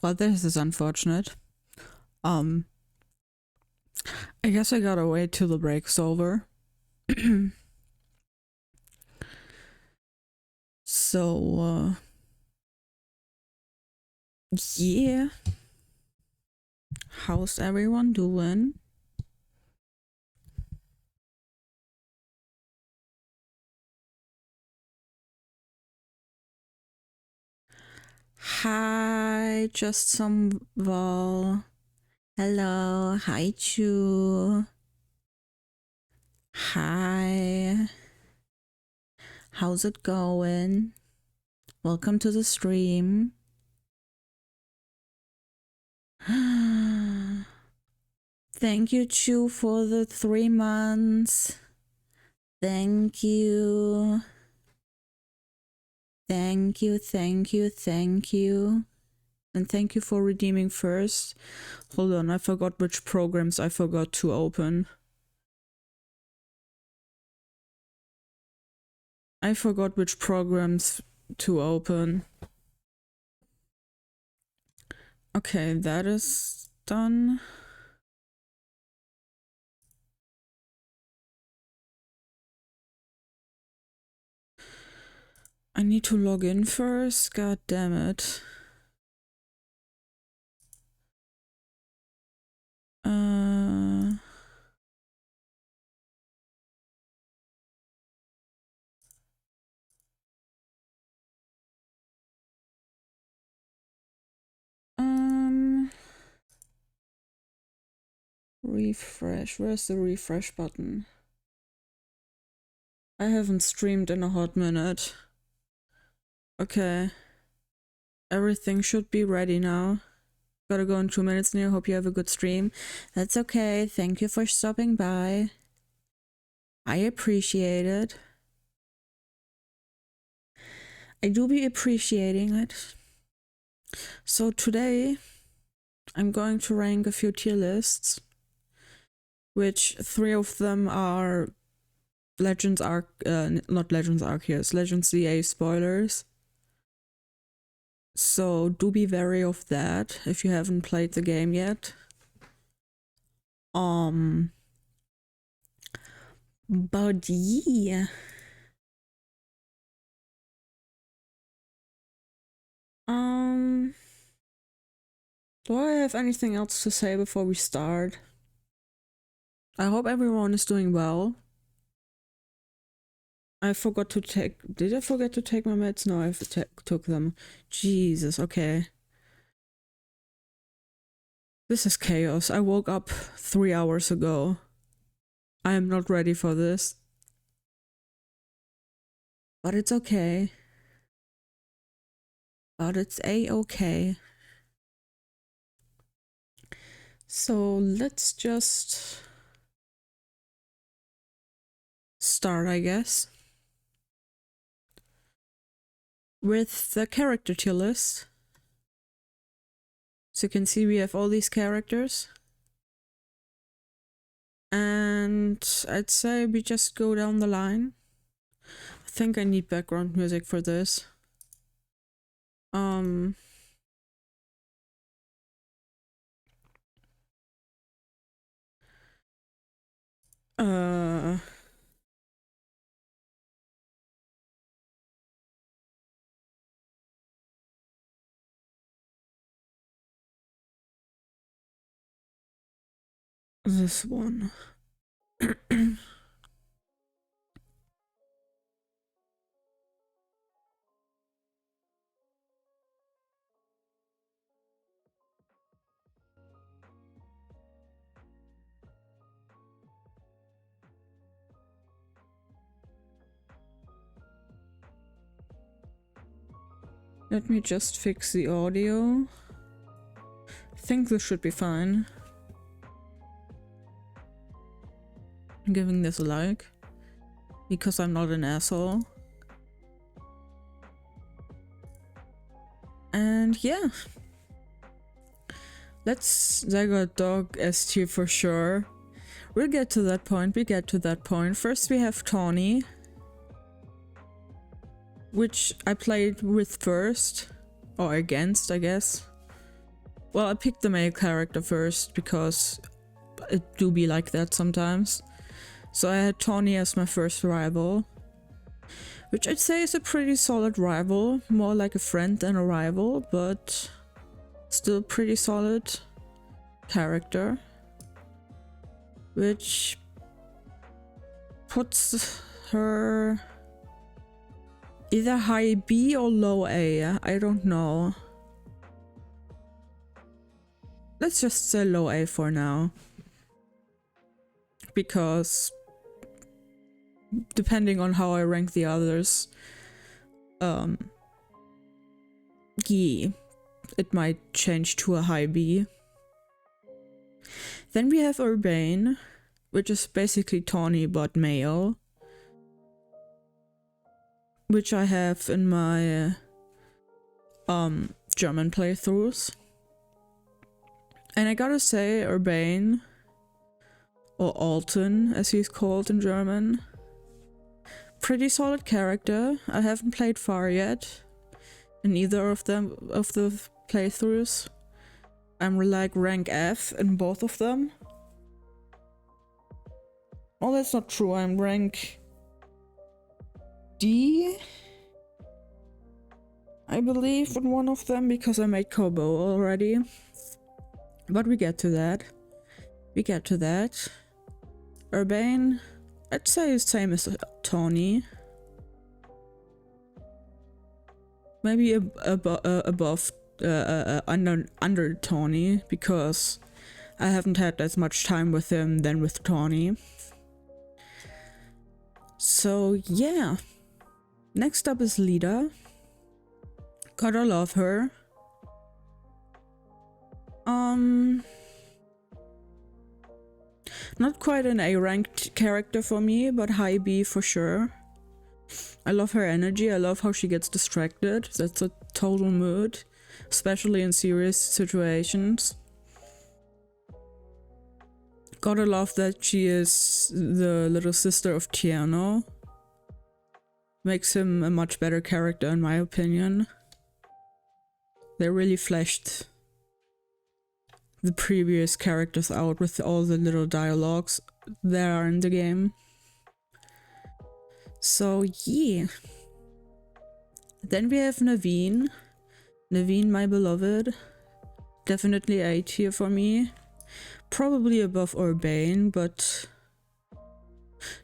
Well, this is unfortunate. I guess I gotta wait till the break's over. So, yeah. How's everyone doing? Hi, just some Val. Hello, hi Chu. Hi. How's it going? Welcome to the stream. Thank you, Chu, for the 3 months. Thank you. Thank you, thank you, thank you. And thank you for redeeming first. Hold on, I forgot which programs I forgot to open. I forgot which programs to open. Okay, that is done. I need to log in first. God damn it. Refresh. Where's the refresh button? I haven't streamed in a hot minute. Okay. Everything should be ready now. Gotta go in 2 minutes now. Hope you have a good stream. That's okay. Thank you for stopping by. I appreciate it. I do be appreciating it. So today, I'm going to rank a few tier lists, which 3 of them are Legends Arc, not Legends Arceus, Legends ZA spoilers. So do be wary of that if you haven't played the game yet. But yeah. Do I have anything else to say before we start? I hope everyone is doing well. I forgot to take... Did I forget to take my meds? No, I took them. Jesus, okay. This is chaos. I woke up 3 hours ago. I am not ready for this. But it's okay. But it's a-okay. So let's just start, I guess, with the character tier list. So you can see we have all these characters. And I'd say we just go down the line. I think I need background music for this. This one. Let me just fix the audio. I think this should be fine. I'm giving this a like, because I'm not an asshole. And yeah. Let's Zygote Dog S tier for sure. We'll get to that point. First we have Tawny, which I played with first. Or against, I guess. Well, I picked the male character first because it do be like that sometimes. So I had Tawny as my first rival, which I'd say is a pretty solid rival, more like a friend than a rival, but still pretty solid character, which puts her either high B or low A, I don't know. Let's just say low A for now, because depending on how I rank the others, yeah, it might change to a high B. Then we have Urbane, which is basically Tawny but male, which I have in my German playthroughs. And I gotta say, Urbane, or Alton as he's called in German, pretty solid character. I haven't played far yet in either of them of the playthroughs. I'm like rank F in both of them. Oh, that's not true. I'm rank D, I believe, in one of them because I made Kobo already. But we get to that. We get to that. Urbane, I'd say is same as Tawny. Maybe above, under Tawny, because I haven't had as much time with him than with Tawny. So yeah. Next up is Lida. Gotta love her. Not quite an A-ranked character for me, but high B for sure. I love her energy, I love how she gets distracted. That's a total mood, especially in serious situations. Gotta love that she is the little sister of Tiano. Makes him a much better character in my opinion. They really fleshed the previous characters out with all the little dialogues that are in the game. So yeah. Then we have Naveen. Naveen, my beloved. Definitely A tier for me. Probably above Urbane, but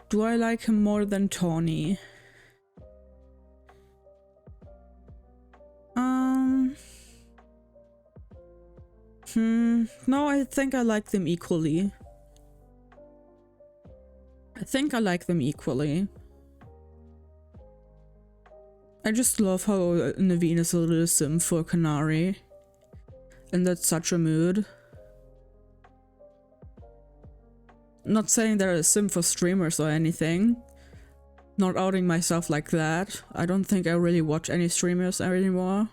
do I like him more than Tawny? No, I think I like them equally. I just love how Naveen is a little sim for Canary. And that's such a mood. Not saying they're a sim for streamers or anything. Not outing myself like that. I don't think I really watch any streamers anymore.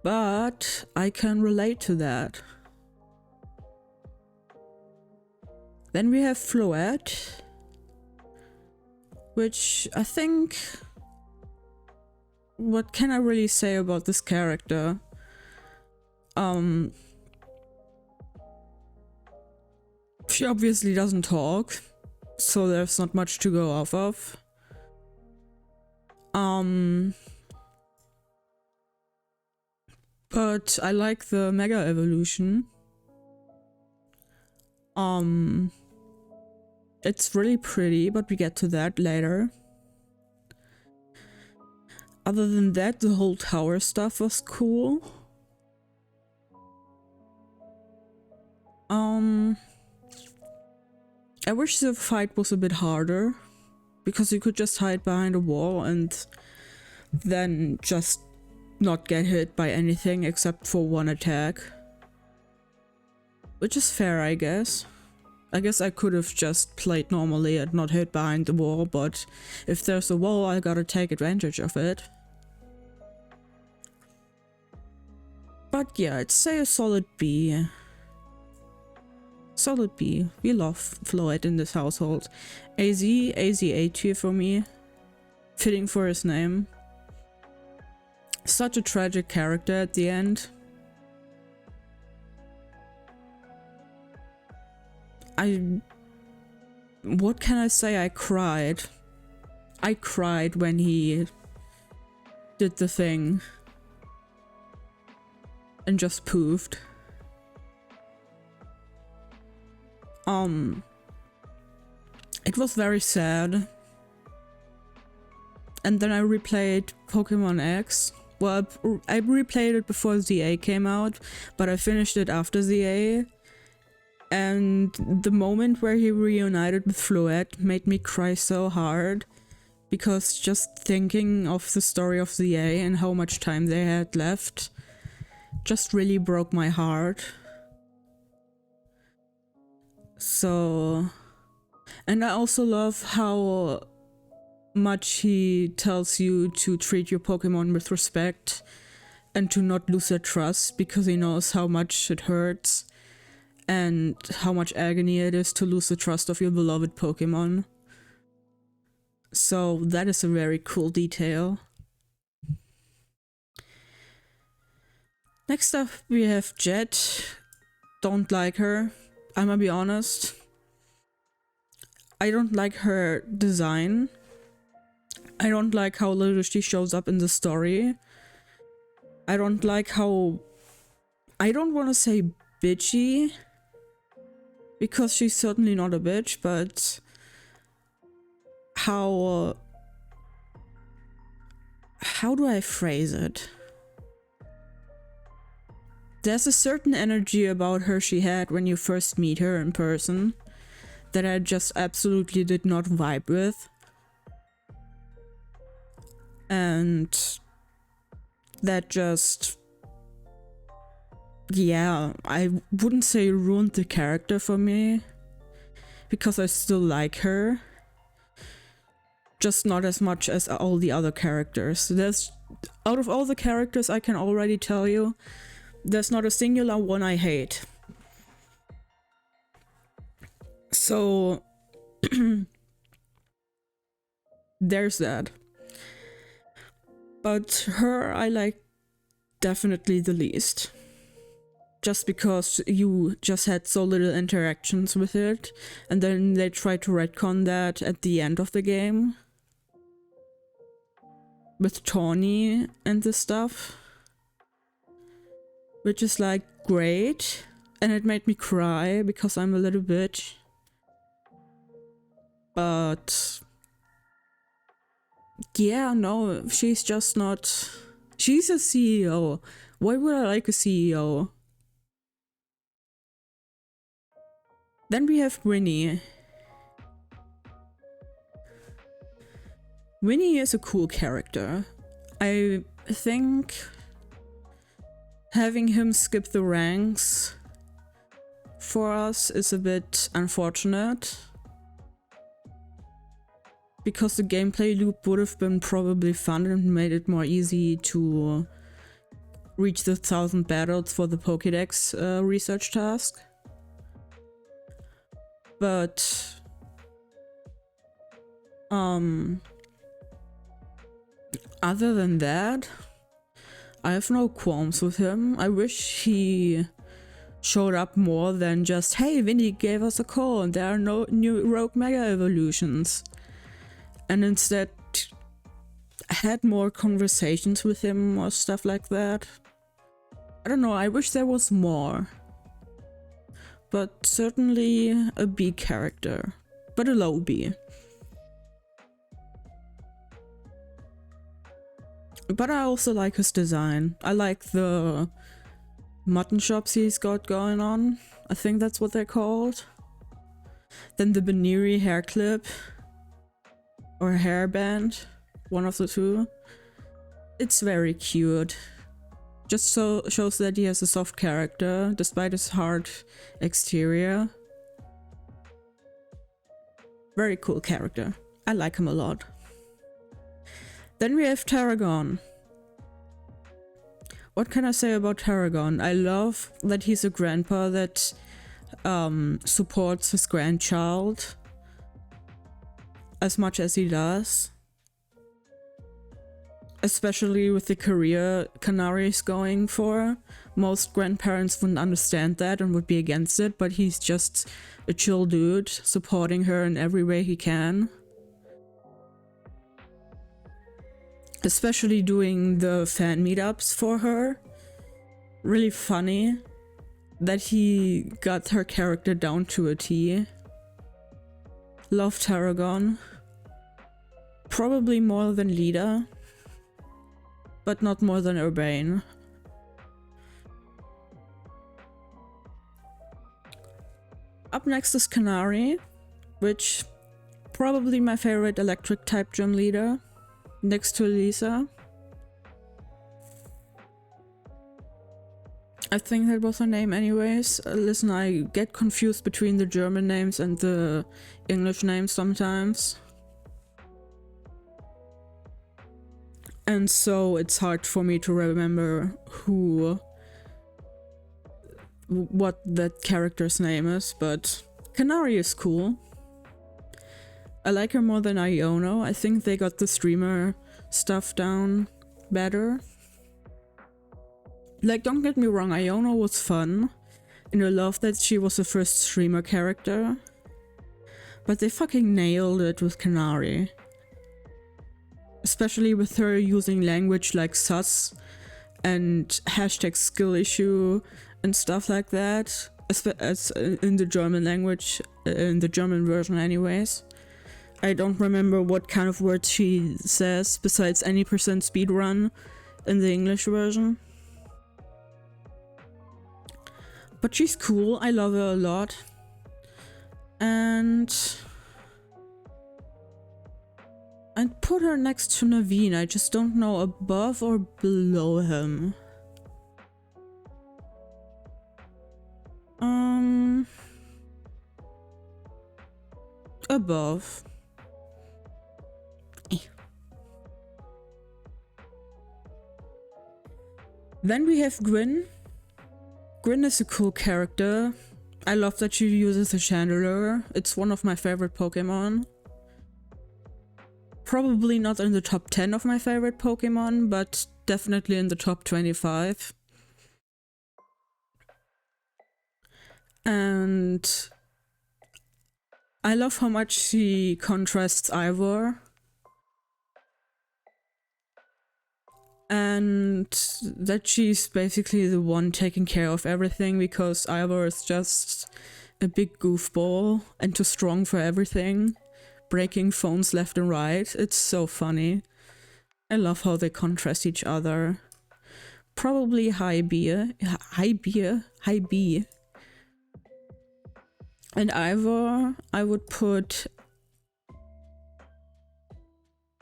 But I can relate to that. Then we have Floette, which I think... What can I really say about this character? She obviously doesn't talk, so there's not much to go off of. But I like the Mega Evolution. It's really pretty, but we get to that later. Other than that, the whole tower stuff was cool. I wish the fight was a bit harder, because you could just hide behind a wall and then just not get hit by anything except for one attack. Which is fair, I guess. I guess I could have just played normally and not hid behind the wall, but if there's a wall, I gotta take advantage of it. But yeah, I'd say a solid B. Solid B. We love Floette in this household. AZ A tier for me. Fitting for his name. Such a tragic character at the end. what can I say? I cried. I cried when he did the thing and just poofed. It was very sad. And then I replayed Pokemon X. Well, I replayed it before ZA came out, but I finished it after ZA. And the moment where he reunited with Floette made me cry so hard, because just thinking of the story of ZA and how much time they had left just really broke my heart. So, and I also love how much he tells you to treat your Pokemon with respect and to not lose their trust, because he knows how much it hurts and how much agony it is to lose the trust of your beloved Pokemon. So that is a very cool detail. Next up we have Jet. Don't like her. I'm gonna be honest. I don't like her design. I don't like how little she shows up in the story. I don't like how... I don't want to say bitchy, because she's certainly not a bitch, but how do I phrase it? There's a certain energy about her she had when you first meet her in person that I just absolutely did not vibe with. And that just... yeah, I wouldn't say ruined the character for me, because I still like her. Just not as much as all the other characters. Out of all the characters, I can already tell you, there's not a singular one I hate. So there's that. But her I like definitely the least. Just because you just had so little interactions with it, and then they tried to retcon that at the end of the game with Tawny and this stuff, which is like great, and it made me cry because I'm a little bitch. But yeah, no, she's just not... She's a CEO. Why would I like a CEO? Then we have Winnie. Winnie is a cool character. I think having him skip the ranks for us is a bit unfortunate, because the gameplay loop would have been probably fun and made it more easy to reach the 1000 battles for the Pokédex research task. But other than that, I have no qualms with him. I wish he showed up more than just, hey, Winnie gave us a call and there are no new Rogue Mega Evolutions. And instead had more conversations with him or stuff like that. I don't know, I wish there was more. But certainly a B character, but a low B. But I also like his design. I like the mutton chops he's got going on. I think that's what they're called. Then the Baniri hair clip. Or hairband. One of the two. It's very cute. Just so shows that he has a soft character, despite his hard exterior. Very cool character. I like him a lot. Then we have Tarragon. What can I say about Tarragon? I love that he's a grandpa that supports his grandchild as much as he does. Especially with the career Canari's going for, most grandparents wouldn't understand that and would be against it, but he's just a chill dude, supporting her in every way he can. Especially doing the fan meetups for her. Really funny that he got her character down to a T. Love Tarragon. Probably more than Lida, but not more than Urbane. Up next is Canary, which probably my favorite electric type gym leader, next to Elisa. I think that was her name anyways. Listen, I get confused between the German names and the English names sometimes. And so it's hard for me to remember what that character's name is, but Canary is cool. I like her more than Iono. I think they got the streamer stuff down better. Like, don't get me wrong, Iono was fun, and I love that she was the first streamer character, but they fucking nailed it with Canary. Especially with her using language like sus and hashtag skill issue and stuff like that, as in the German language, in the German version anyways. I don't remember what kind of words she says besides any percent speedrun in the English version. But she's cool, I love her a lot. And I'd put her next to Naveen, I just don't know above or below him. Above. Then we have Gwyn. Gwyn is a cool character. I love that she uses a Chandelure. It's one of my favorite Pokemon. Probably not in the top 10 of my favorite Pokemon, but definitely in the top 25. And I love how much she contrasts Ivor. And that she's basically the one taking care of everything, because Ivor is just a big goofball and too strong for everything, breaking phones left and right. It's so funny. I love how they contrast each other. Probably high B. And Ivor, I would put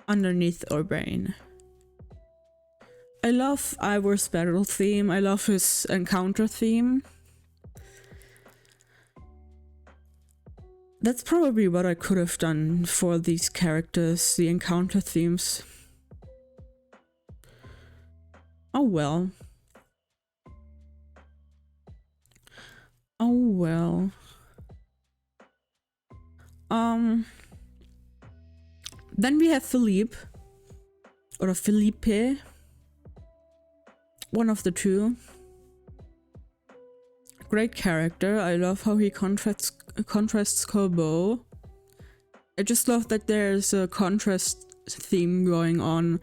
underneath Urbane. I love Ivor's battle theme, I love his encounter theme. That's probably what I could have done for these characters, the encounter themes. Oh well. Oh well. Then we have Philippe. Or Felipe. One of the two. Great character. I love how he contrasts Corbeau. I just love that there's a contrast theme going on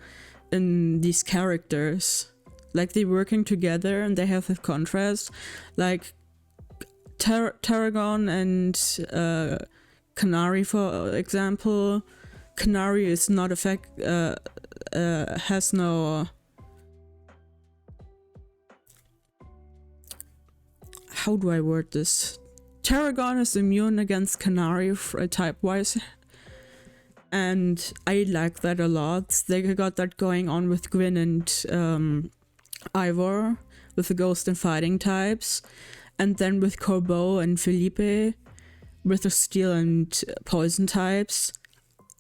in these characters. Like, they're working together and they have a contrast. Like Tarragon and Canary, for example. Canary is not has no... How do I word this? Tarragon is immune against Canary type-wise, and I like that a lot. They got that going on with Gwyn and Ivor, with the ghost and fighting types, and then with Corbeau and Felipe, with the steel and poison types.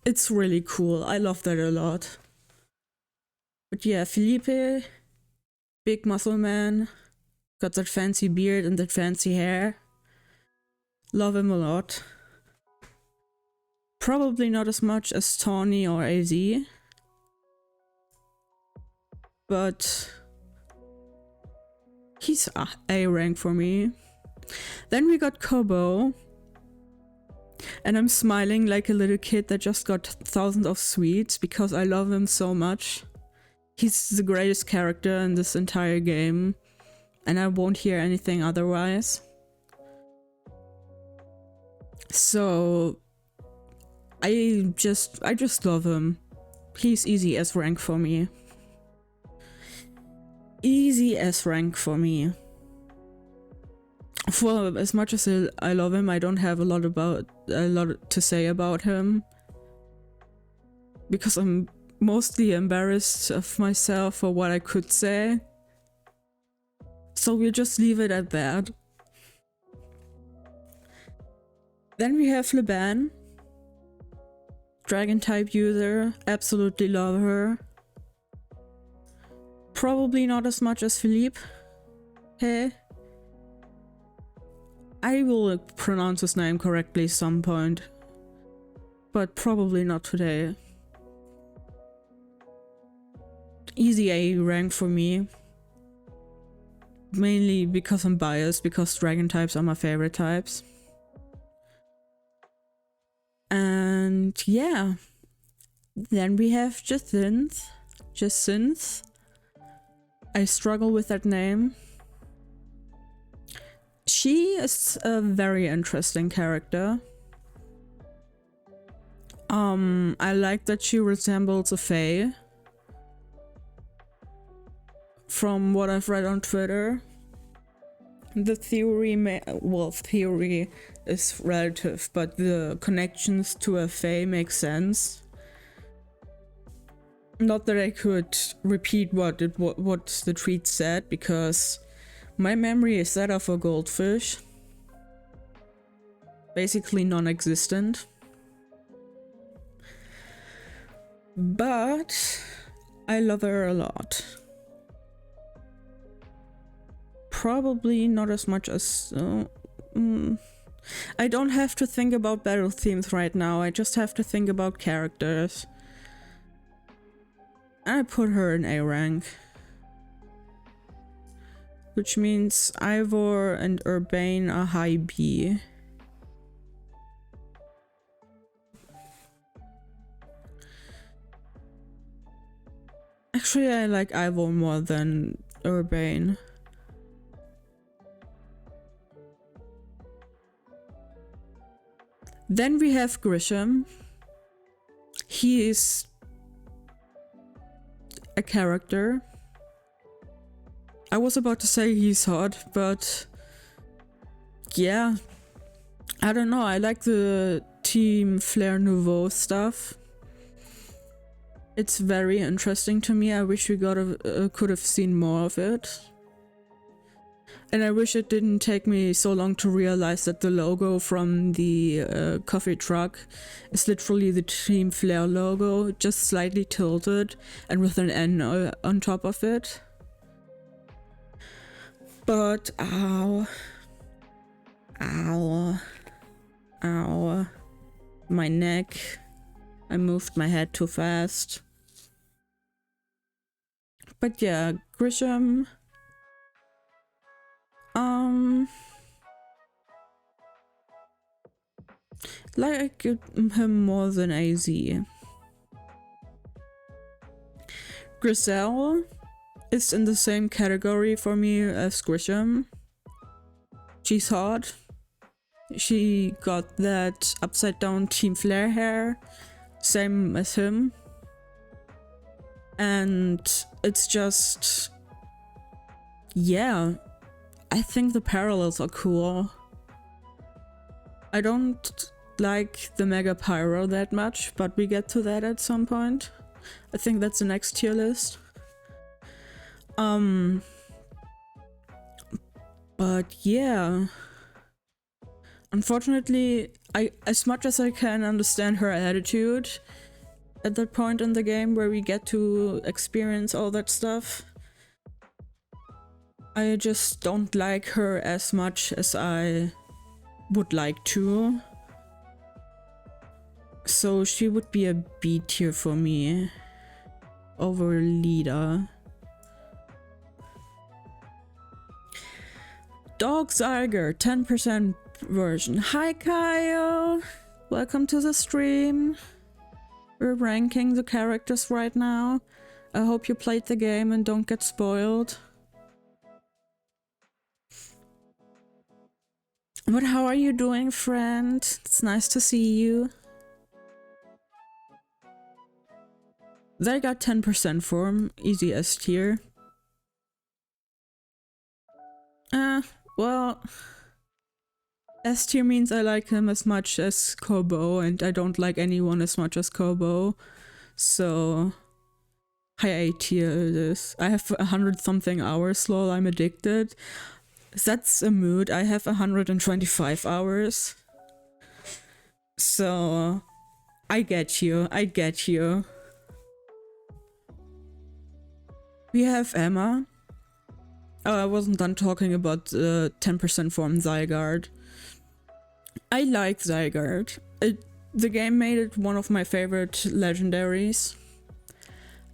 It's really cool, I love that a lot. But yeah, Felipe, big muscle man, got that fancy beard and that fancy hair. Love him a lot. Probably not as much as Tawny or AZ. But He's A rank for me. Then we got Kobo. And I'm smiling like a little kid that just got thousands of sweets because I love him so much. He's the greatest character in this entire game. And I won't hear anything otherwise. So I just love him. He's easy S rank for me. Easy S rank for me. For as much as I love him, I don't have a lot to say about him. Because I'm mostly embarrassed of myself for what I could say. So we'll just leave it at that. Then we have Leban. Dragon type user. Absolutely love her. Probably not as much as Philippe. Hey. I will pronounce his name correctly some point. But probably not today. Easy A rank for me. Mainly because I'm biased, because dragon types are my favorite types. And yeah. Then we have Jacinth. Jacinth. I struggle with that name. She is a very interesting character. I like that she resembles a Fae. From what I've read on Twitter. The theory theory is relative, but the connections to a Fae make sense. Not that I could repeat what the tweet said, because my memory is that of a goldfish. Basically non-existent. But I love her a lot. Probably not as much as... I don't have to think about battle themes right now, I just have to think about characters. I put her in A rank. Which means Ivor and Urbane are high B. Actually, I like Ivor more than Urbane. Then we have Grisham. He is a character. I was about to say he's hot, but yeah, I don't know. I like the Team Flare Nouveau stuff. It's very interesting to me. I wish we could have seen more of it. And I wish it didn't take me so long to realize that the logo from the coffee truck is literally the Team Flare logo, just slightly tilted and with an N on top of it. But ow, my neck. I moved my head too fast. But yeah, Grisham. Like him more than AZ. Griselle is in the same category for me as Grisham. She's hot. She got that upside down Team Flare hair, same as him. And it's just, yeah, I think the parallels are cool. I don't like the Mega Pyro that much, but we get to that at some point. I think that's the next tier list. But yeah, unfortunately, as much as I can understand her attitude at that point in the game where we get to experience all that stuff, I just don't like her as much as I would like to. So she would be a B tier for me over Lida. Dog Zyger 10% version. Hi Kyle! Welcome to the stream. We're ranking the characters right now. I hope you played the game and don't get spoiled. But how are you doing, friend? It's nice to see you. They got 10% for him. Easy S tier. Well... S tier means I like him as much as Kobo, and I don't like anyone as much as Kobo. So... high A tier it is. I have 100-something hours, lol, I'm addicted. That's a mood. I have 125 hours. So... I get you. I get you. We have Emma. Oh, I wasn't done talking about the 10% form Zygarde. I like Zygarde. The game made it one of my favorite legendaries.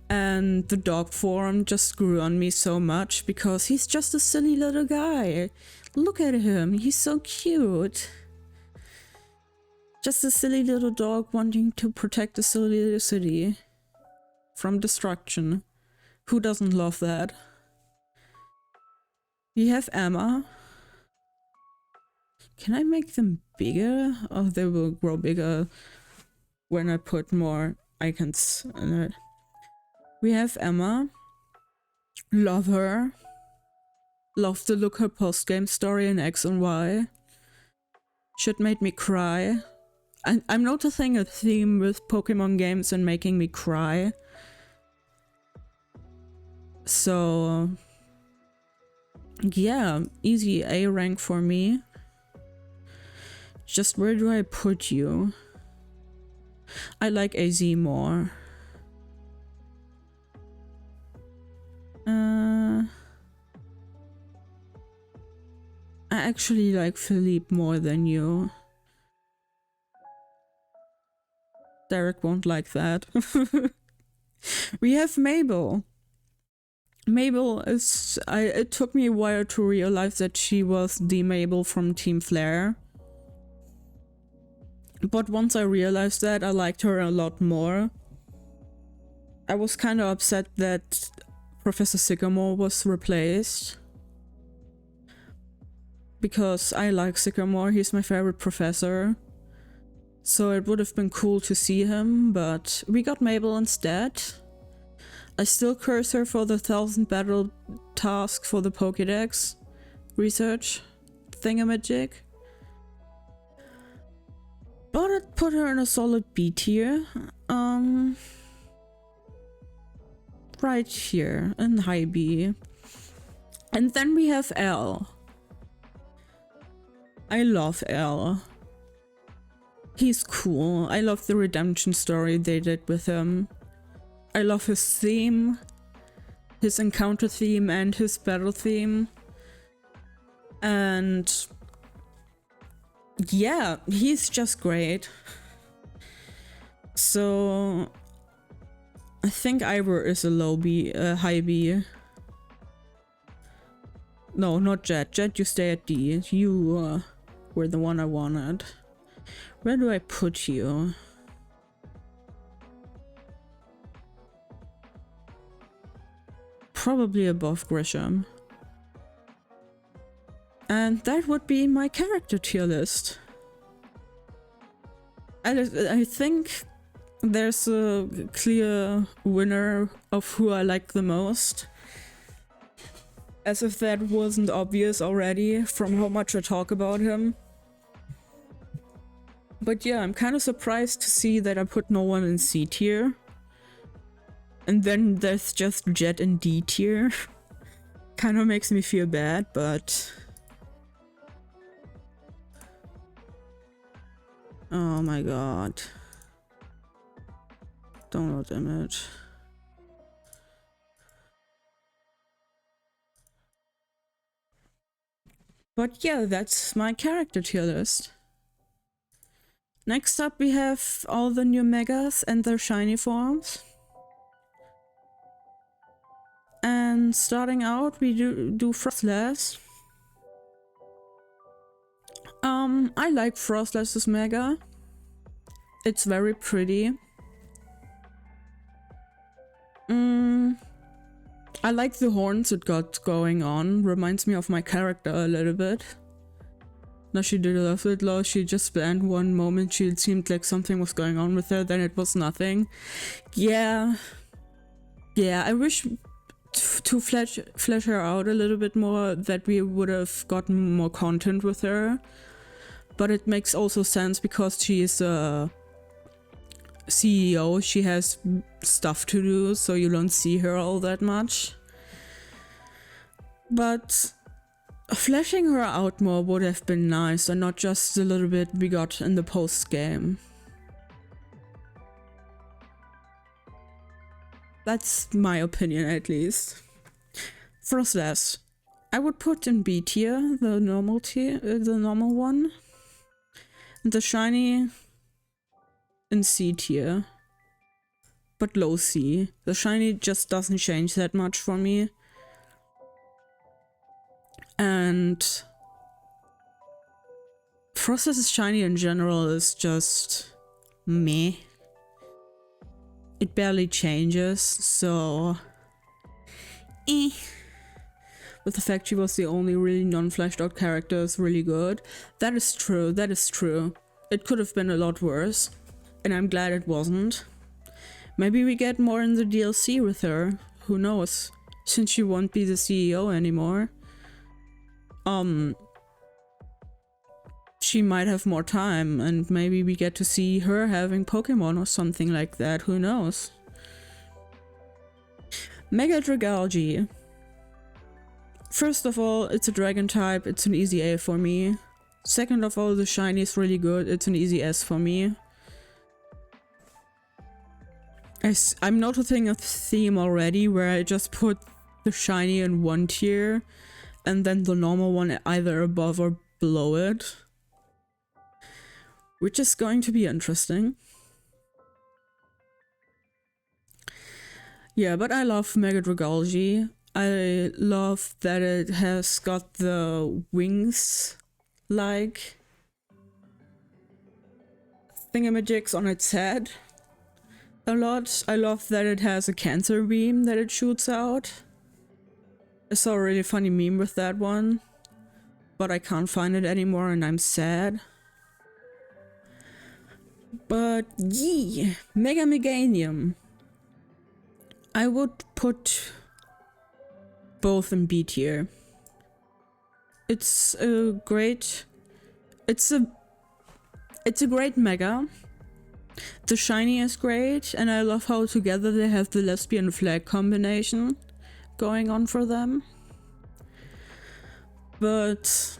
And the dog form just grew on me so much because he's just a silly little guy. Look at him, he's so cute. Just a silly little dog wanting to protect a silly little city from destruction. Who doesn't love that? We have Emma. Can I make them bigger? Oh, they will grow bigger when I put more icons in it. We have Emma. Love her. Love to look her post-game story in X and Y. Shit made me cry. I'm noticing a theme with Pokemon games and making me cry. So... yeah, easy A rank for me. Just where do I put you? I like AZ more. I actually like Philippe more than you. Derek won't like that. We have Mabel. Mabel is... it took me a while to realize that she was the Mabel from Team Flare. But once I realized that, I liked her a lot more. I was kind of upset that Professor Sycamore was replaced. Because I like Sycamore, he's my favorite professor. So it would have been cool to see him, but we got Mabel instead. I still curse her for the 1000 battle task for the Pokédex research thingamajig. But I'd put her in a solid B tier. Right here, in high B. And then we have L. I love L. He's cool. I love the redemption story they did with him. I love his theme, his encounter theme and his battle theme. And yeah, he's just great. So I think Ivor is a low B, high B. No, not Jet. Jet, you stay at D. You were the one I wanted. Where do I put you? Probably above Grisham. And that would be my character tier list. I think there's a clear winner of who I like the most. As if that wasn't obvious already from how much I talk about him. But yeah, I'm kind of surprised to see that I put no one in C tier. And then there's just Jet in D tier. Kind of makes me feel bad, but... oh my god. Download image. But yeah, that's my character tier list. Next up we have all the new megas and their shiny forms. And starting out we do Frostlass. I like Frostless's Mega. It's very pretty. I like the horns it got going on. Reminds me of my character a little bit. Now she did a little low. She just spent one moment. She seemed like something was going on with her. Then it was nothing. Yeah. I wish to flesh her out a little bit more, that we would have gotten more content with her. But it makes also sense because she is a CEO. She has stuff to do, so you don't see her all that much. But fleshing her out more would have been nice, and not just the little bit we got in the post game. That's my opinion, at least. Frostless, I would put in B tier, the normal one, and the shiny in C tier, but low C. The shiny just doesn't change that much for me. And Frostless's shiny in general is just meh. It barely changes, so With the fact she was the only really non-fleshed out character is really good. That is true, that is true. It could have been a lot worse, and I'm glad it wasn't. Maybe we get more in the DLC with her, who knows, since she won't be the CEO anymore. She might have more time, and maybe we get to see her having Pokemon or something like that, who knows. Mega Dragalge. First of all, it's a dragon type, it's an easy A for me. Second of all, the shiny is really good, it's an easy S for me. I'm noticing a theme already where I just put the shiny in one tier and then the normal one either above or below it. Which is going to be interesting. Yeah, but I love Mega Dragalge. I love that it has got the wings like thingamajigs on its head a lot. I love that it has a cancer beam that it shoots out. I saw a really funny meme with that one, but I can't find it anymore and I'm sad. But yeah, Mega Meganium. I would put both in B tier. It's a great mega. The shiny is great, and I love how together they have the lesbian flag combination going on for them. But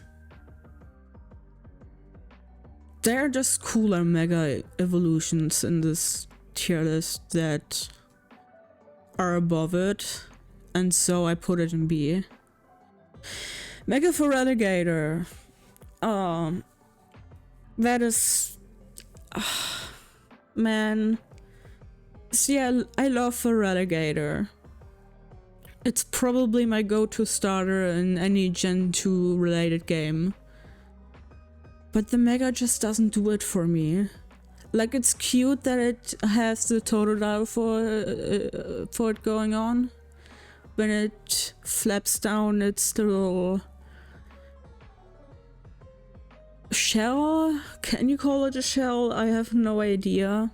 there are just cooler mega evolutions in this tier list that are above it, and so I put it in B. Mega Feraligatr. That is... man. See, I love Feraligatr. It's probably my go-to starter in any Gen 2 related game. But the Mega just doesn't do it for me. Like, it's cute that it has the Totodile for it going on. When it flaps down its little shell? Can you call it a shell? I have no idea.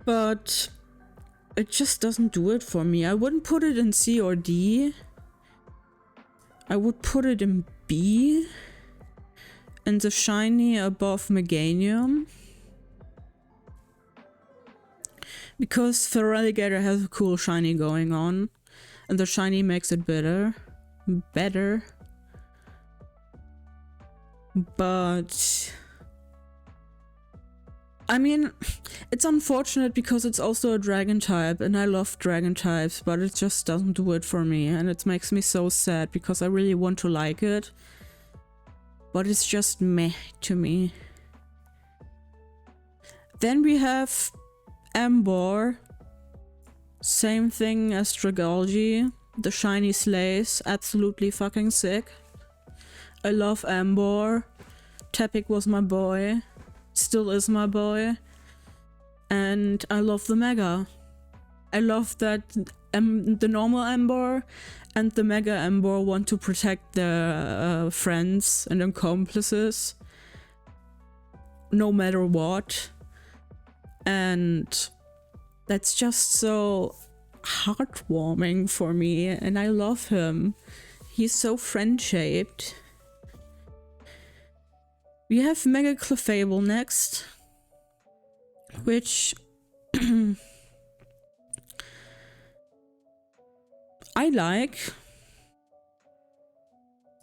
But it just doesn't do it for me. I wouldn't put it in C or D. I would put it in B. And the shiny above Meganium. Because Feraligatr has a cool shiny going on. And the shiny makes it better. But I mean, it's unfortunate because it's also a dragon type and I love dragon types, but it just doesn't do it for me, and it makes me so sad because I really want to like it, but it's just meh to me. Then we have Emboar. Same thing as Dragalge. The shiny slays, absolutely fucking sick. I love Amber. Tepig was my boy. Still is my boy. And I love the Mega. I love that the normal Amber and the Mega Amber want to protect their friends and accomplices no matter what. And that's just so heartwarming for me, and I love him. He's so friend-shaped. We have Mega Clefable next, which I like.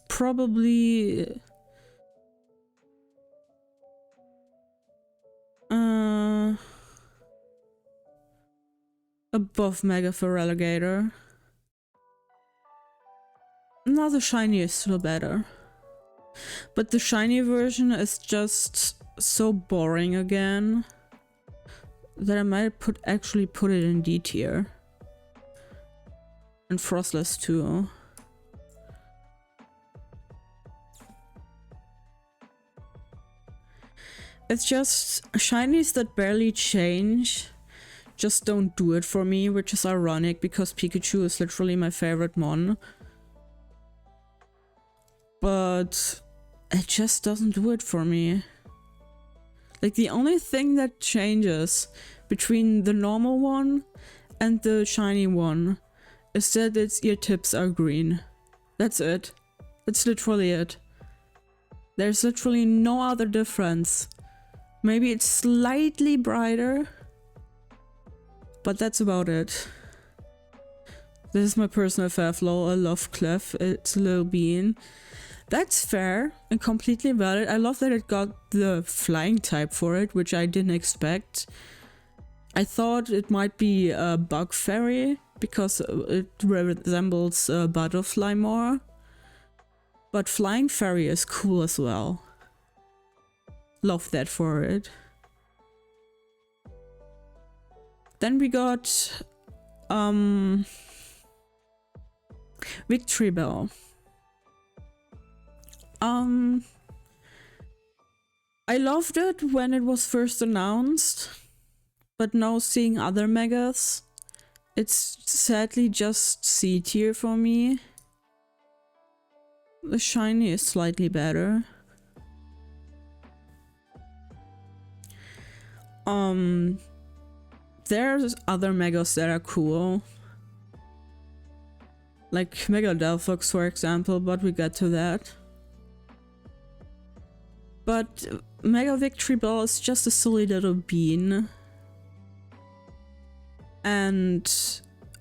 Probably above Mega Feraligatr. Now the shiny is still better. But the shiny version is just so boring again that I might actually put it in D tier. And Frostless too. It's just shinies that barely change just don't do it for me, which is ironic because Pikachu is literally my favorite mon. But it just doesn't do it for me. Like, the only thing that changes between the normal one and the shiny one is that its ear tips are green. That's it. That's literally it. There's literally no other difference. Maybe it's slightly brighter, but that's about it. This is my personal Faflo. I love Clef. It's a little bean. That's fair and completely valid. I love that it got the flying type for it, which I didn't expect. I thought it might be a bug fairy because it resembles a butterfly more. But flying fairy is cool as well. Love that for it. Then we got Victreebel. I loved it when it was first announced, but now seeing other megas, it's sadly just C tier for me. The shiny is slightly better. There's other megas that are cool, like Mega Delphox for example, but we get to that. But Mega Victreebel is just a silly little bean. And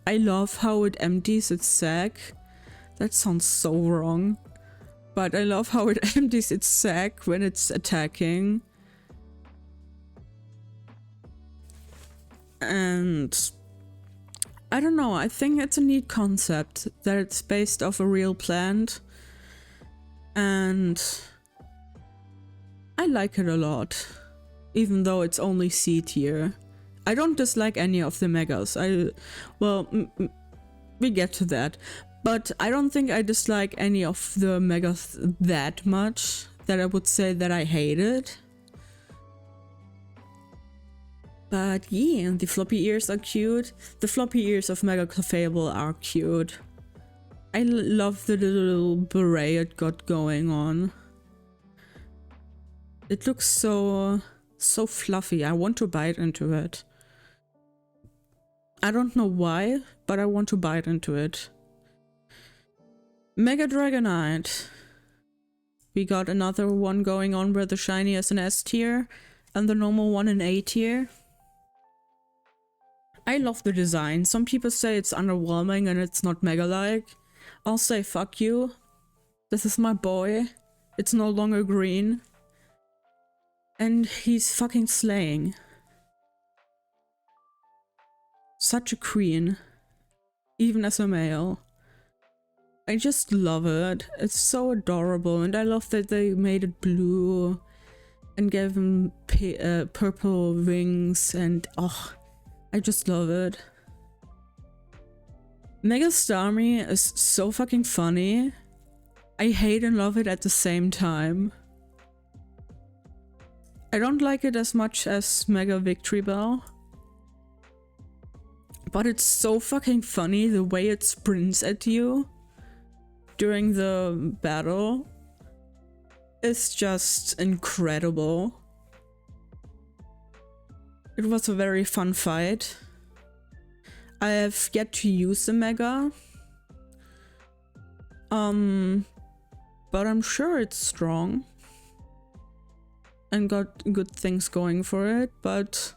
I love how it empties its sack. That sounds so wrong. But I love how it empties its sack when it's attacking. And I don't know, I think it's a neat concept that it's based off a real plant. And I like it a lot, even though it's only C tier. I don't dislike any of the megas. We get to that. But I don't think I dislike any of the megas that much that I would say that I hate it. But yeah, the floppy ears are cute. The floppy ears of Mega Clefable are cute. I love the little beret it got going on. It looks so fluffy. I want to bite into it. I don't know why, but I want to bite into it. Mega Dragonite. We got another one going on where the shiny is an S tier and the normal one an A tier. I love the design. Some people say it's underwhelming and it's not mega-like. I'll say fuck you. This is my boy. It's no longer green. And he's fucking slaying. Such a queen. Even as a male. I just love it. It's so adorable, and I love that they made it blue and gave him purple wings, and oh, I just love it. Mega Starmie is so fucking funny. I hate and love it at the same time. I don't like it as much as Mega Victory Bell. But it's so fucking funny the way it sprints at you during the battle. It's just incredible. It was a very fun fight. I have yet to use the Mega. But I'm sure it's strong. And got good things going for it, but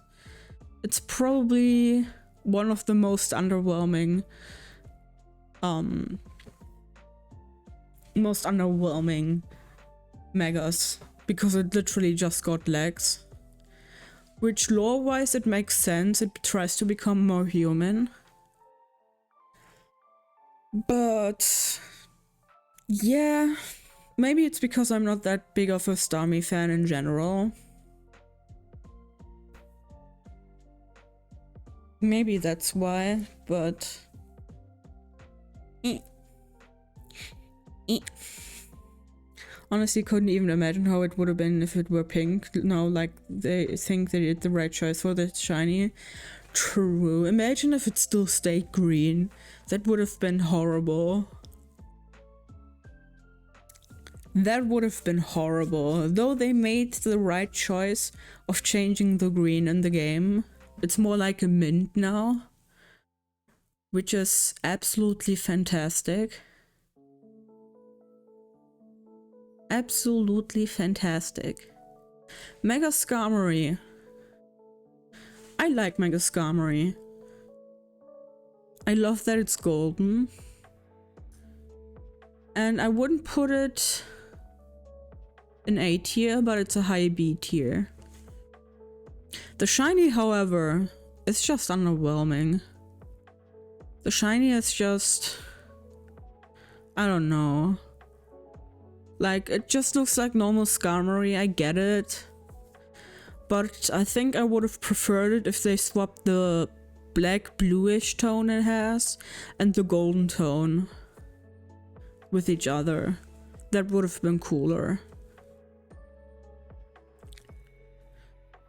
it's probably one of the most underwhelming megas, because it literally just got legs. Which lore-wise it makes sense, it tries to become more human. But yeah, maybe it's because I'm not that big of a Starmie fan in general. Maybe that's why, but honestly couldn't even imagine how it would have been if it were pink. No, like they think they did the right choice for the shiny. True. Imagine if it still stayed green. That would have been horrible. That would have been horrible. Though they made the right choice of changing the green in the game. It's more like a mint now, which is absolutely fantastic. Absolutely fantastic. Mega Skarmory. I like Mega Skarmory. I love that it's golden. And I wouldn't put it in A tier, but it's a high B tier. The shiny, however, is just underwhelming. The shiny is just... I don't know. Like, it just looks like normal Skarmory, I get it. But I think I would have preferred it if they swapped the black bluish tone it has and the golden tone with each other. That would have been cooler.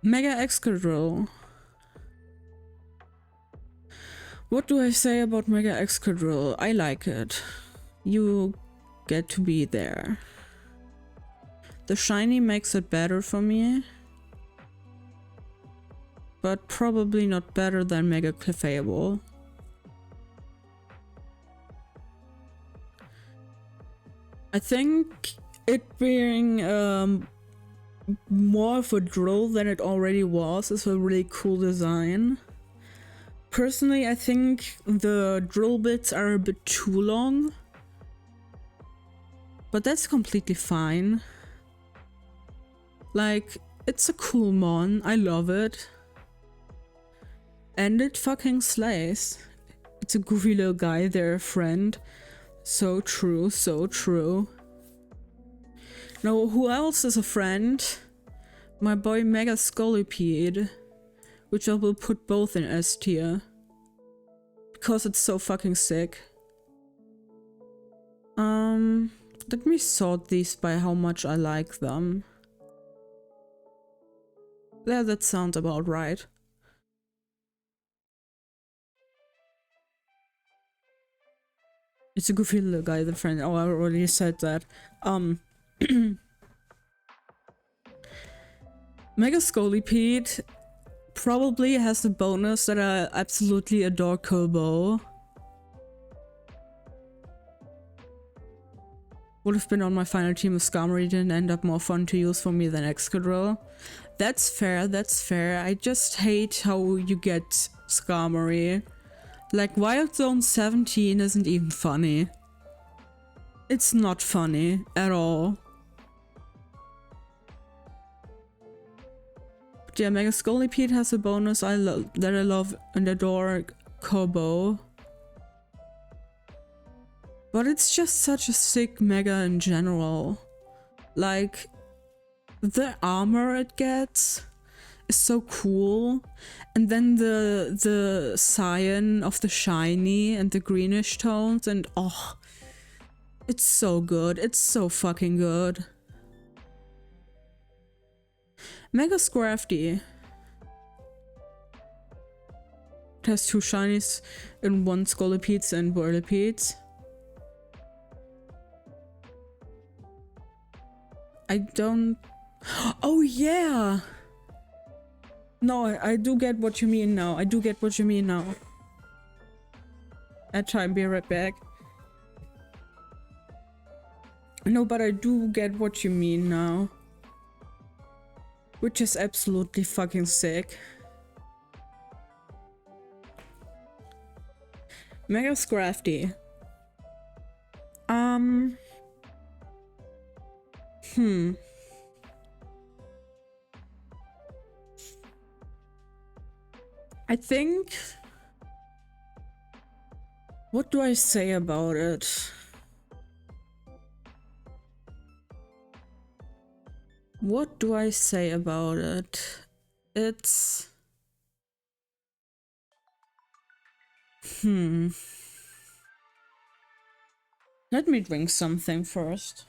Mega Excadrill. What do I say about Mega Excadrill? I like it. You get to be there. The shiny makes it better for me. But probably not better than Mega Clefable. I think it being more of a drill than it already was is a really cool design. Personally, I think the drill bits are a bit too long. But that's completely fine. Like, it's a cool mon, I love it. And it fucking slays. It's a goofy little guy there, friend. So true, so true. Now, who else is a friend? My boy Mega Scolipede, which I will put both in S tier. Because it's so fucking sick. Let me sort these by how much I like them. Yeah, that sounds about right. It's a goofy little guy, the friend. Oh, I already said that. Mega Scolipede probably has the bonus that I absolutely adore Kobo. Would have been on my final team if Skarmory didn't end up more fun to use for me than Excadrill. That's fair, that's fair. I just hate how you get Skarmory. Like, Wild Zone 17 isn't even funny. It's not funny at all. But yeah, Mega Scolipede has a bonus that I love and adore, Kobo. But it's just such a sick Mega in general. Like, the armor it gets is so cool. And then the cyan of the shiny and the greenish tones and oh, It's so good. It's so fucking good. Mega Scrafty. It has 2 shinies and 1 Scolipede and Whirlipede. I don't... Oh yeah! No, I do get what you mean now. I do get what you mean now. I'll try and be right back. No, but I do get what you mean now. Which is absolutely fucking sick. Mega Scrafty. I think... What do I say about it? What do I say about it? It's... Let me drink something first.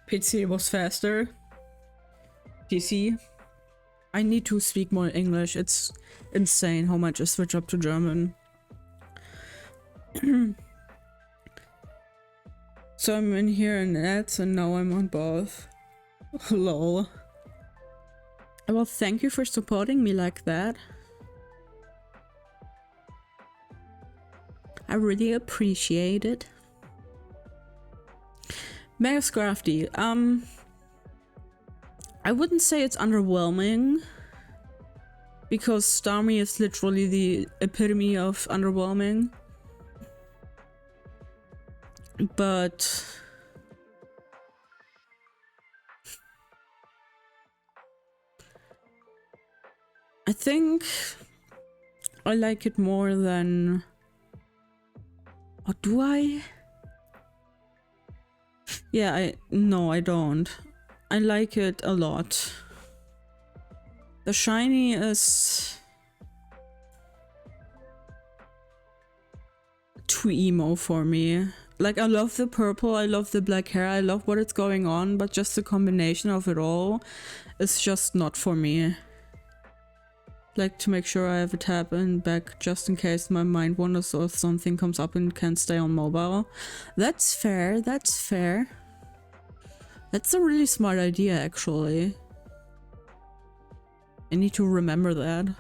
PC was faster. PC. I need to speak more English. It's insane how much I switch up to German. So I'm in here in ads and now I'm on both. Lol. Well, thank you for supporting me like that. I really appreciate it. Mega Scrafty. I wouldn't say it's underwhelming, because Starmie is literally the epitome of underwhelming. But I think I like it more than... Or do I? Yeah, no, I don't. I like it a lot. The shiny is too emo for me. Like, I love the purple, I love the black hair, I love what it's going on, but just the combination of it all is just not for me. Like, to make sure I have a tab in back just in case my mind wanders or something comes up and can't stay on mobile. That's fair, that's fair. That's a really smart idea, actually. I need to remember that.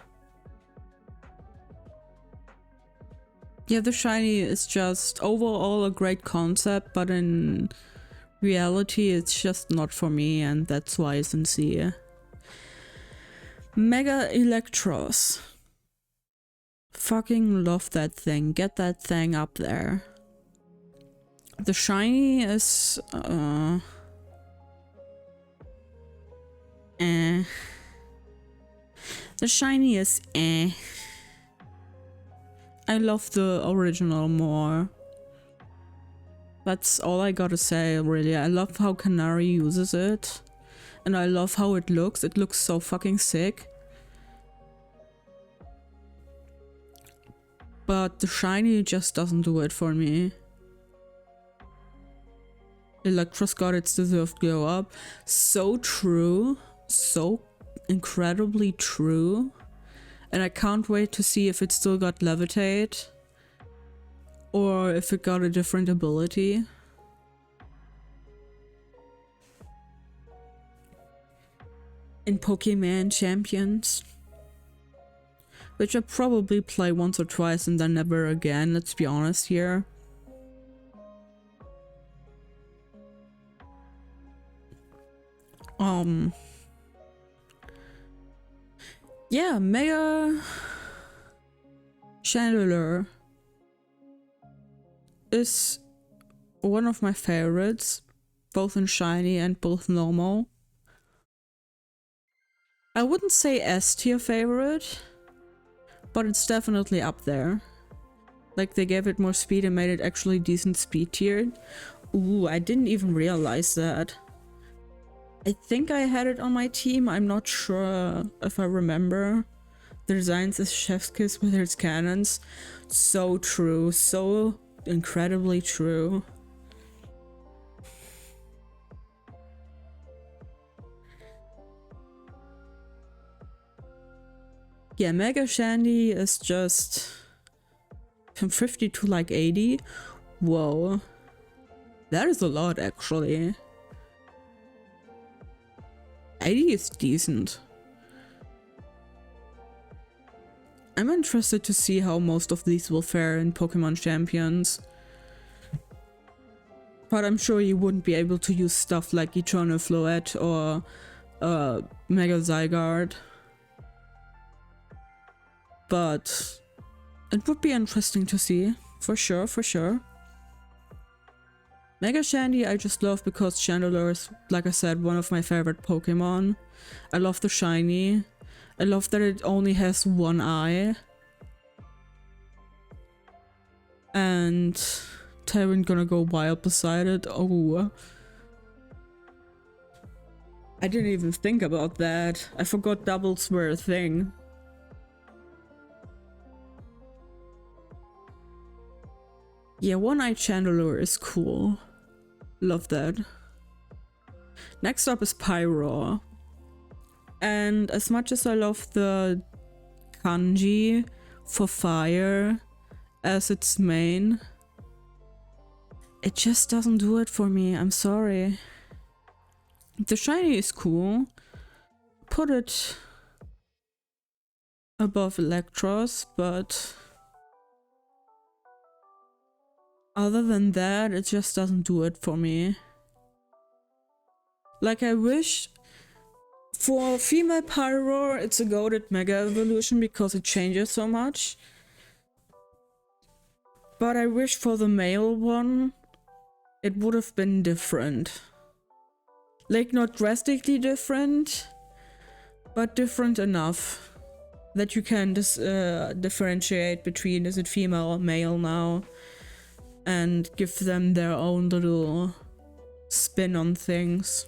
Yeah, the shiny is just overall a great concept, but in reality it's just not for me, and that's why it's sincere. Mega Electros. Fucking love that thing. Get that thing up there. The shiny is... The shiny is I love the original more. That's all I gotta say, really. I love how Canary uses it. And I love how it looks. It looks so fucking sick. But the shiny just doesn't do it for me. Electros got its deserved glow up. So true. So incredibly true. And I can't wait to see if it still got Levitate. Or if it got a different ability. In Pokemon Champions. Which I probably play once or twice and then never again, let's be honest here. Yeah, Mega Chandelure is one of my favorites, both in shiny and both normal. I wouldn't say S tier favorite, but it's definitely up there. Like, they gave it more speed and made it actually decent speed tiered. Ooh, I didn't even realize that. I think I had it on my team. I'm not sure if I remember. The designs is chef's kiss with its cannons. So true. So incredibly true. Yeah, Mega Shandy is just from 50 to like 80. Whoa. That is a lot, actually. 80 is decent. I'm interested to see how most of these will fare in Pokemon Champions. But I'm sure you wouldn't be able to use stuff like Eternal Floette or Mega Zygarde. But it would be interesting to see, for sure, for sure. Mega Shandy I just love because Chandelure is, like I said, one of my favorite Pokemon. I love the shiny. I love that it only has one eye. And Tyron gonna go wild beside it. Oh. I didn't even think about that. I forgot doubles were a thing. Yeah, one-eyed Chandelure is cool. Love that. Next up is Pyroar. And as much as I love the kanji for fire as its main, it just doesn't do it for me. I'm sorry. The shiny is cool. Put it above Electros, but other than that, it just doesn't do it for me. Like, I wish for female Pyroar, it's a goated Mega Evolution because it changes so much. But I wish for the male one, it would have been different. Like, not drastically different, but different enough that you can differentiate between is it female or male now, and give them their own little spin on things.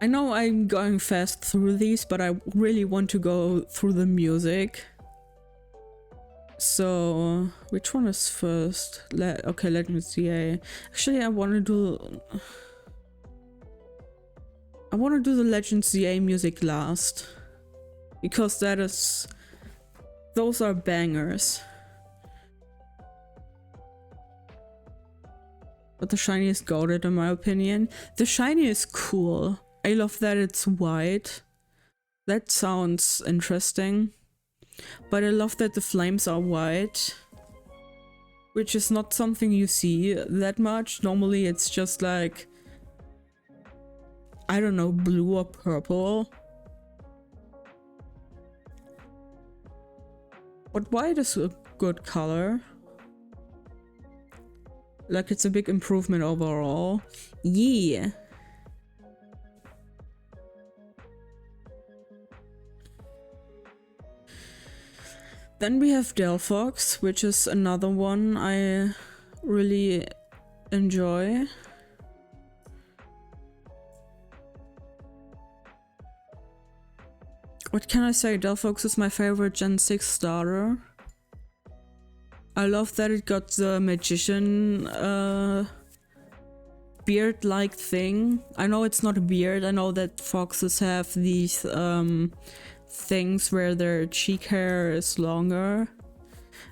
I know I'm going fast through these, but I really want to go through the music. So, which one is first? Okay, Legend ZA. Actually, I want to do the Legend ZA music last, because those are bangers. But the shiny is goated in my opinion. The shiny is cool. I love that it's white. That sounds interesting. But I love that the flames are white, which is not something you see that much. Normally it's just like, I don't know, blue or purple. But white is a good color. Like, it's a big improvement overall. Yeah. Then we have Delphox, which is another one I really enjoy. What can I say? Delphox is my favorite Gen 6 starter. I love that it got the magician beard-like thing. I know it's not a beard. I know that foxes have these things where their cheek hair is longer.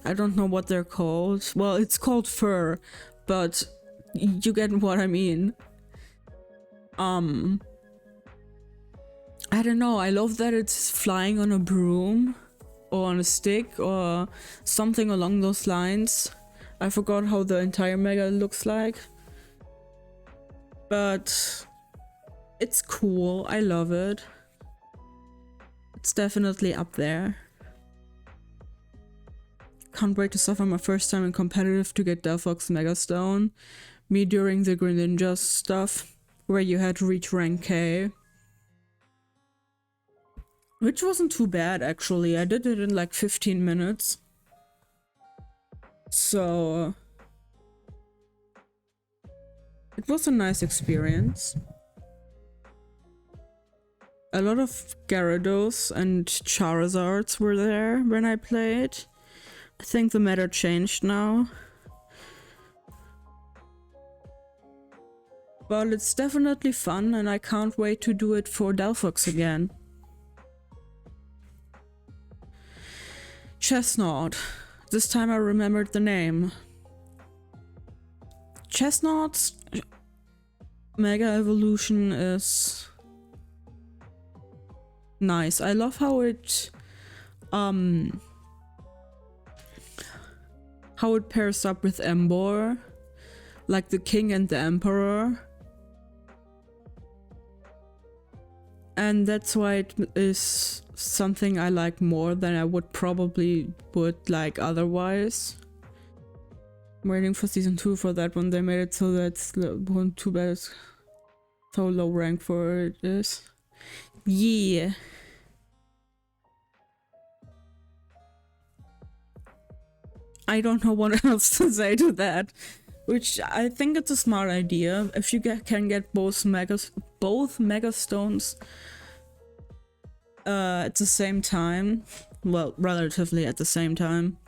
I don't know what they're called. Well, it's called fur, but you get what I mean. I don't know, I love that it's flying on a broom or on a stick or something along those lines. I forgot how the entire Mega looks like, but it's cool. I love it. It's definitely up there. Can't wait to suffer my first time in competitive to get Delphox Mega Stone. Me during the Greninja stuff, where you had to reach rank K. Which wasn't too bad actually, I did it in like 15 minutes. So it was a nice experience. A lot of Gyarados and Charizards were there when I played. I think the meta changed now. But it's definitely fun and I can't wait to do it for Delphox again. Chestnut. This time I remembered the name. Chestnut's Mega Evolution is nice. I love how it pairs up with Emboar, like the King and the Emperor. And that's why it is something I like more than I would like otherwise. I'm waiting for season 2 for that one. They made it so that's too bad it's so low rank for it is. Yeah. I don't know what else to say to that. Which I think it's a smart idea. If you can get both Mega Stones at the same time, well, relatively at the same time,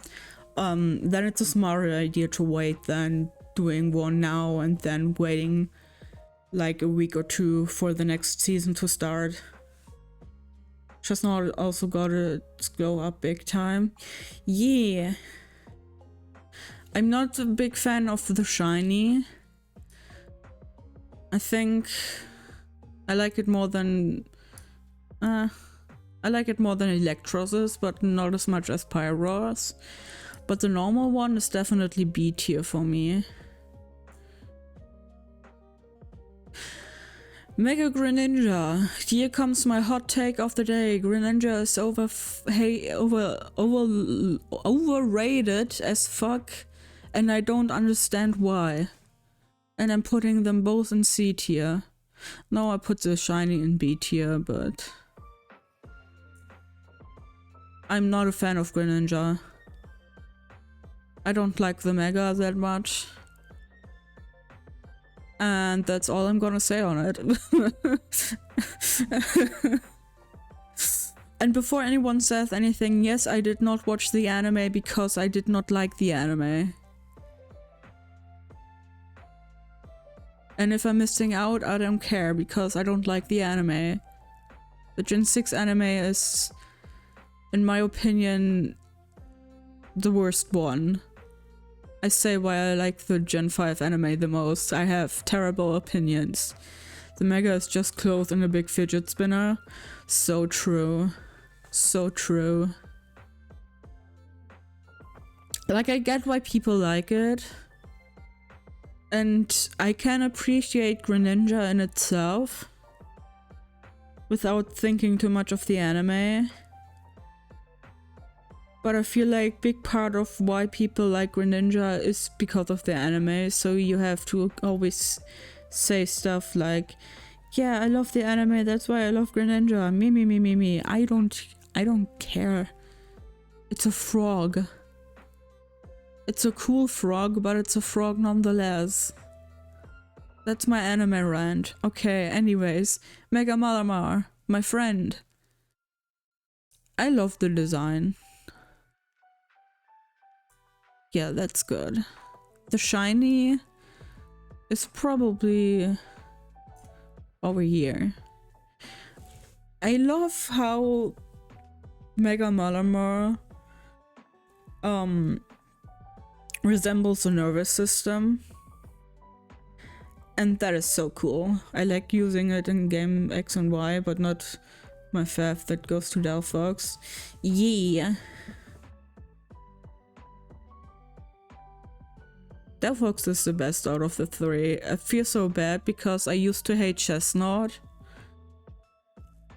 then it's a smarter idea to wait than doing one now and then waiting like a week or two for the next season to start. Chestnut also got a glow up big time. Yeah. I'm not a big fan of the shiny. I think I like it more than Electros, but not as much as Pyros. But the normal one is definitely B tier for me. Mega Greninja. Here comes my hot take of the day. Greninja is overrated as fuck, and I don't understand why. And I'm putting them both in C tier. No, I put the shiny in B tier, but I'm not a fan of Greninja. I don't like the Mega that much. And that's all I'm gonna say on it. And before anyone says anything, yes, I did not watch the anime because I did not like the anime. And if I'm missing out, I don't care because I don't like the anime. The Gen 6 anime is, in my opinion, the worst one. I say why I like the Gen 5 anime the most. I have terrible opinions. The Mega is just clothed in a big fidget spinner. So true. So true. Like, I get why people like it. And I can appreciate Greninja in itself. Without thinking too much of the anime. But I feel like big part of why people like Greninja is because of the anime, so you have to always say stuff like, yeah, I love the anime, that's why I love Greninja, me. I don't care. It's a frog. It's a cool frog, but it's a frog nonetheless. That's my anime rant. Okay, anyways, Mega Malamar, my friend. I love the design. Yeah, that's good. The shiny is probably over here. I love how Mega Malamar resembles the nervous system. And that is so cool. I like using it in game X and Y, but not my fav that goes to Delphox. Yeah. Delphox is the best out of the three. I feel so bad because I used to hate Chestnut.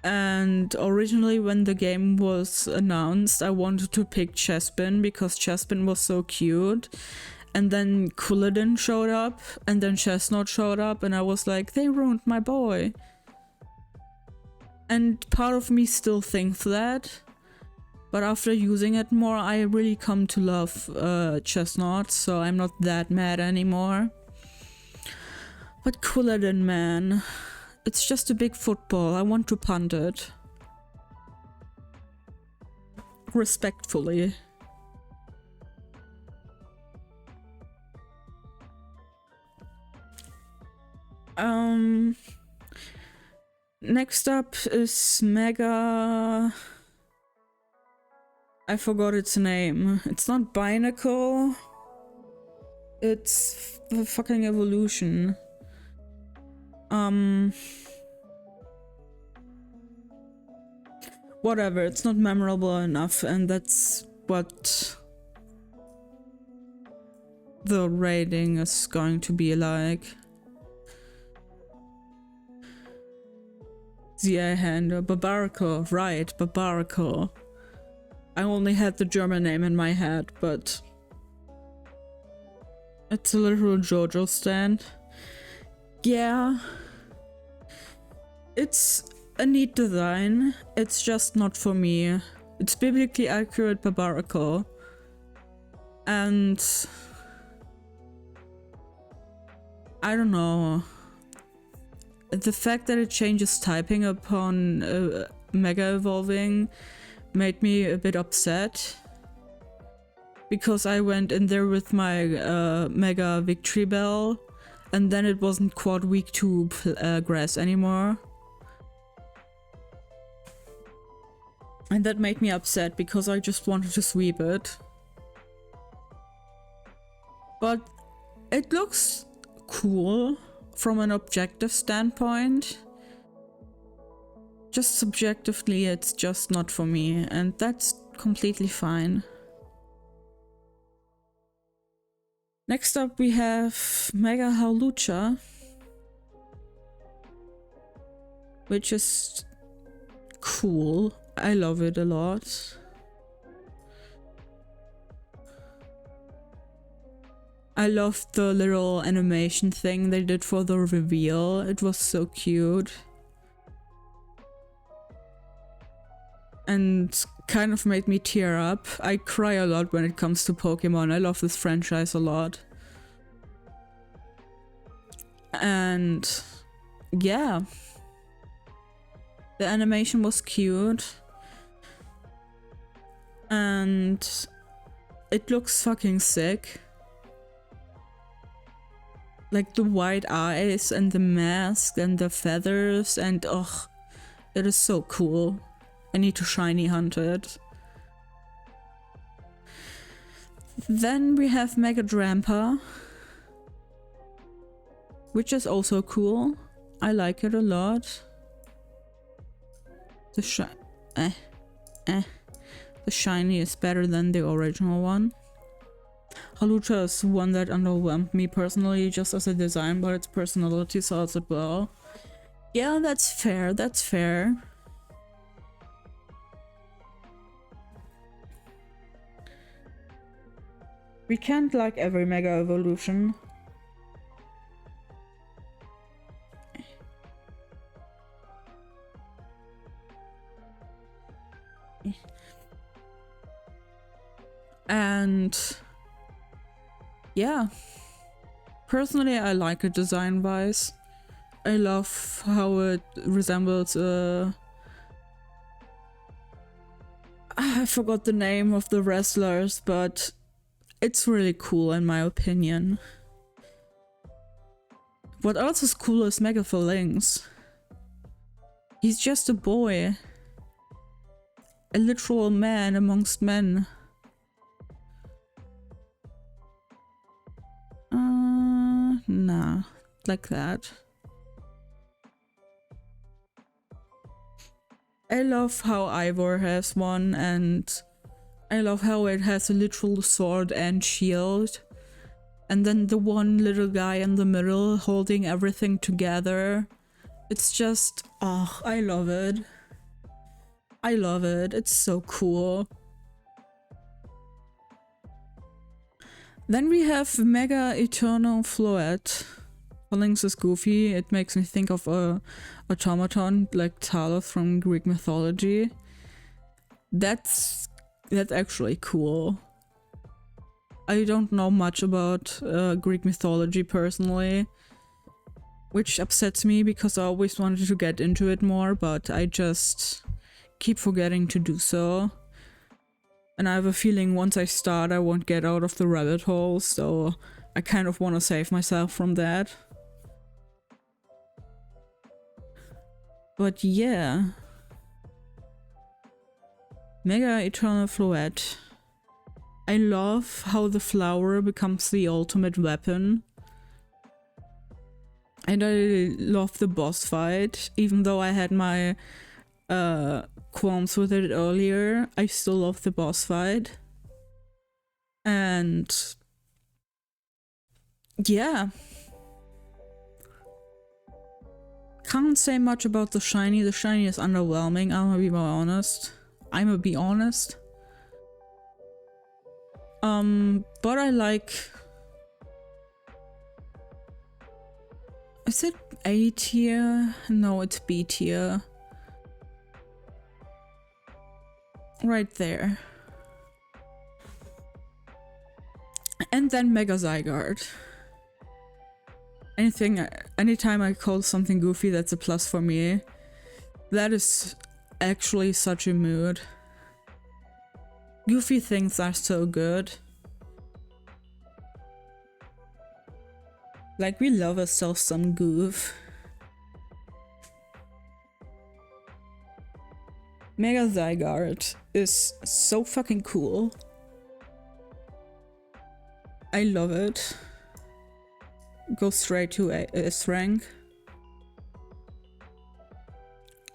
And originally when the game was announced, I wanted to pick Chespin because Chespin was so cute. And then Couladin showed up, and then Chestnut showed up, and I was like, they ruined my boy. And part of me still thinks that. But after using it more, I really come to love Chestnut, so I'm not that mad anymore. But Culloden, man. It's just a big football. I want to punt it. Respectfully. Next up is Mega... I forgot its name. It's not Binacle. It's fucking Evolution. Whatever, it's not memorable enough, and that's what the rating is going to be like. Ziahander, Barbarical, right, Barbarical. I only had the German name in my head, but it's a literal JoJo stand. Yeah, it's a neat design, it's just not for me. It's biblically accurate Barbarical, and I don't know. The fact that it changes typing upon Mega Evolving made me a bit upset, because I went in there with my Mega Victory Bell, and then it wasn't quad weak to grass anymore. And that made me upset, because I just wanted to sweep it. But it looks cool from an objective standpoint. Just subjectively, it's just not for me, and that's completely fine. Next up we have Mega Hawlucha, which is cool. I love it a lot. I loved the little animation thing they did for the reveal. It was so cute. And kind of made me tear up. I cry a lot when it comes to Pokemon. I love this franchise a lot. And yeah, the animation was cute. And it looks fucking sick. Like the white eyes and the mask and the feathers, and ugh, it is so cool. I need to shiny hunt it. Then we have Mega Drampa, which is also cool. I like it a lot. The shiny is better than the original one. Hawlucha is one that underwhelmed me personally, just as a design, but its personality sells it well. Yeah, that's fair, that's fair. We can't like every Mega Evolution. And yeah, personally I like it design-wise. I love how it resembles I forgot the name of the wrestlers, but it's really cool in my opinion. What else is cool is Mega Phalanx. He's just a boy. A literal man amongst men. Nah, like that. I love how Ivor has one, and I love how it has a literal sword and shield. And then the one little guy in the middle holding everything together. It's just, oh, I love it. I love it. It's so cool. Then we have Mega Eternal Floette. Phalanx is goofy. It makes me think of a automaton like Talos from Greek mythology. That's That's actually cool. I don't know much about Greek mythology personally, which upsets me because I always wanted to get into it more, but I just keep forgetting to do so. And I have a feeling once I start, I won't get out of the rabbit hole, so I kind of want to save myself from that. But yeah. Mega Eternal Floette. I love how the flower becomes the ultimate weapon. And I love the boss fight, even though I had my qualms with it earlier. I still love the boss fight. And yeah. Can't say much about the shiny. The shiny is underwhelming, I'm gonna be more honest. But I like... Is it A tier? No, it's B tier. Right there. And then Mega Zygarde. Anytime I call something goofy, that's a plus for me. That is actually such a mood. Goofy things are so good. Like, we love ourselves some goof. Mega Zygarde is so fucking cool. I love it. Go straight to S rank.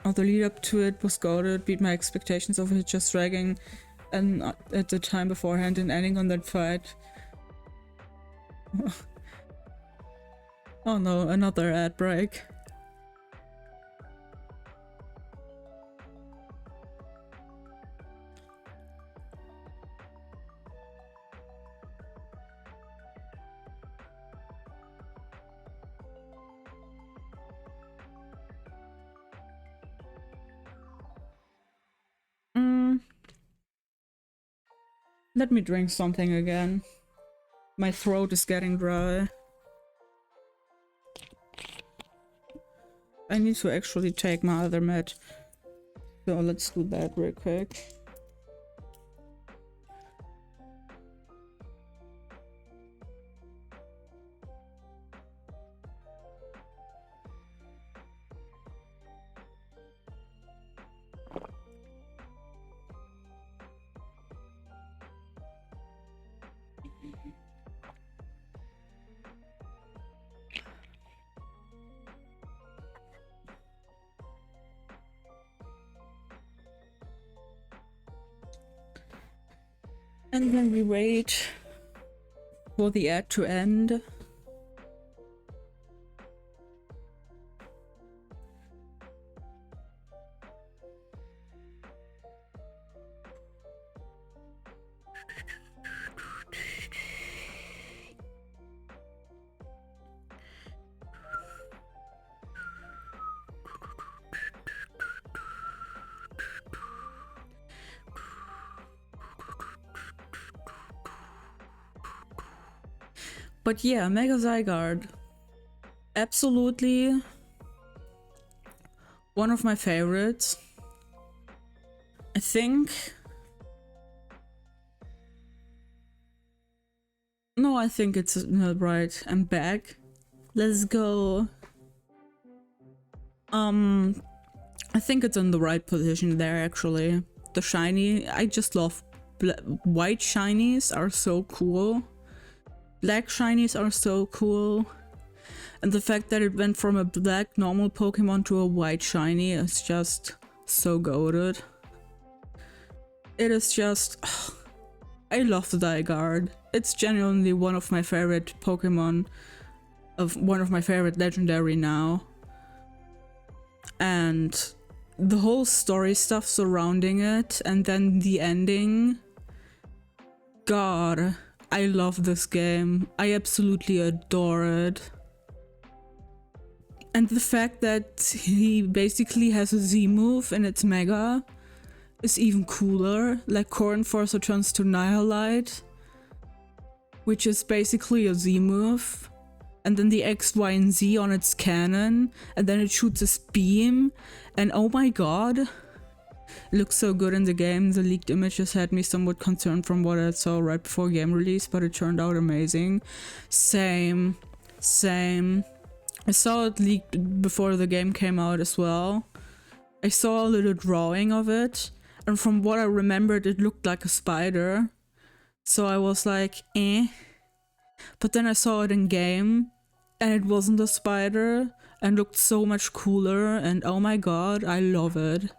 Oh, the lead up to it was goated, beat my expectations of it just dragging and at the time beforehand and ending on that fight. Oh no, another ad break. Let me drink something again. My throat is getting dry. I need to actually take my other med. So let's do that real quick. And then we wait for the ad to end. But yeah, Mega Zygarde. Absolutely one of my favorites. I think... No, I think it's not right. I'm back. Let's go. I think it's in the right position there, actually. The shiny, I just love... White shinies are so cool. Black shinies are so cool. And the fact that it went from a black normal Pokemon to a white shiny is just so goated. It is just... I love the Zygarde. It's genuinely one of my favorite Pokemon, one of my favorite legendary now. And the whole story stuff surrounding it, and then the ending. God, I love this game. I absolutely adore it. And the fact that he basically has a Z move and it's Mega is even cooler. Like Core Enforcer turns to Nihilite, which is basically a Z move. And then the X, Y, and Z on its cannon. And then it shoots this beam. And oh my god. It looks so good in the game. The leaked images had me somewhat concerned from what I saw right before game release, but it turned out amazing. Same. I saw it leaked before the game came out as well. I saw a little drawing of it, and from what I remembered, it looked like a spider. So I was like, eh. But then I saw it in game, and it wasn't a spider, and looked so much cooler, and oh my god, I love it.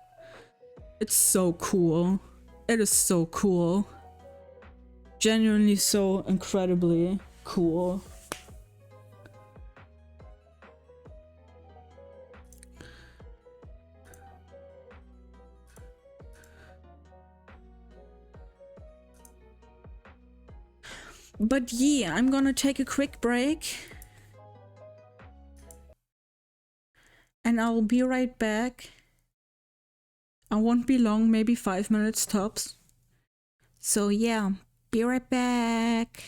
It's so cool. It is so cool. Genuinely so incredibly cool. But yeah, I'm gonna take a quick break. And I'll be right back. I won't be long, maybe 5 minutes tops. So yeah, be right back.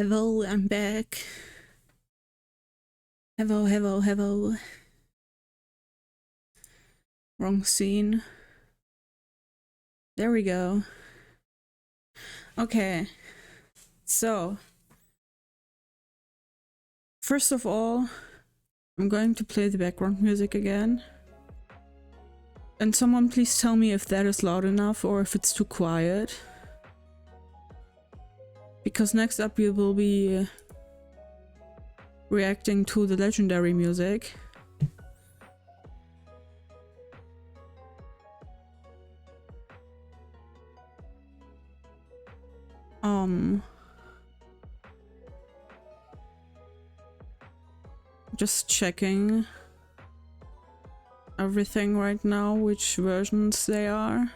Hello, I'm back. Hello. Wrong scene. There we go. Okay. So, first of all, I'm going to play the background music again. And someone please tell me if that is loud enough or if it's too quiet. Because next up we will be reacting to the legendary music. Just checking everything right now, which versions they are.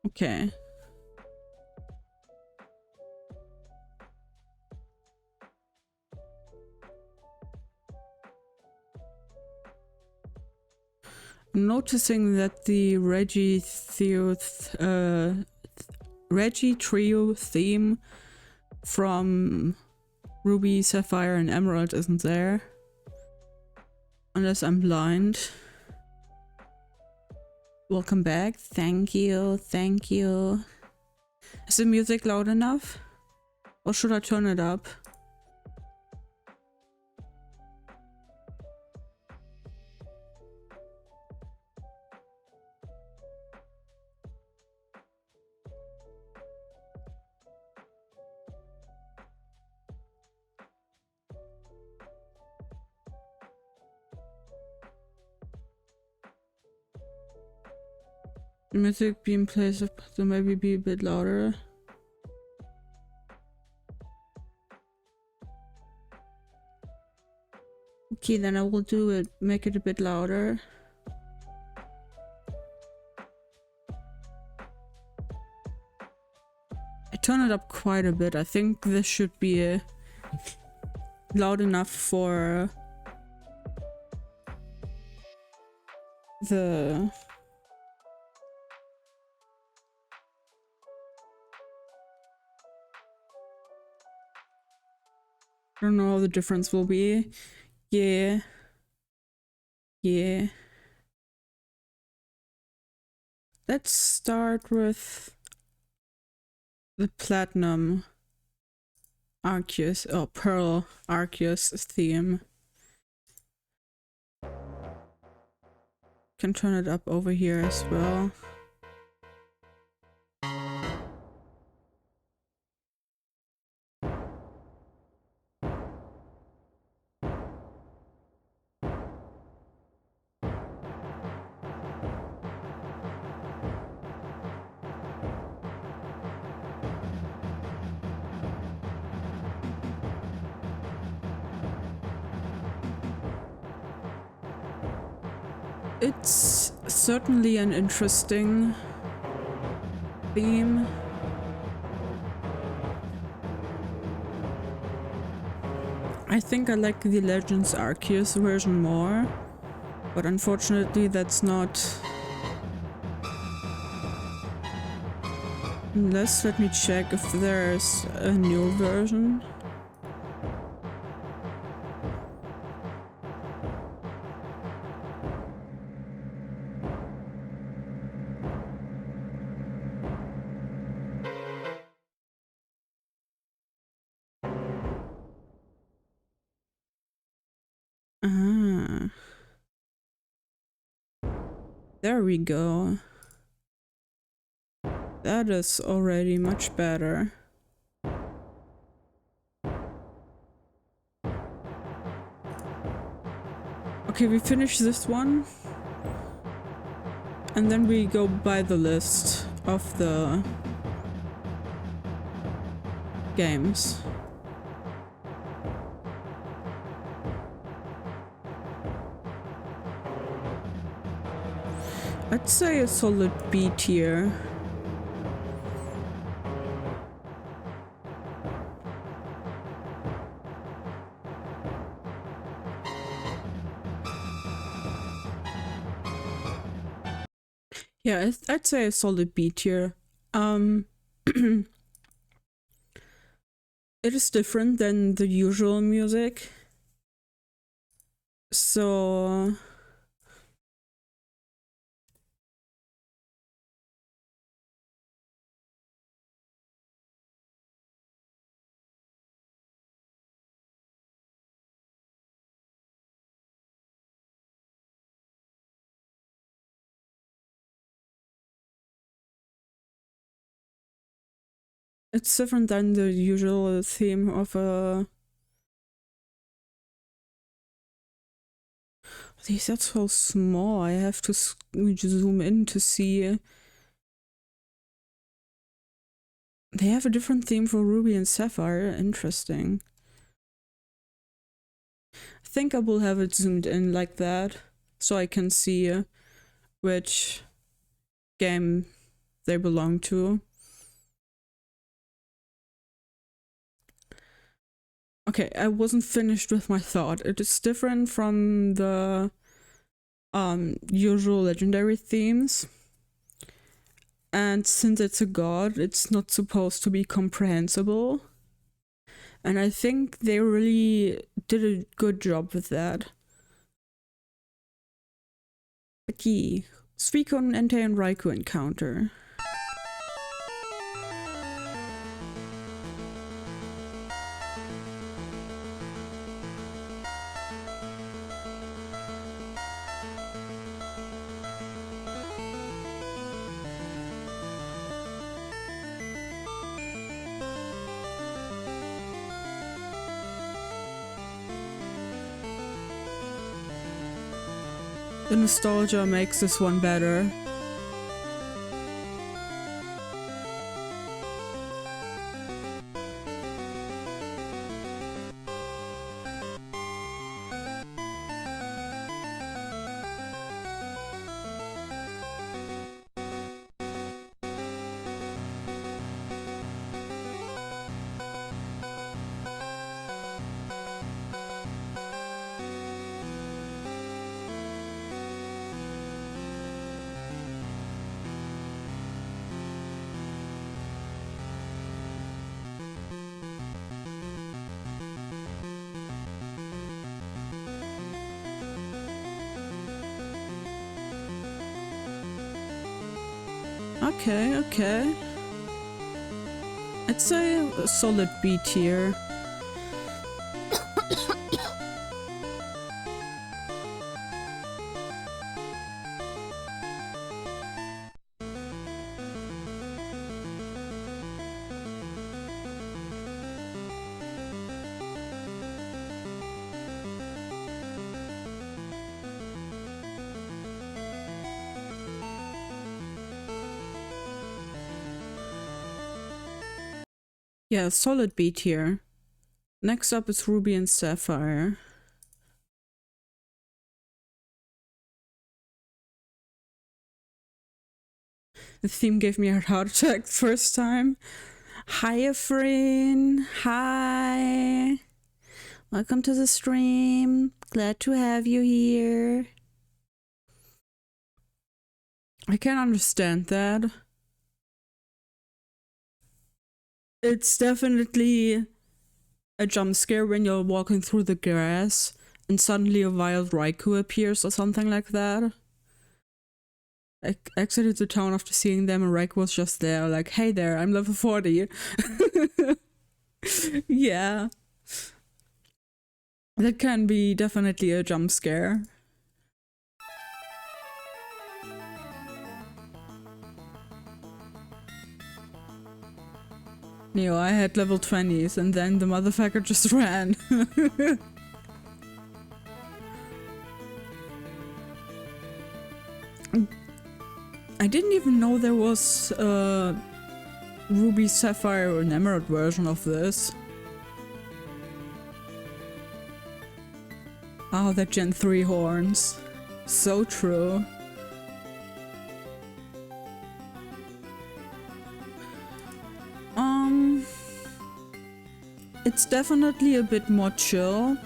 Okay. I'm noticing that the Reggie Trio theme from Ruby, Sapphire, and Emerald isn't there. Unless I'm blind. Welcome back. Thank you. Is the music loud enough? Or should I turn it up? The music being played so maybe be a bit louder. Okay, then I will do it, make it a bit louder. I turn it up quite a bit. I think this should be loud enough for the I don't know how the difference will be. Yeah. Let's start with the Platinum Arceus, or Pearl Arceus theme. Can turn it up over here as well. It's certainly an interesting theme. I think I like the Legends Arceus version more, but unfortunately that's not... let me check if there's a new version. There we go. That is already much better. Okay, we finish this one. And then we go by the list of the games. I'd say a solid B tier. Yeah, I'd say a solid B tier. It is different than the usual music. So it's different than the usual theme of a. These are so small. I have to zoom in to see. They have a different theme for Ruby and Sapphire. Interesting. I think I will have it zoomed in like that so I can see which game they belong to. Okay, I wasn't finished with my thought. It is different from the usual legendary themes. And since it's a god, it's not supposed to be comprehensible. And I think they really did a good job with that. But yeah, Suicune, Entei, and Raikou encounter. The nostalgia makes this one better. Okay. I'd say a solid B tier. Yeah, solid B tier. Next up is Ruby and Sapphire. The theme gave me a heart attack first time. Hi, Efrain. Hi. Welcome to the stream. Glad to have you here. I can understand that. It's definitely a jump scare when you're walking through the grass and suddenly a wild Raikou appears or something like that. I exited the town after seeing them and Raikou was just there, like, hey there, I'm level 40. Yeah. That can be definitely a jump scare. Neo, I had level 20s and then the motherfucker just ran. I didn't even know there was a Ruby, Sapphire, or Emerald version of this. Oh, that Gen 3 horns. So true. It's definitely a bit more chill.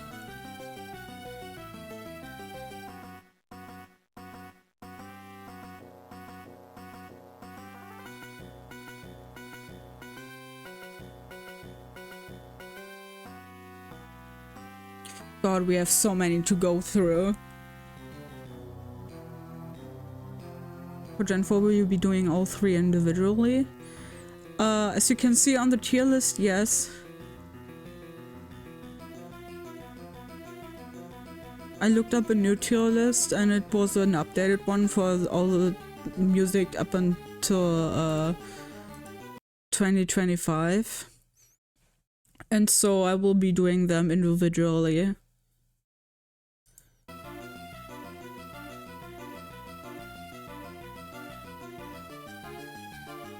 God, we have so many to go through. For Gen 4, will you be doing all 3 individually? As you can see on the tier list, yes. I looked up a new tier list and it was an updated one for all the music up until 2025. And so I will be doing them individually.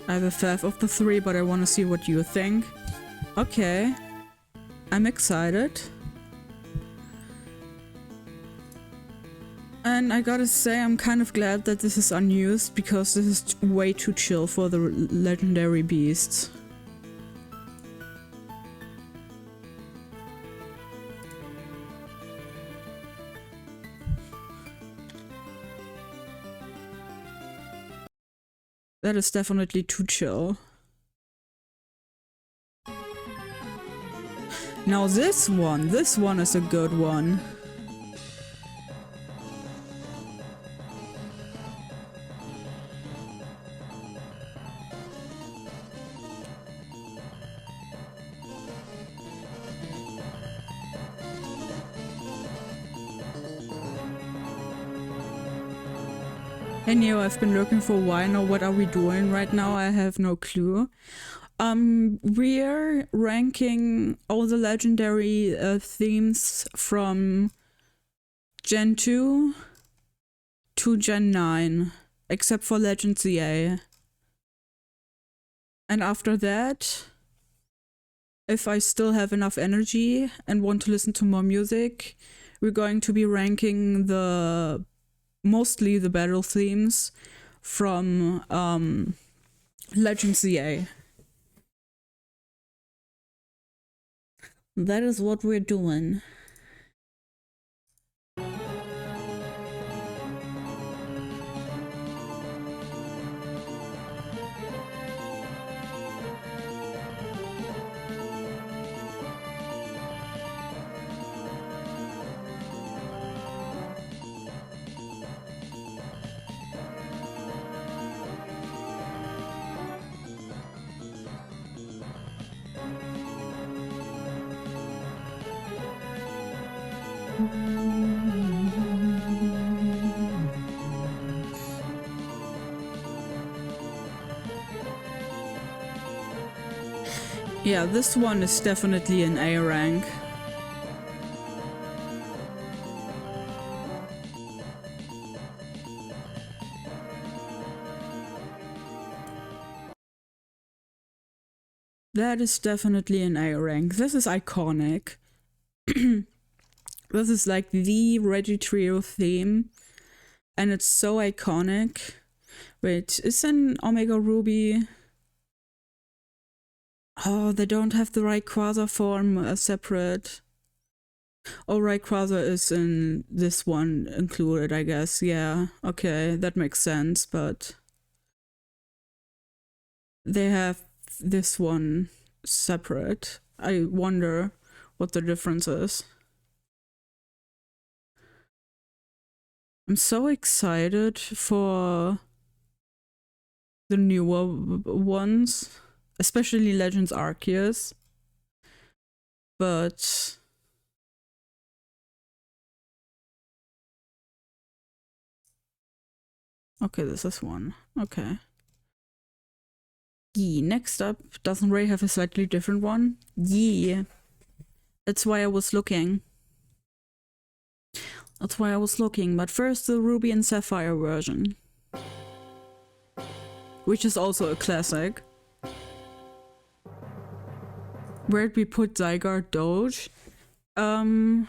I have a fifth of the 3, but I want to see what you think. Okay. I'm excited. And I gotta say, I'm kind of glad that this is unused, because this is way too chill for the legendary beasts. That is definitely too chill. Now this one is a good one. Hey Neo, I've been looking for a while now. What are we doing right now? I have no clue. We're ranking all the legendary themes from Gen 2 to Gen 9, except for Legend ZA. And after that, if I still have enough energy and want to listen to more music, we're going to be ranking mostly the battle themes from Legend ZA. That is what we're doing. Yeah, this one is definitely an A rank. That is definitely an A rank. This is iconic. This is like the Regitrio theme. And it's so iconic. Wait, is an Omega Ruby? Oh, they don't have the Rayquaza form separate. Oh, Rayquaza is in this one included, I guess. Yeah, okay, that makes sense, but they have this one separate. I wonder what the difference is. I'm so excited for the newer ones, especially Legends Arceus. But okay, this is one. Okay. Yeah, next up, doesn't Ray have a slightly different one? Yeah. That's why I was looking. That's why I was looking, but first the Ruby and Sapphire version. Which is also a classic. Where'd we put Zygarde Doge? A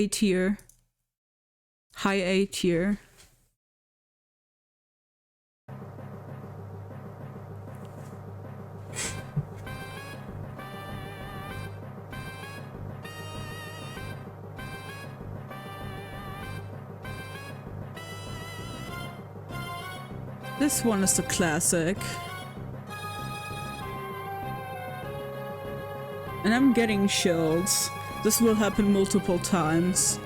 tier. High A tier. This one is a classic. And I'm getting chills. This will happen multiple times.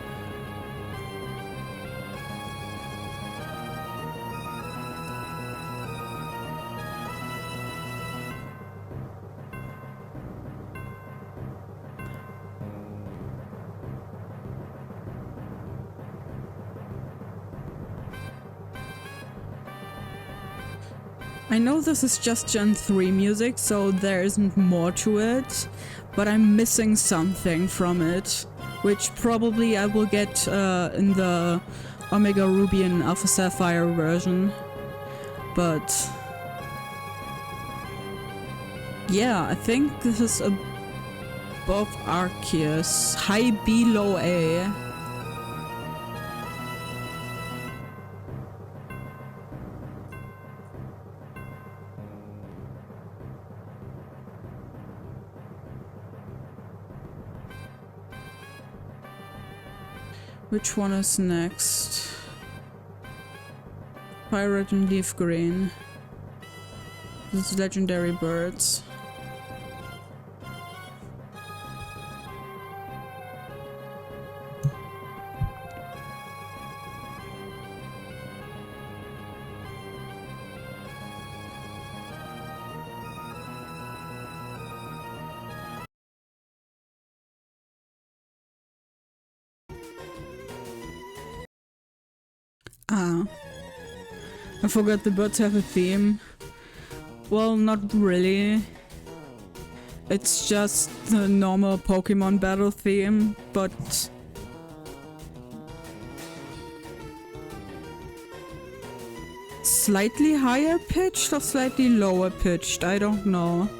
I know this is just Gen 3 music, so there isn't more to it, but I'm missing something from it, which probably I will get in the Omega Ruby and Alpha Sapphire version. But yeah, I think this is above Arceus. High B, low A. Which one is next? Pirate and Leaf Green. This is Legendary Birds. Ah. I forgot the birds have a theme. Well, not really. It's just the normal Pokemon battle theme, but slightly higher pitched or slightly lower pitched, I don't know.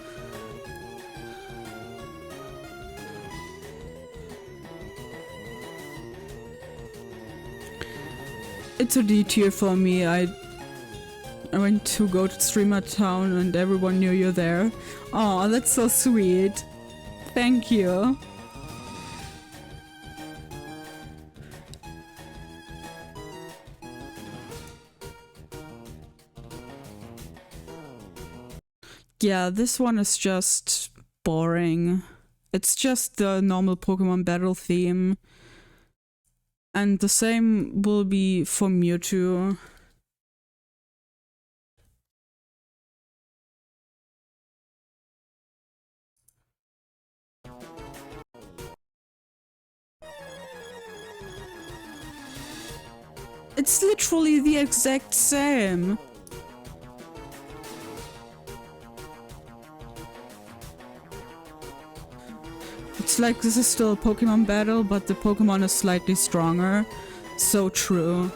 It's a D tier for me. I went to go to Streamer Town and everyone knew you're there. Oh, that's so sweet. Thank you. Yeah, this one is just boring. It's just the normal Pokemon battle theme. And the same will be for Mewtwo. It's literally the exact same. It's like this is still a Pokemon battle, but the Pokemon is slightly stronger. So true.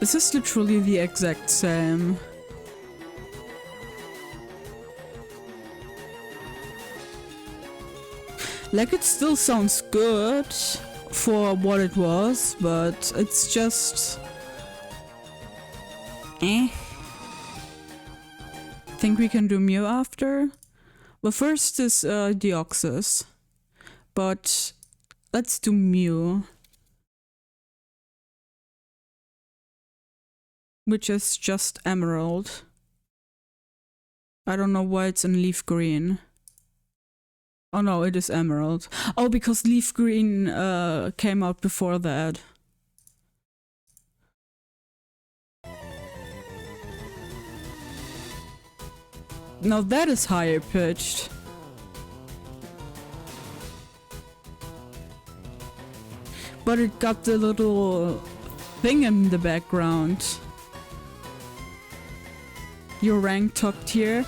This is literally the exact same. Like, it still sounds good for what it was, but it's just... Think we can do Mew after? Well, first is Deoxys, but let's do Mew. Which is just Emerald. I don't know why it's in Leaf Green. Oh no, it is Emerald. Oh, because Leaf Green came out before that. Now that is higher pitched. But it got the little thing in the background. Your rank top tier.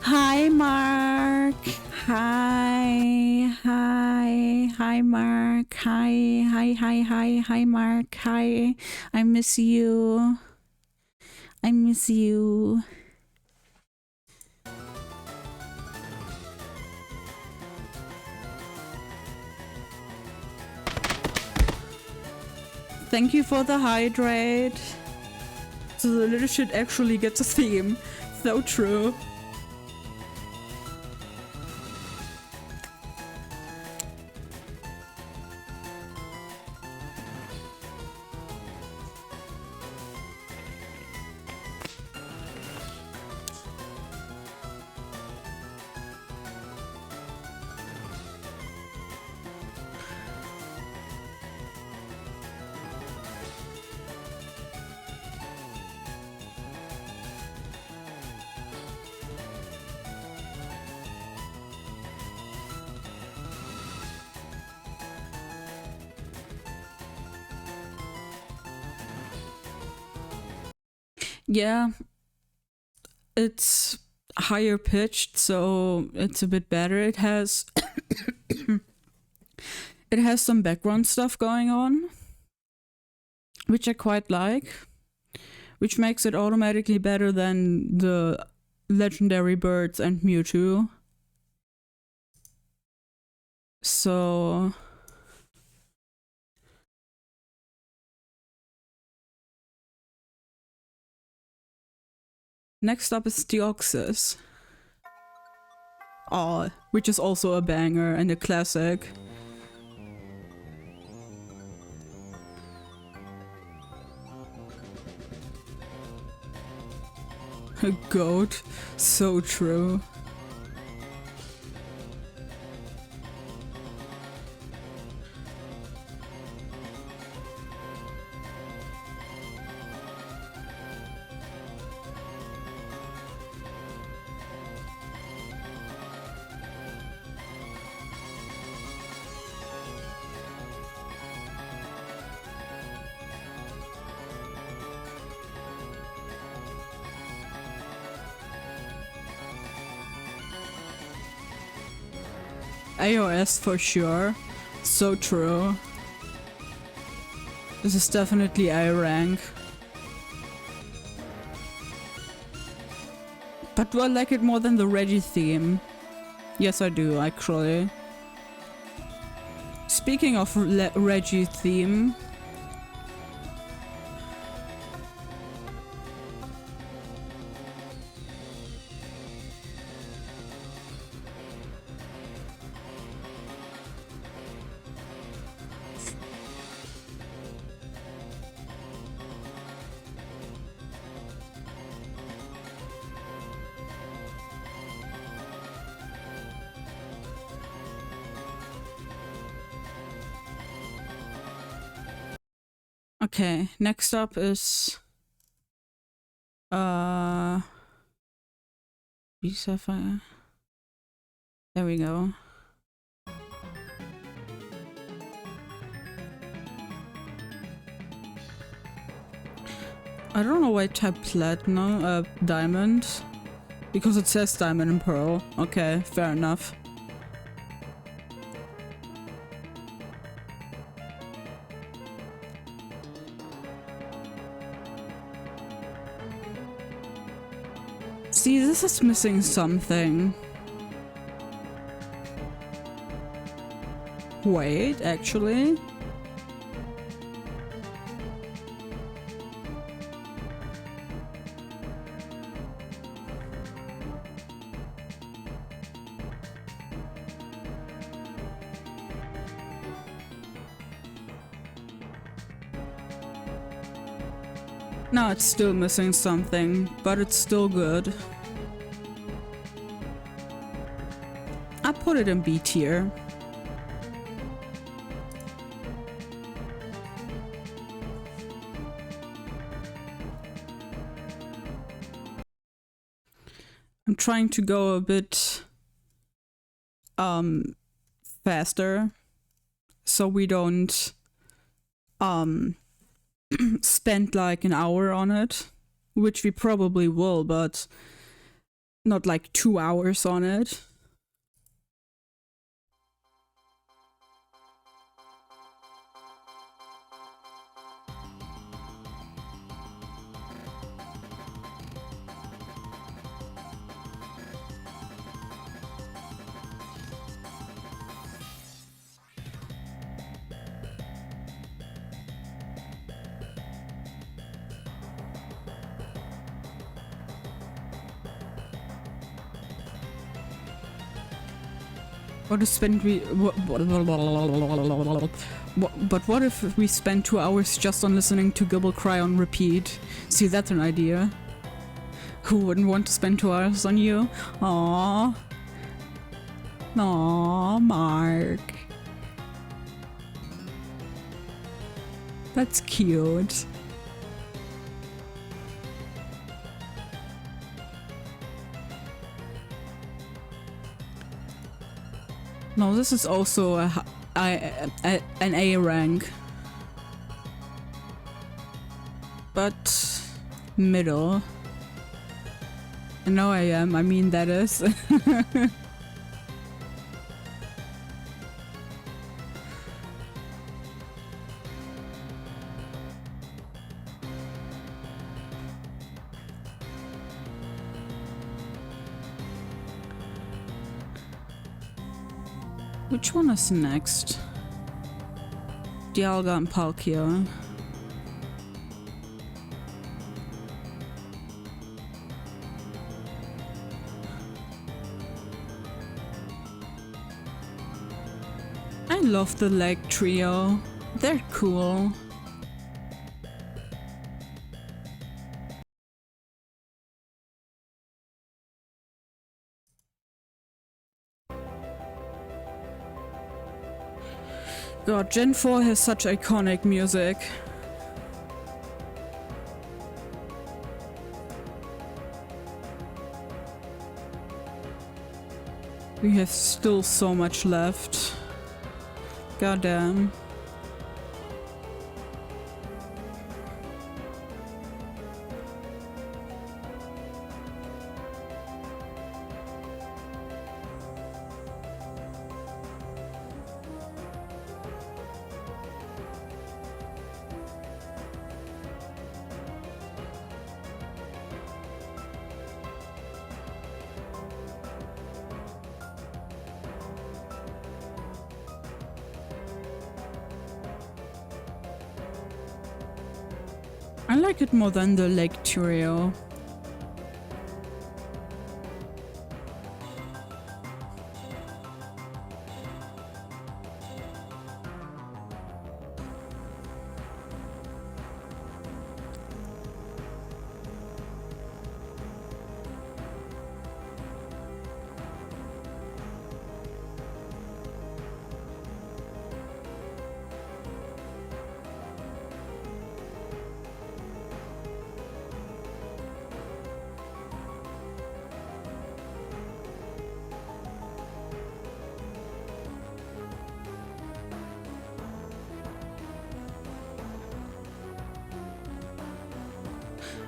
Hi, Mark. Hi, Mark. Hi, Mark. Hi. I miss you. I miss you. Thank you for the hydrate. So the little shit actually gets a theme. So true. Yeah, it's higher pitched, so it's a bit better. It has it has some background stuff going on, which I quite like, which makes it automatically better than the legendary birds and Mewtwo. So next up is Deoxys. Oh, which is also a banger and a classic. A goat, so true. AOS for sure. So true. This is definitely A rank. But do I like it more than the Reggie theme? Yes, I do, actually. Speaking of Reggie theme... Okay, next up is Sapphire. There we go. I don't know why I type platinum, diamond. Because it says diamond and pearl. Okay, fair enough. See, this is missing something. Wait, actually. No, it's still missing something, but it's still good. I put it in B tier. I'm trying to go a bit faster so we don't spend like an hour on it, which we probably will, but not like 2 hours on it. What if spend we but what if we spend 2 hours just on listening to Gibble cry on repeat? See, that's an idea. Who wouldn't want to spend 2 hours on you? Aww. Aww, Mark. That's cute. No, this is also an A rank. But middle. I know I am. I mean, that is. Which one is next? Dialga and Palkia. I love the leg trio. They're cool. God, Gen 4 has such iconic music. We have still so much left. Goddamn. I like it more than the leg trio.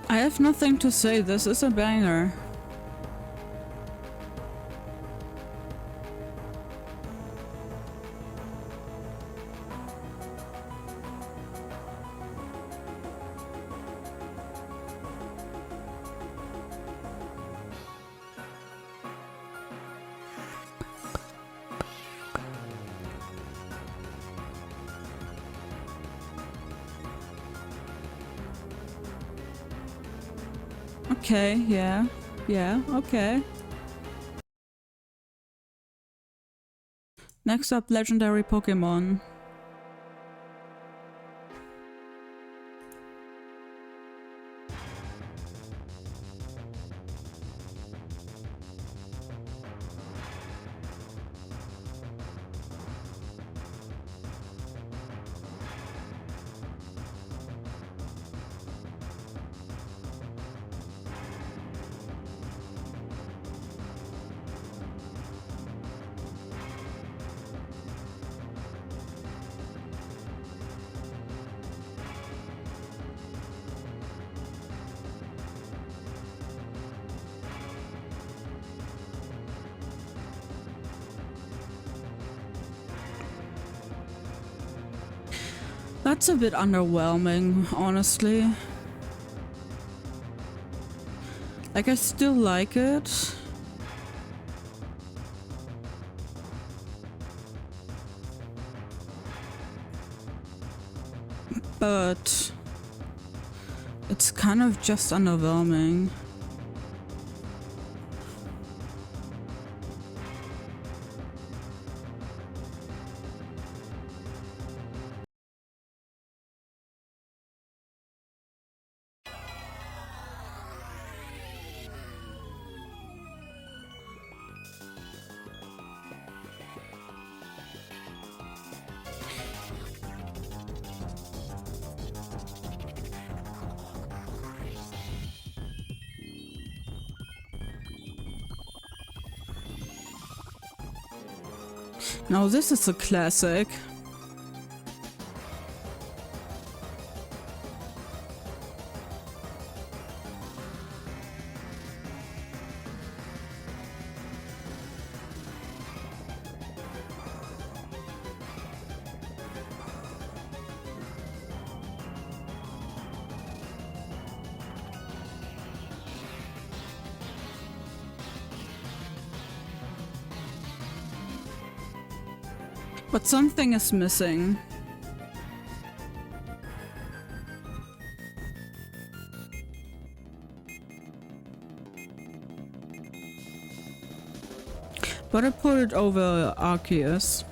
I have nothing to say, this is a banger. Okay, yeah, okay. Next up, legendary Pokemon. That's a bit underwhelming, honestly. Like, I still like it. But it's kind of just underwhelming. Now this is a classic. But something is missing. But I put it over Arceus.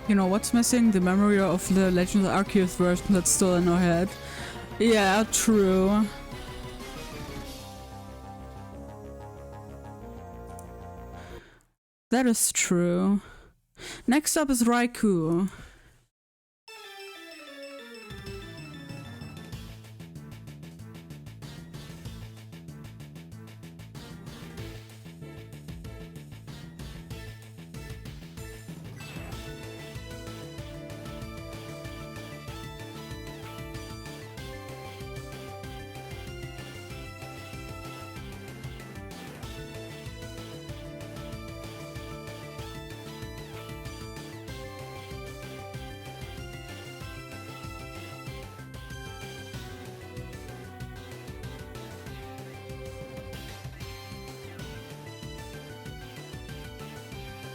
You know what's missing? The memory of the Legend of Arceus version that's still in our head. Yeah, true. That is true. Next up is Raikou.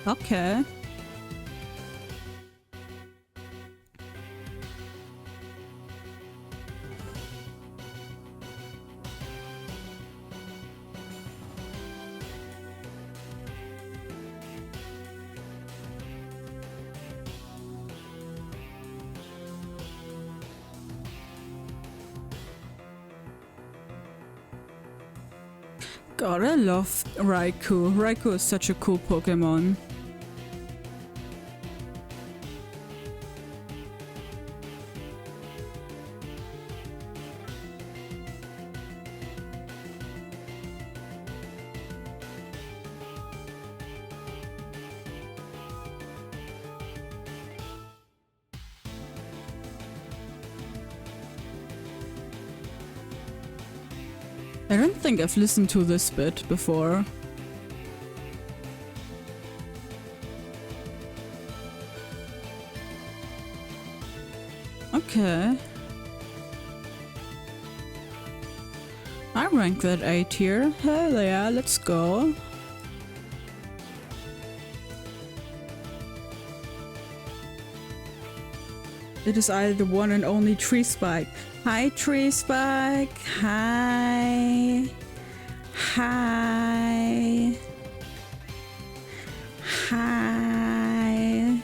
Okay. God, I love Raikou. Raikou is such a cool Pokemon. I don't think I've listened to this bit before. Okay. I rank that A tier. Hell yeah, let's go. It is I, the one and only Tree Spike. Hi, Tree Spike. Hi. Hi. Hi.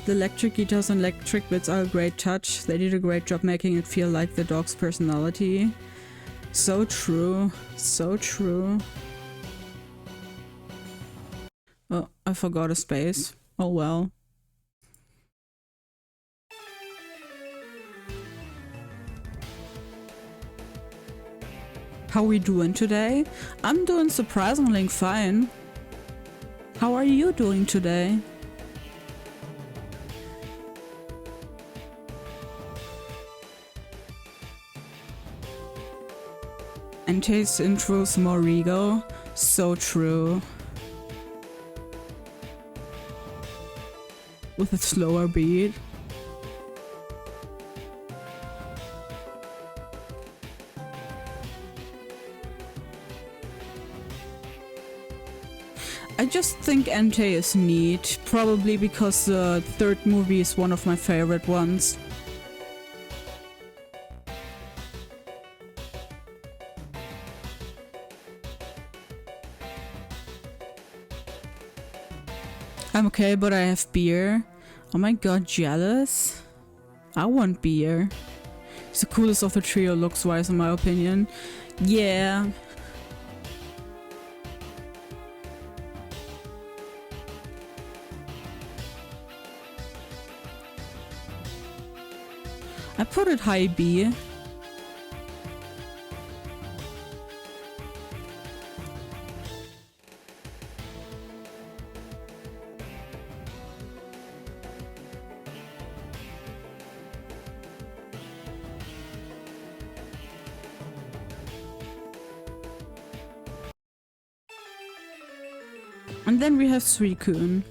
The electric guitars and electric bits are a great touch. They did a great job making it feel like the dog's personality. So true. So true. Oh, I forgot a space. Oh well. How we doing today? I'm doing surprisingly fine. How are you doing today? Entei's intro's more regal. So true. With a slower beat. I just think Entei is neat, probably because the third movie is one of my favorite ones. I'm okay, but I have beer. Oh my god, jealous? I want beer. It's the coolest of the trio looks-wise in my opinion. Yeah. I put it high B. And then we have Suicune.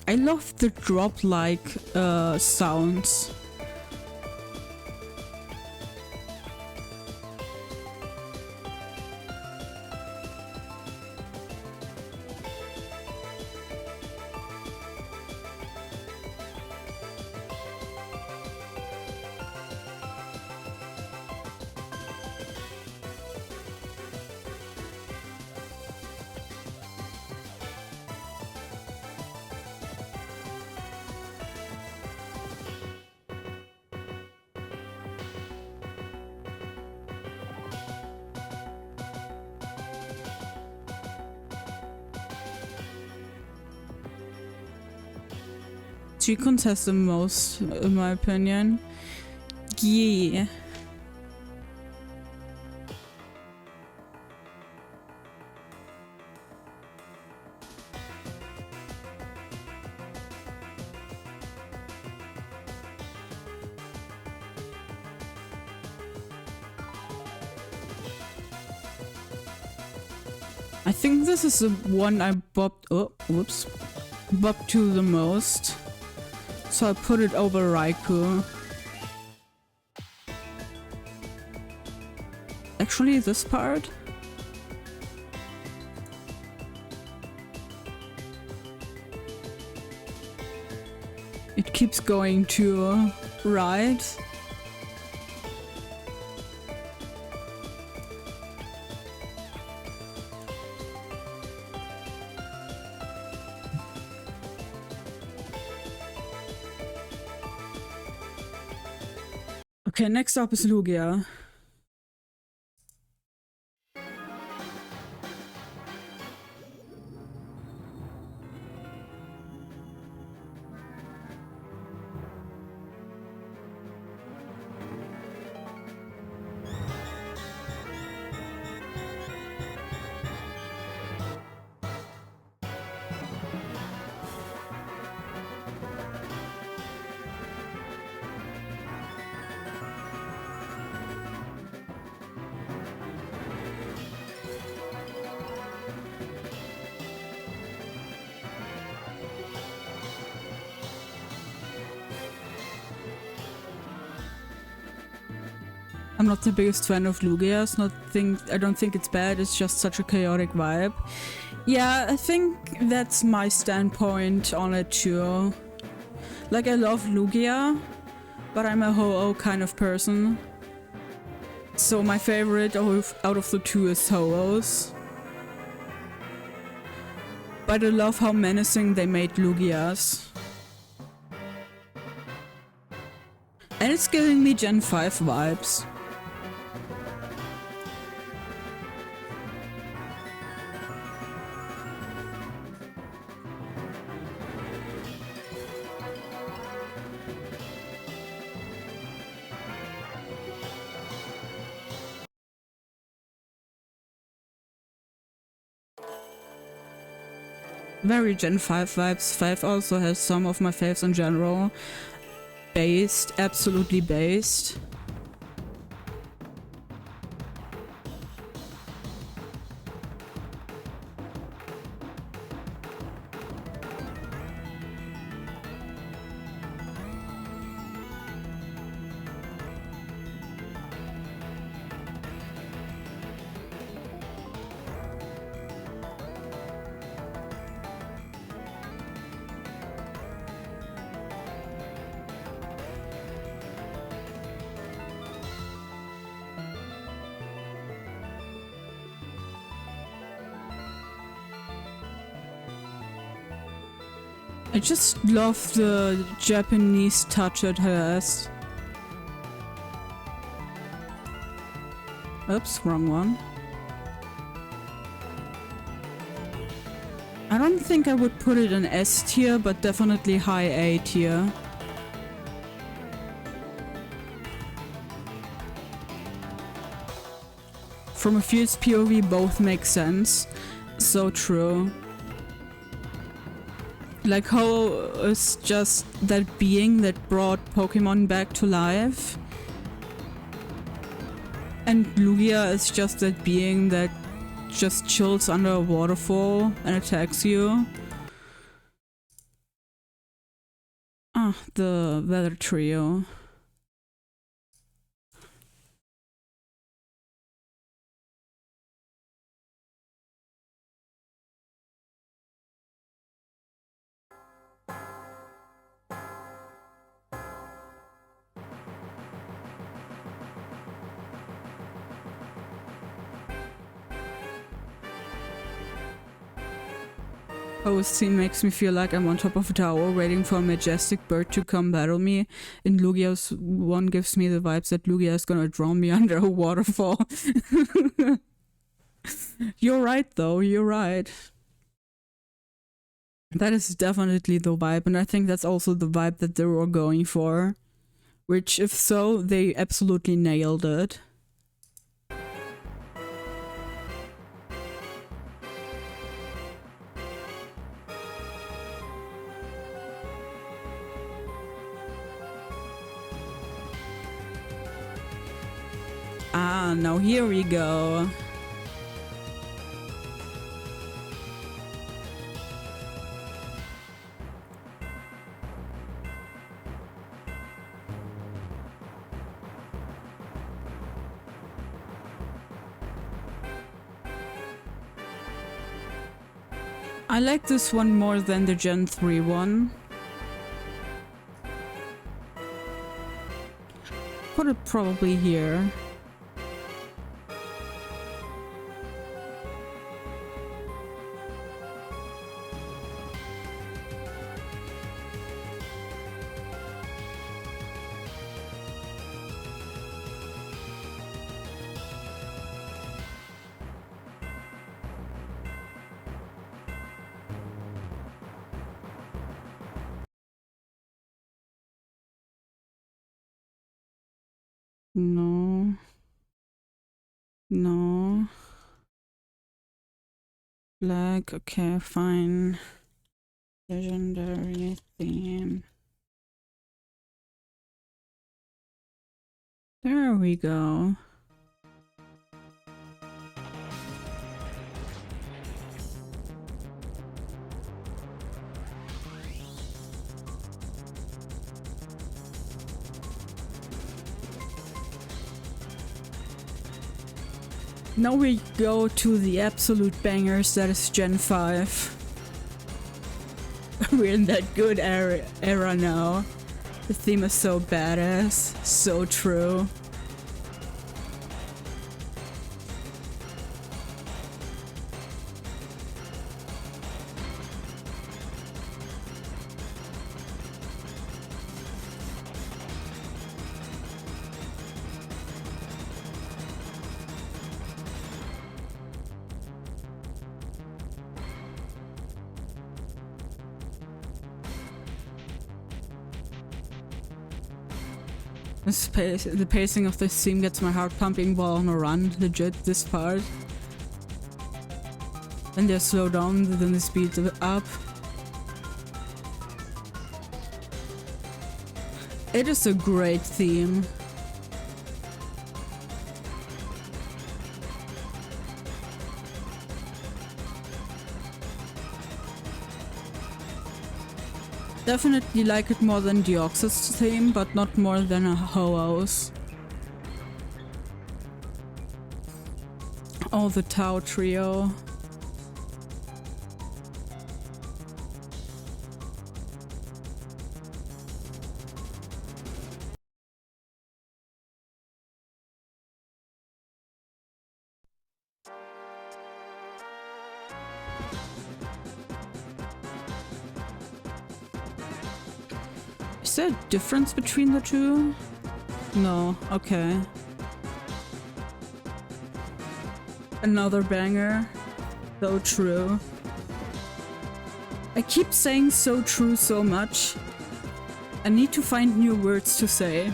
I love the drop-like sounds. Suicune has the most, in my opinion. Yeah. I think this is the one I bopped. Oh, whoops. Bopped to the most. So I put it over Raikou. Actually, this part? It keeps going to right. Okay, next up is Lugia. I'm not the biggest fan of Lugia. I don't think it's bad, it's just such a chaotic vibe. Yeah, I think that's my standpoint on it too. Like, I love Lugia, but I'm a Ho-Oh kind of person. So my favorite out of the two is Ho-Oh's. But I love how menacing they made Lugia's. And it's giving me Gen 5 vibes. Very Gen 5 vibes. 5 also has some of my faves in general. Based, absolutely based. I just love the Japanese touch it has. Oops, wrong one. I don't think I would put it in S tier, but definitely high A tier. From a fierce POV, both make sense. So true. Like, Ho is just that being that brought Pokemon back to life. And Lugia is just that being that just chills under a waterfall and attacks you. Ah, the weather trio. Host scene makes me feel like I'm on top of a tower waiting for a majestic bird to come battle me. And Lugia's one gives me the vibes that Lugia is gonna drown me under a waterfall. You're right though, you're right. That is definitely the vibe, and I think that's also the vibe that they were going for. Which, if so, they absolutely nailed it. Ah, now here we go. I like this one more than the Gen 3 one. Put it probably here. No. No. Black, okay, fine. Legendary theme. There we go. Now we go to the absolute bangers, that is Gen 5. We're in that good era now. The theme is so badass, so true. The pacing of this theme gets my heart pumping while on a run, legit, this part. Then they slow down, then they speed up. It is a great theme. Definitely like it more than Deoxys theme, but not more than a Ho-Oh's. Oh, the Tau trio. Is there a difference between the two? No, okay. Another banger. So true. I keep saying so true so much. I need to find new words to say.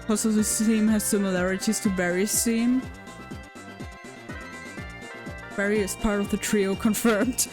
Also, this theme has similarities to Barry's theme. Barry is part of the trio, confirmed.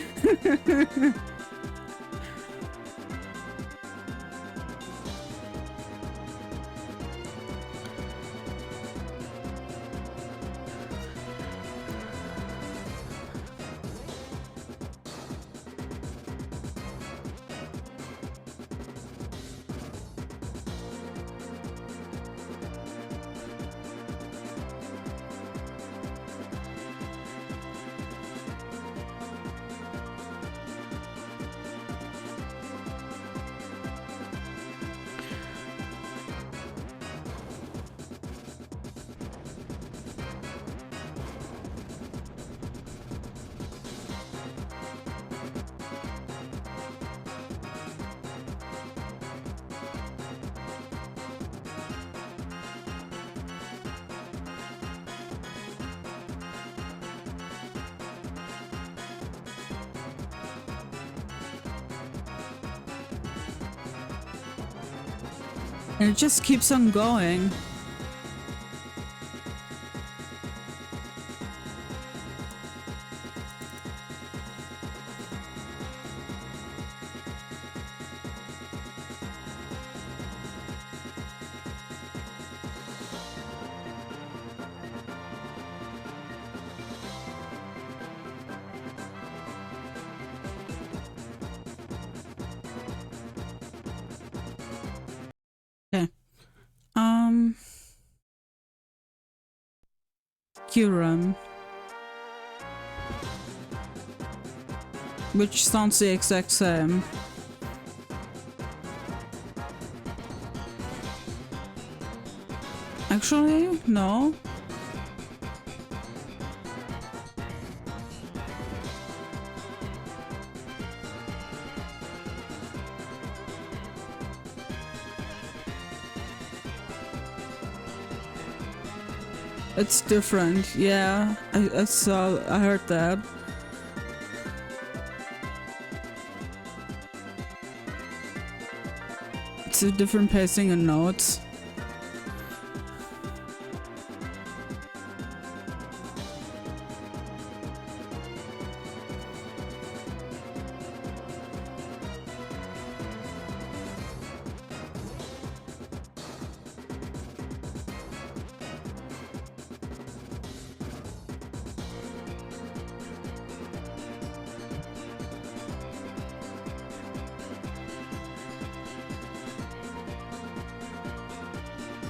And it just keeps on going. Okay. Kyurem. Which sounds the exact same. Actually, no. It's different, yeah. I heard that. It's a different pacing and notes.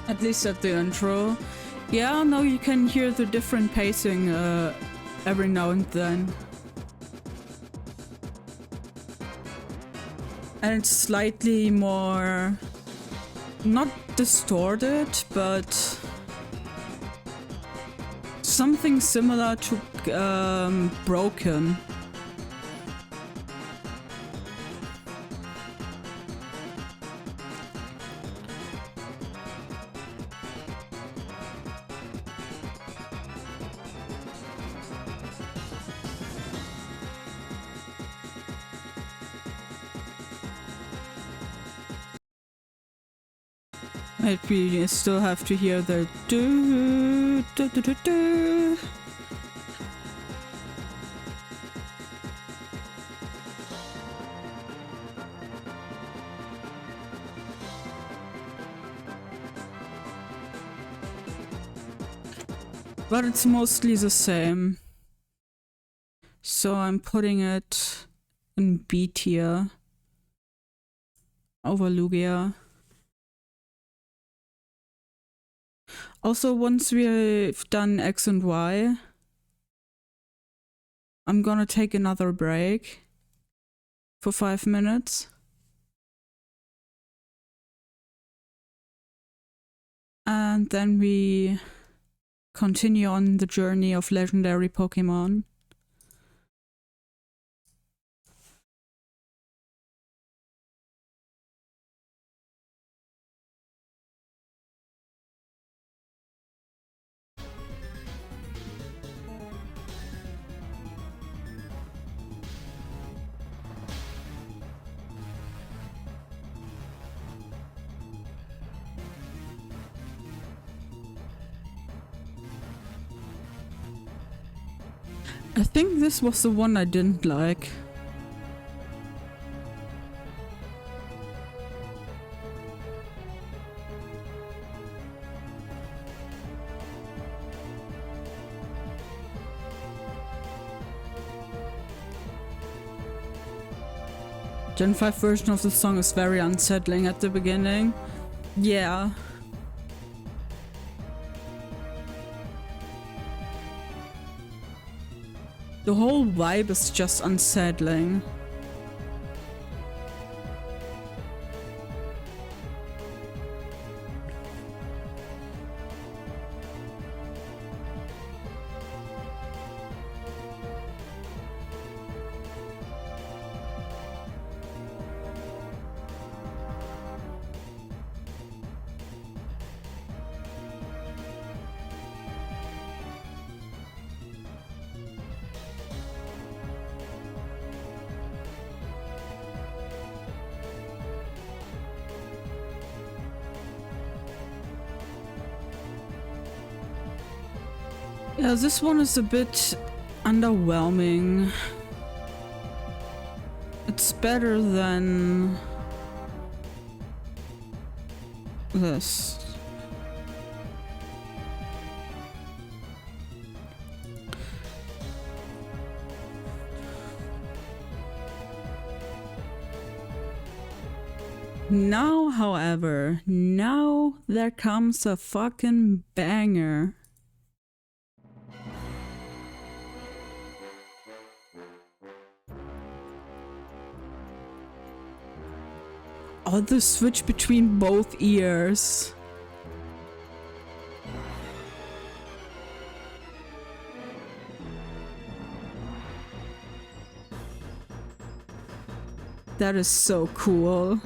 At least at the intro. Yeah, no, you can hear the different pacing every now and then. And it's slightly more... not distorted, but... something similar to Broken. Maybe you still have to hear the do do do do do. But it's mostly the same. So I'm putting it in B tier over Lugia. Also, once we've done X and Y, I'm gonna take another break for 5 minutes. And then we continue on the journey of legendary Pokemon. I think this was the one I didn't like. Gen 5 version of the song is very unsettling at the beginning. Yeah. The whole vibe is just unsettling. Yeah, this one is a bit underwhelming. It's better than this. Now, however, now there comes a fucking banger. Oh, the switch between both ears. That is so cool.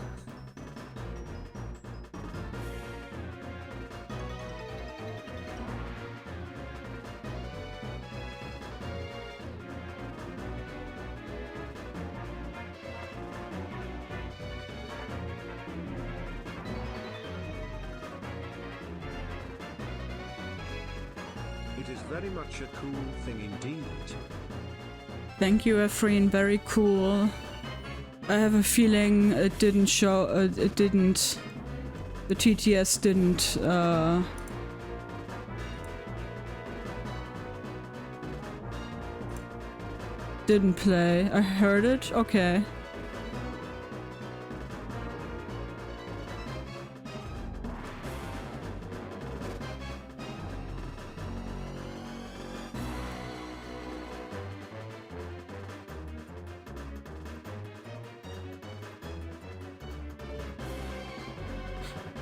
It is very much a cool thing indeed. Thank you, Ephraim. Very cool. I have a feeling it didn't show. It didn't. The TTS didn't. Didn't play. I heard it. Okay.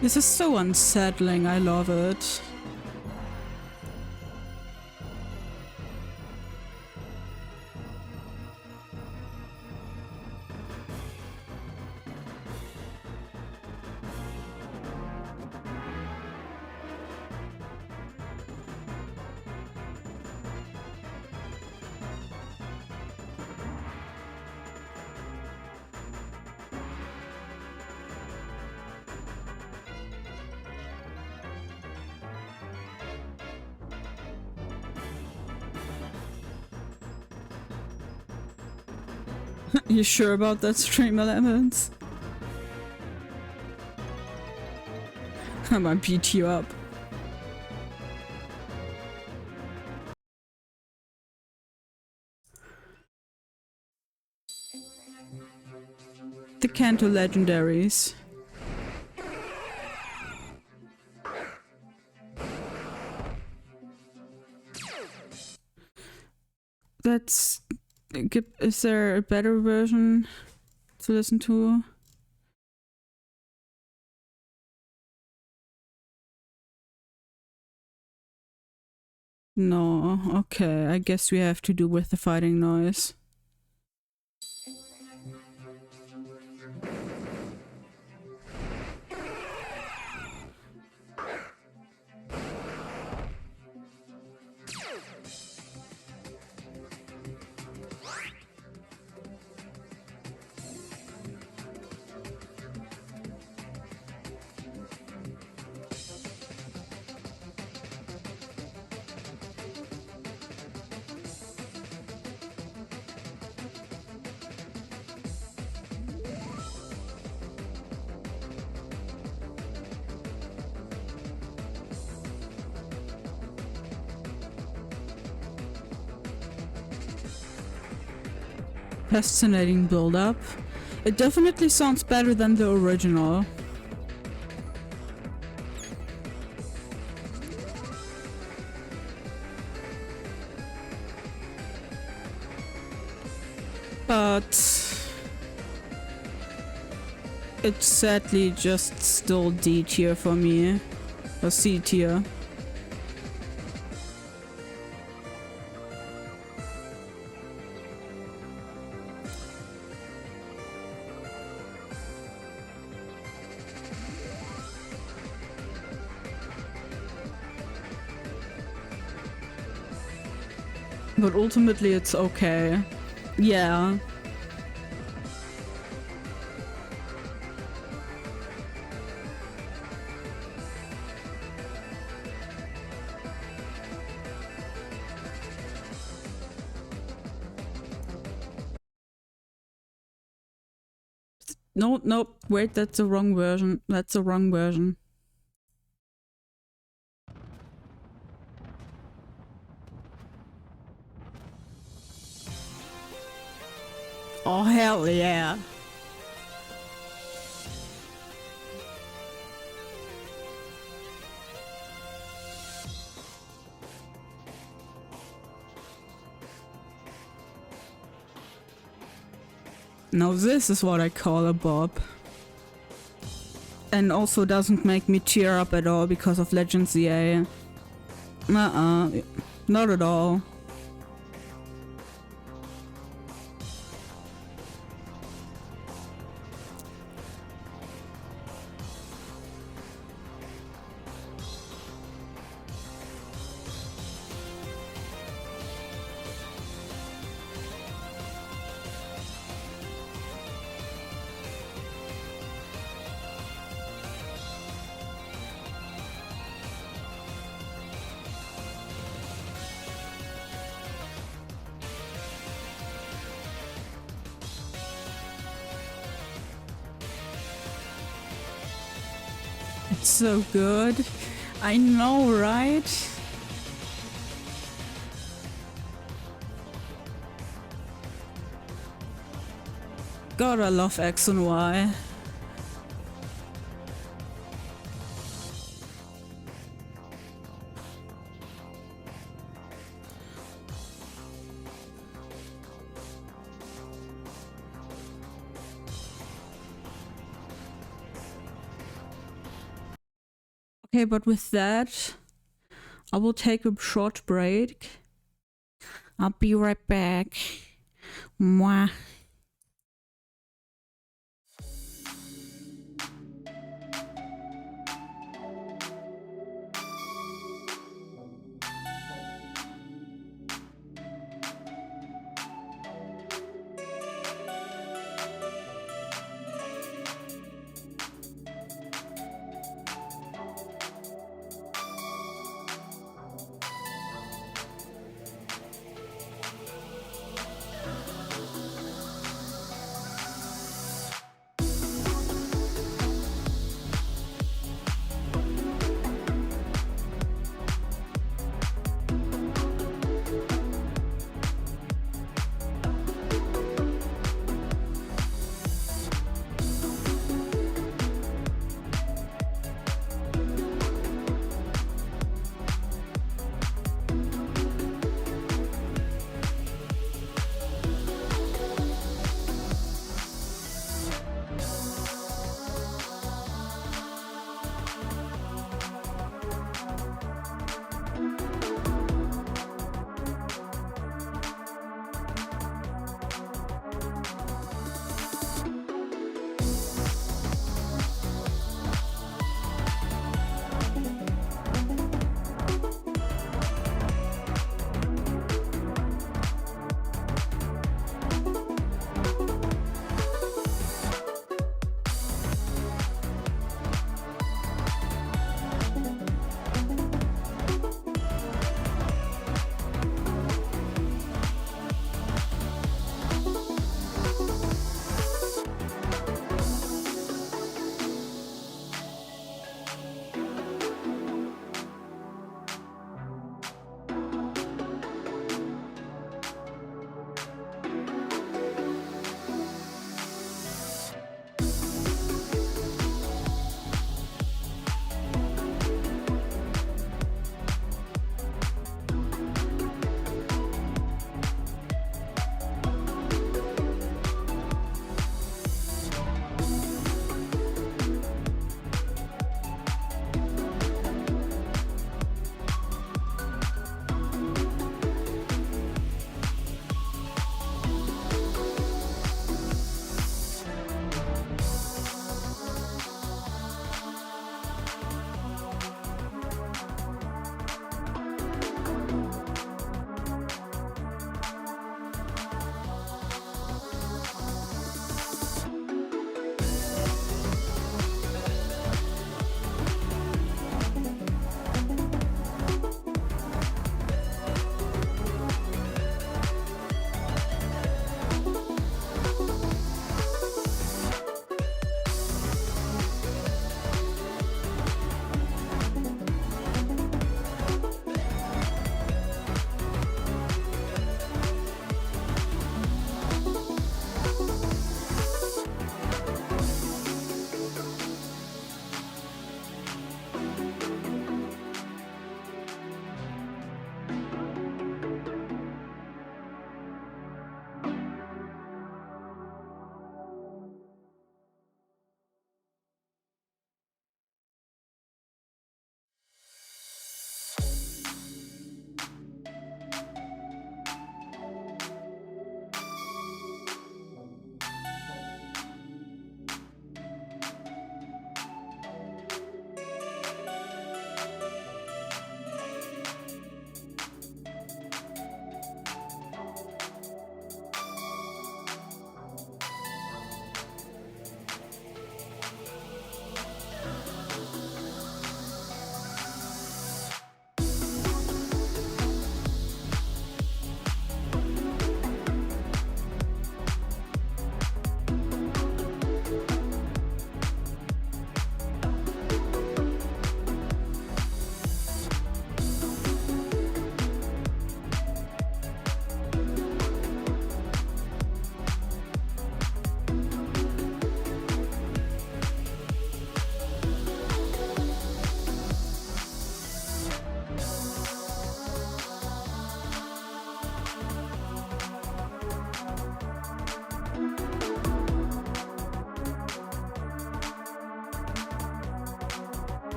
This is so unsettling, I love it. You sure about that, Stream Elements? I might beat you up. The Kanto Legendaries. That's... Is there a better version to listen to? No, okay, I guess we have to do with the fighting noise. Fascinating build-up. It definitely sounds better than the original. But it's sadly just still D tier for me. Or C tier. But ultimately it's okay. Yeah. No, nope. Wait, that's the wrong version. That's the wrong version. Oh, hell yeah. Now this is what I call a bob. And also doesn't make me tear up at all because of Legends EA. Not at all. It's so good. I know, right? God, I love X and Y. Okay, but with that, I will take a short break. I'll be right back. Mwah.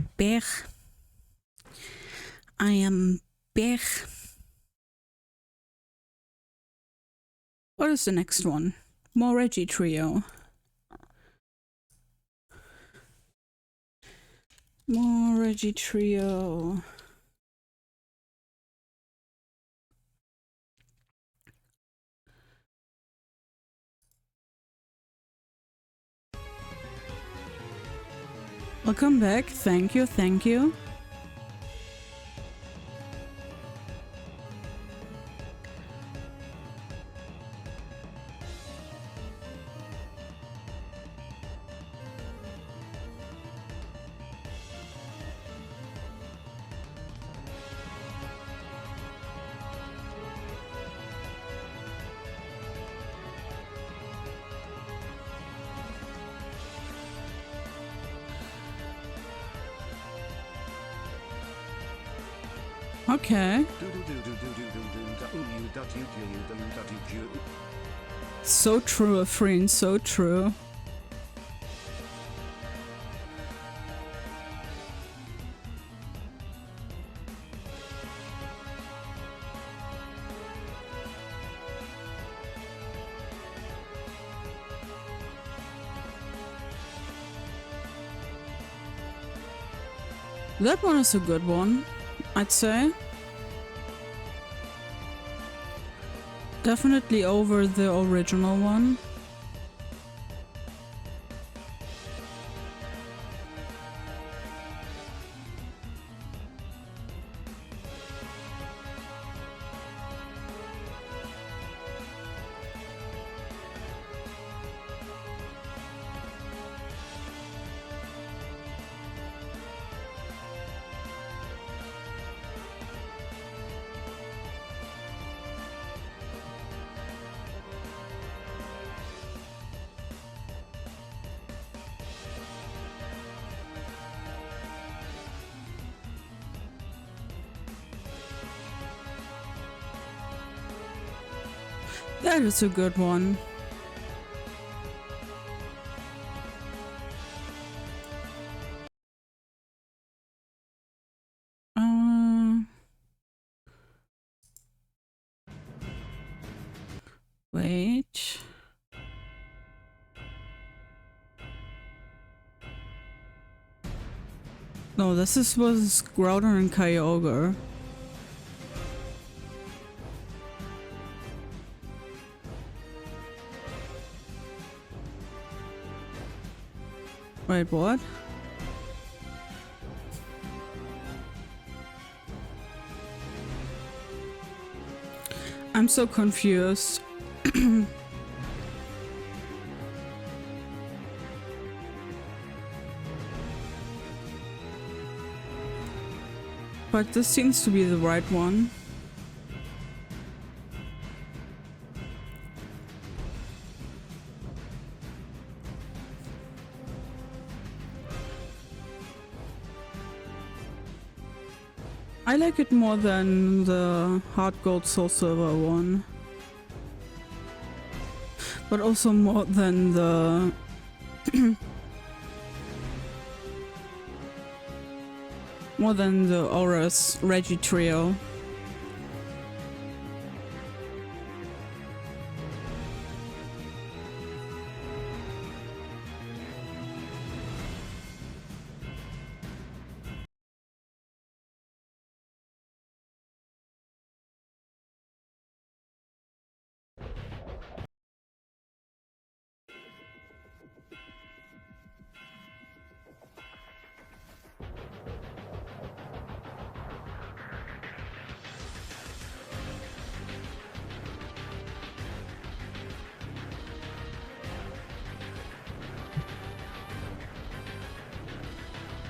am back. I am back. What is the next one? More Reggie Trio. More Reggie Trio. Welcome back. Thank you, thank you. Okay. So true, Afreen, so true. That one is a good one, I'd say. Definitely over the original one. That is a good one. Wait. No, this was Groudon and Kyogre. Wait, what? I'm so confused. But this seems to be the right one. I like it more than the Heart Gold Soul Silver one. But also more than the more than the Aura's Reggie Trio.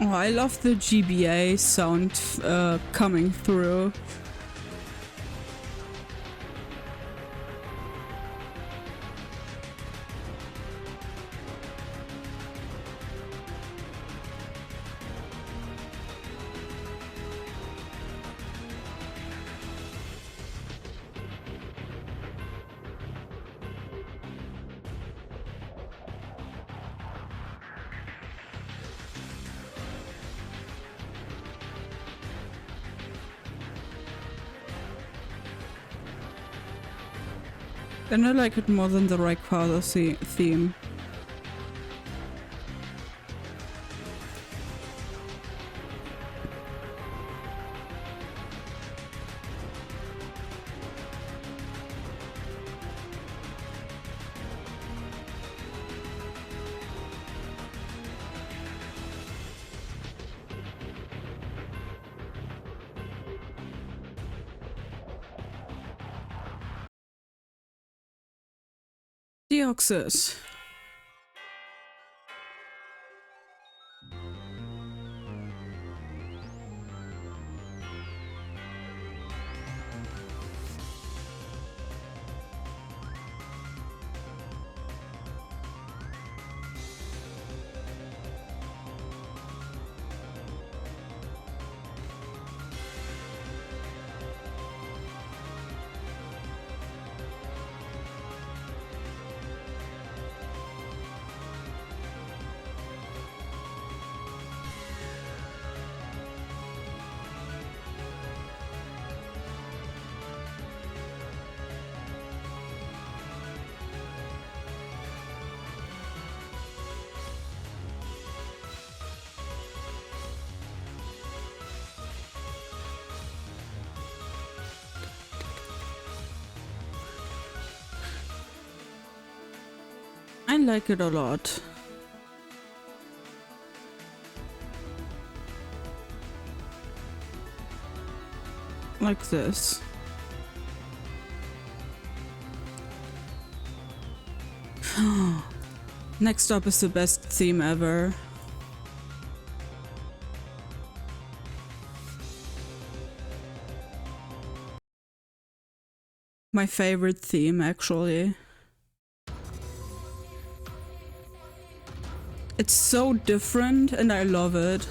Oh, I love the GBA sound coming through. And I like it more than the Rayquaza theme. Deoxys. I like it a lot. Like this. Next up is the best theme ever. My favorite theme, actually. It's so different and I love it.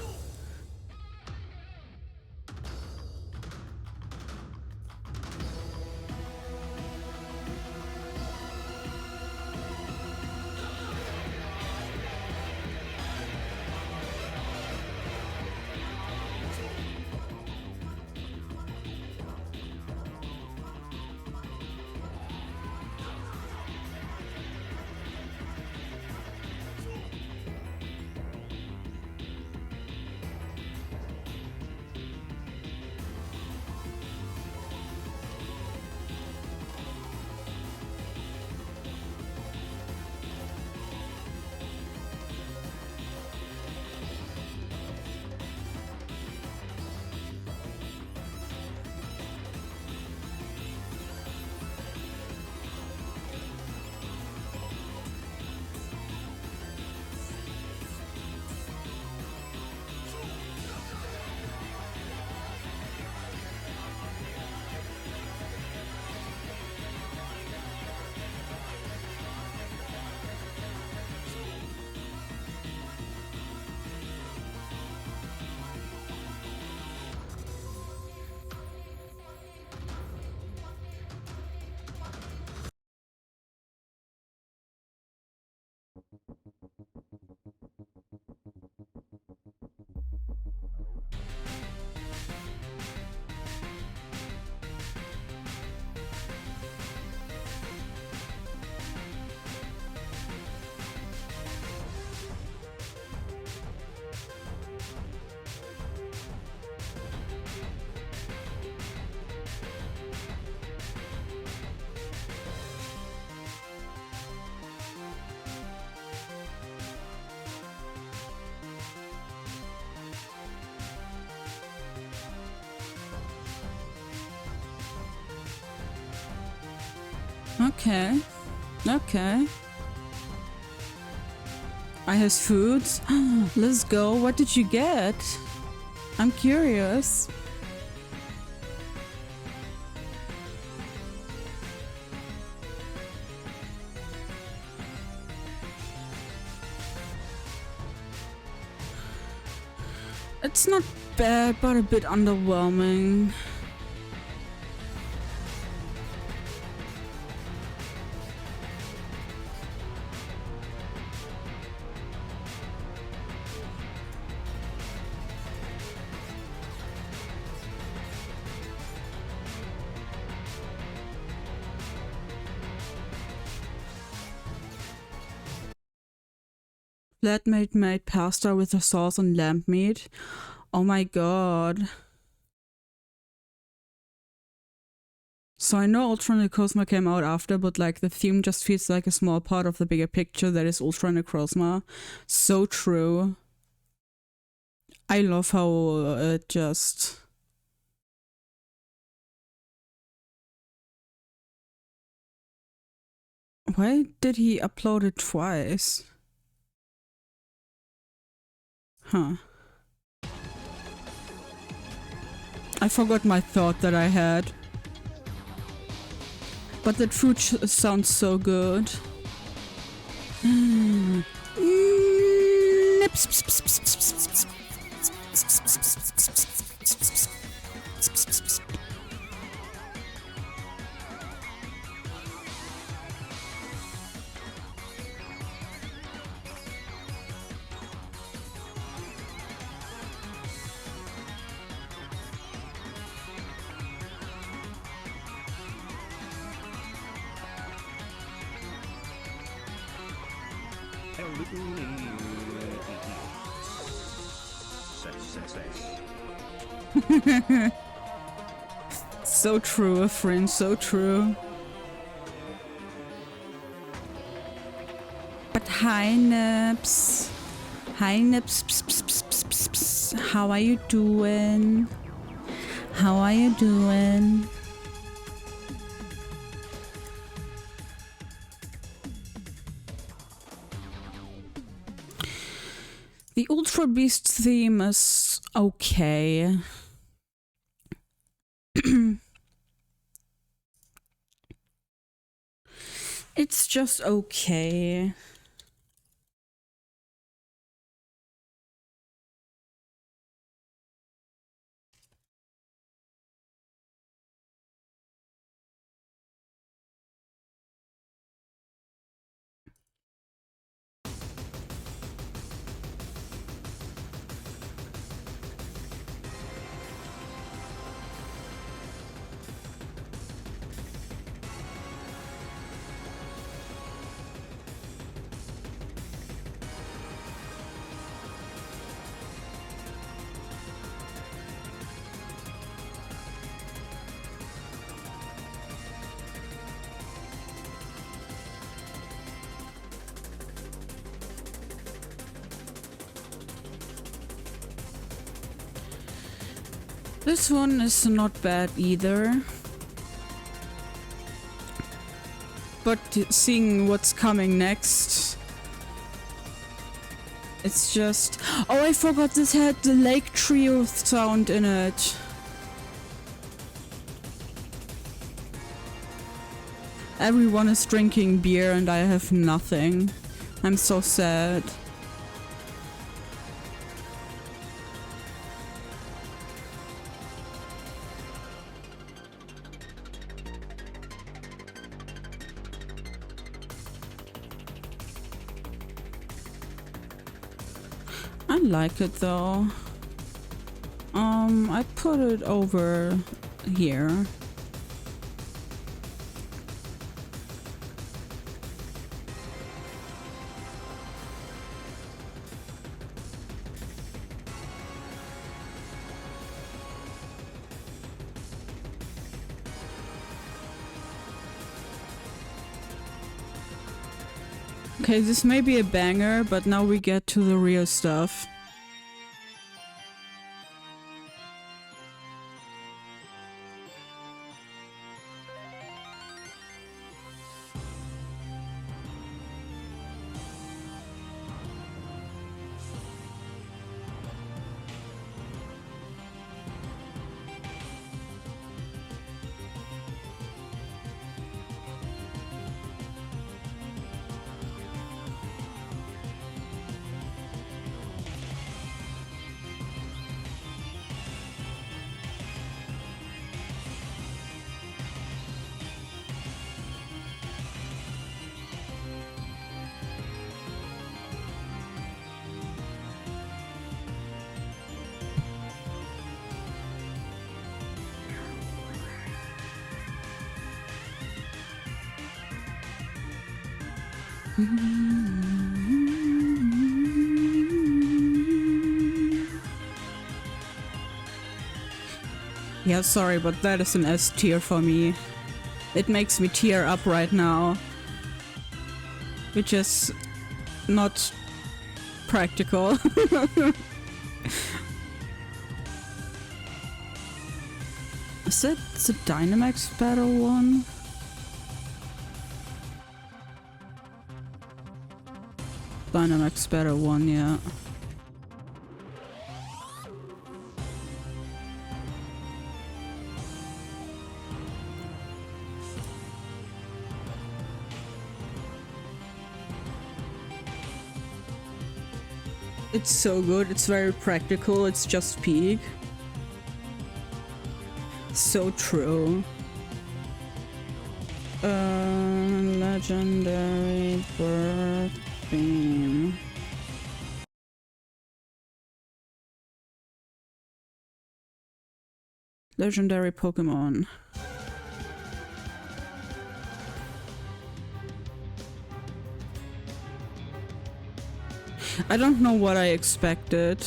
Okay. Okay. I has foods. Let's go. What did you get? I'm curious. It's not bad, but a bit underwhelming. Flatmate made pasta with a sauce and lamb meat. Oh my god. So I know Ultra Necrozma came out after, but like the theme just feels like a small part of the bigger picture that is Ultra Necrozma. So true. I love how it just... Why did he upload it twice? Huh. I forgot my thought that I had. But that food sounds so good. So true, friend, so true. But hi, Nips. Hi, Nips. How are you doing? How are you doing? The Ultra Beast theme is okay. It's just okay. This one is not bad either. But seeing what's coming next, it's just... Oh, I forgot this had the Lake Trio sound in it. Everyone is drinking beer and I have nothing. I'm so sad. I like it though. I put it over here. Okay, this may be a banger, but now we get to the real stuff. Yeah, sorry, but that is an S tier for me. It makes me tear up right now. Which is not practical. Is it the Dynamax battle one? Dynamax battle one, yeah. It's so good, it's very practical, it's just peak. So true. Legendary bird theme. Legendary Pokemon. I don't know what I expected.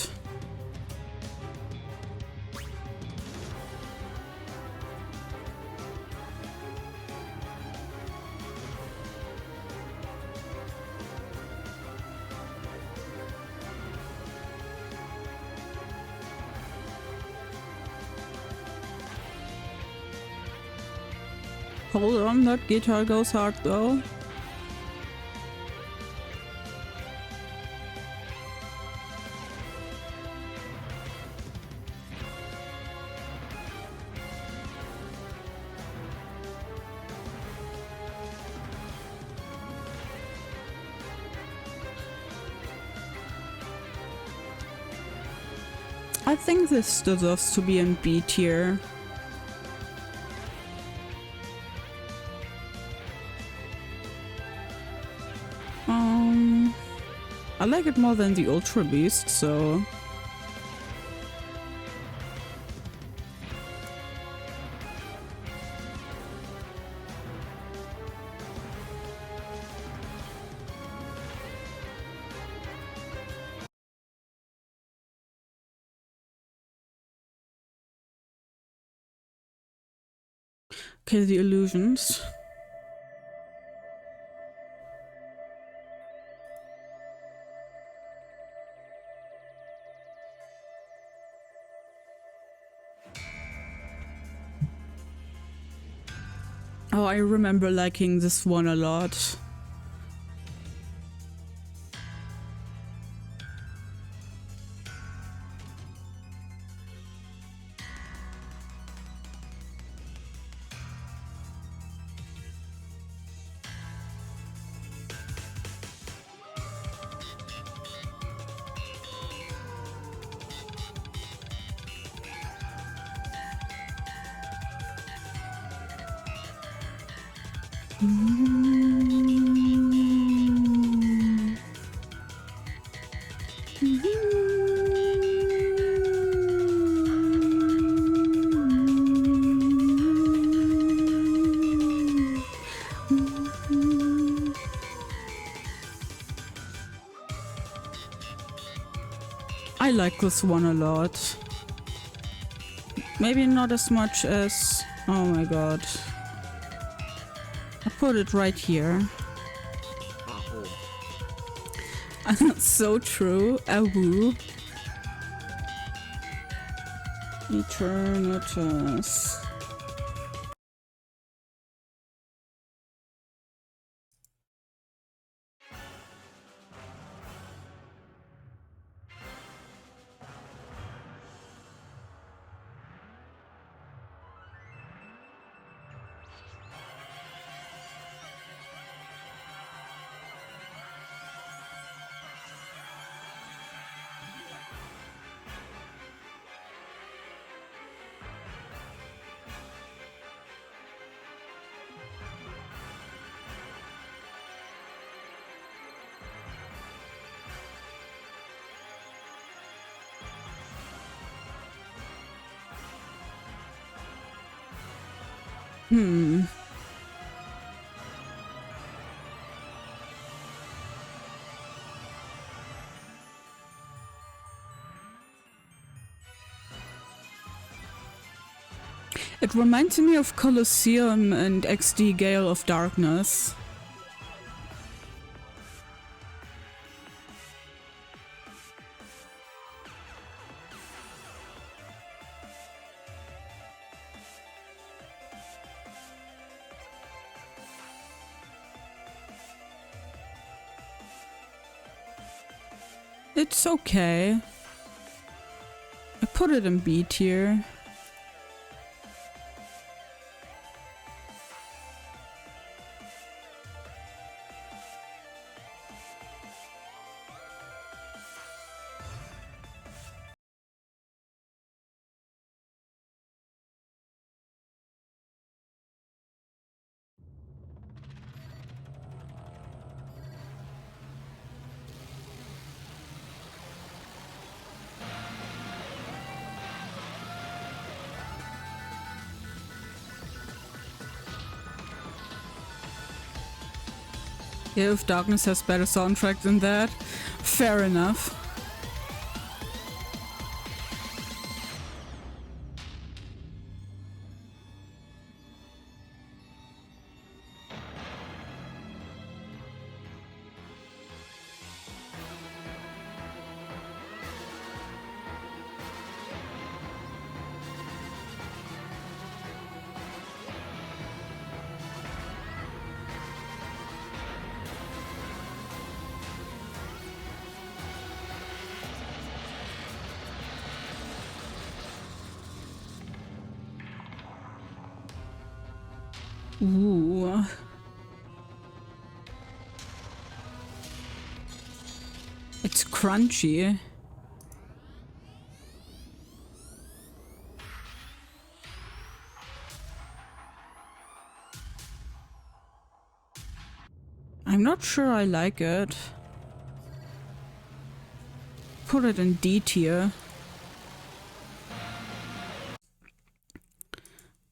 Hold on, that guitar goes hard though. I think this deserves to be in B tier. I like it more than the Ultra Beast, so... Okay, the illusions. Oh, I remember liking this one a lot. I like this one a lot. Maybe not as much as... Oh my god. I put it right here. So true. Awoo. Eternatus. It reminds me of Colosseum and XD Gale of Darkness. It's okay. I put it in B tier. Yeah, if Darkness has better soundtrack than that, fair enough. Ooh. It's crunchy. I'm not sure I like it. Put it in D tier.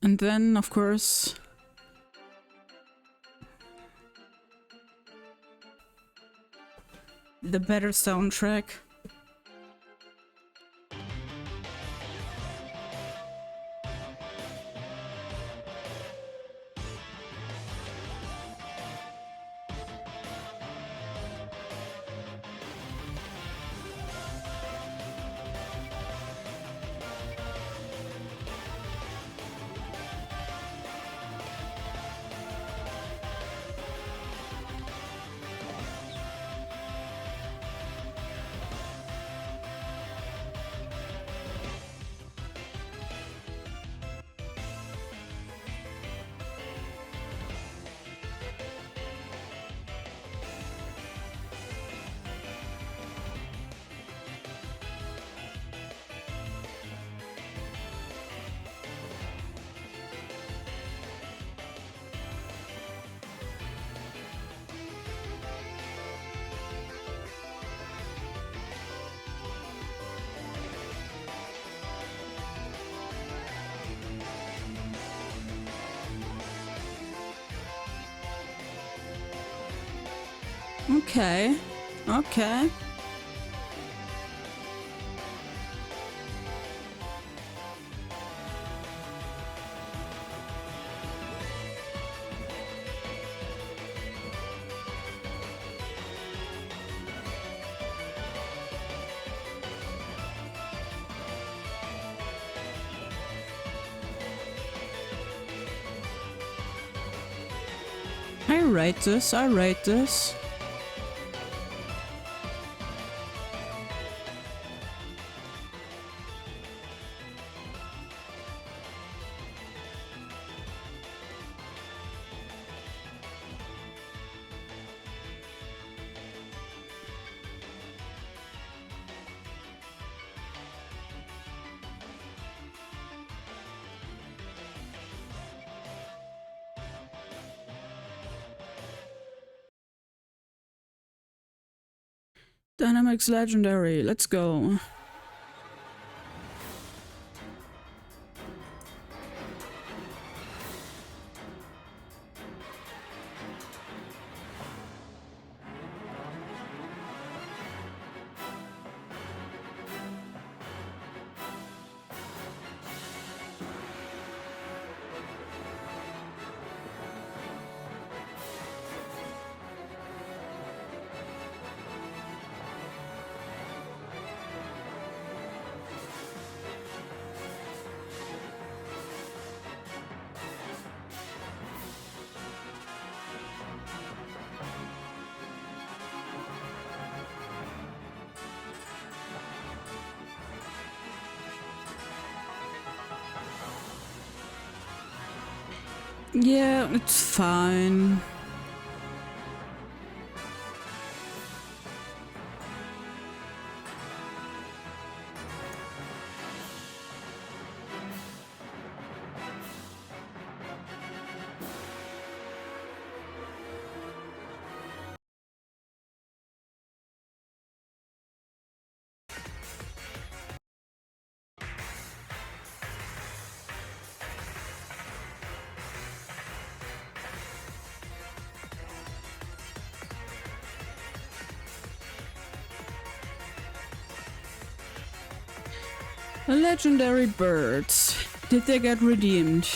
And then, of course, the better soundtrack. Okay. Okay. I rate this, I rate this. Dynamics Legendary, let's go. Yeah, it's fine. Legendary birds. Did they get redeemed?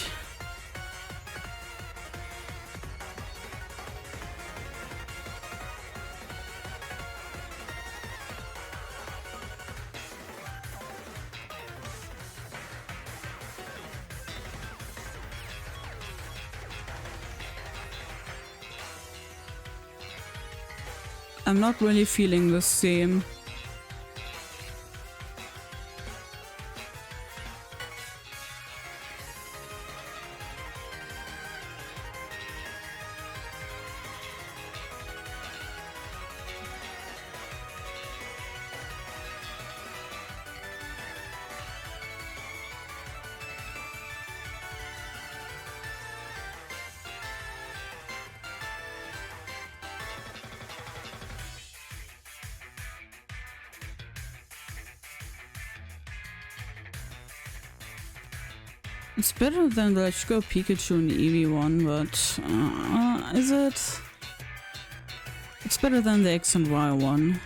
I'm not really feeling the same. It's better than the Let's Go Pikachu and Eevee one, but is it? It's better than the X and Y one.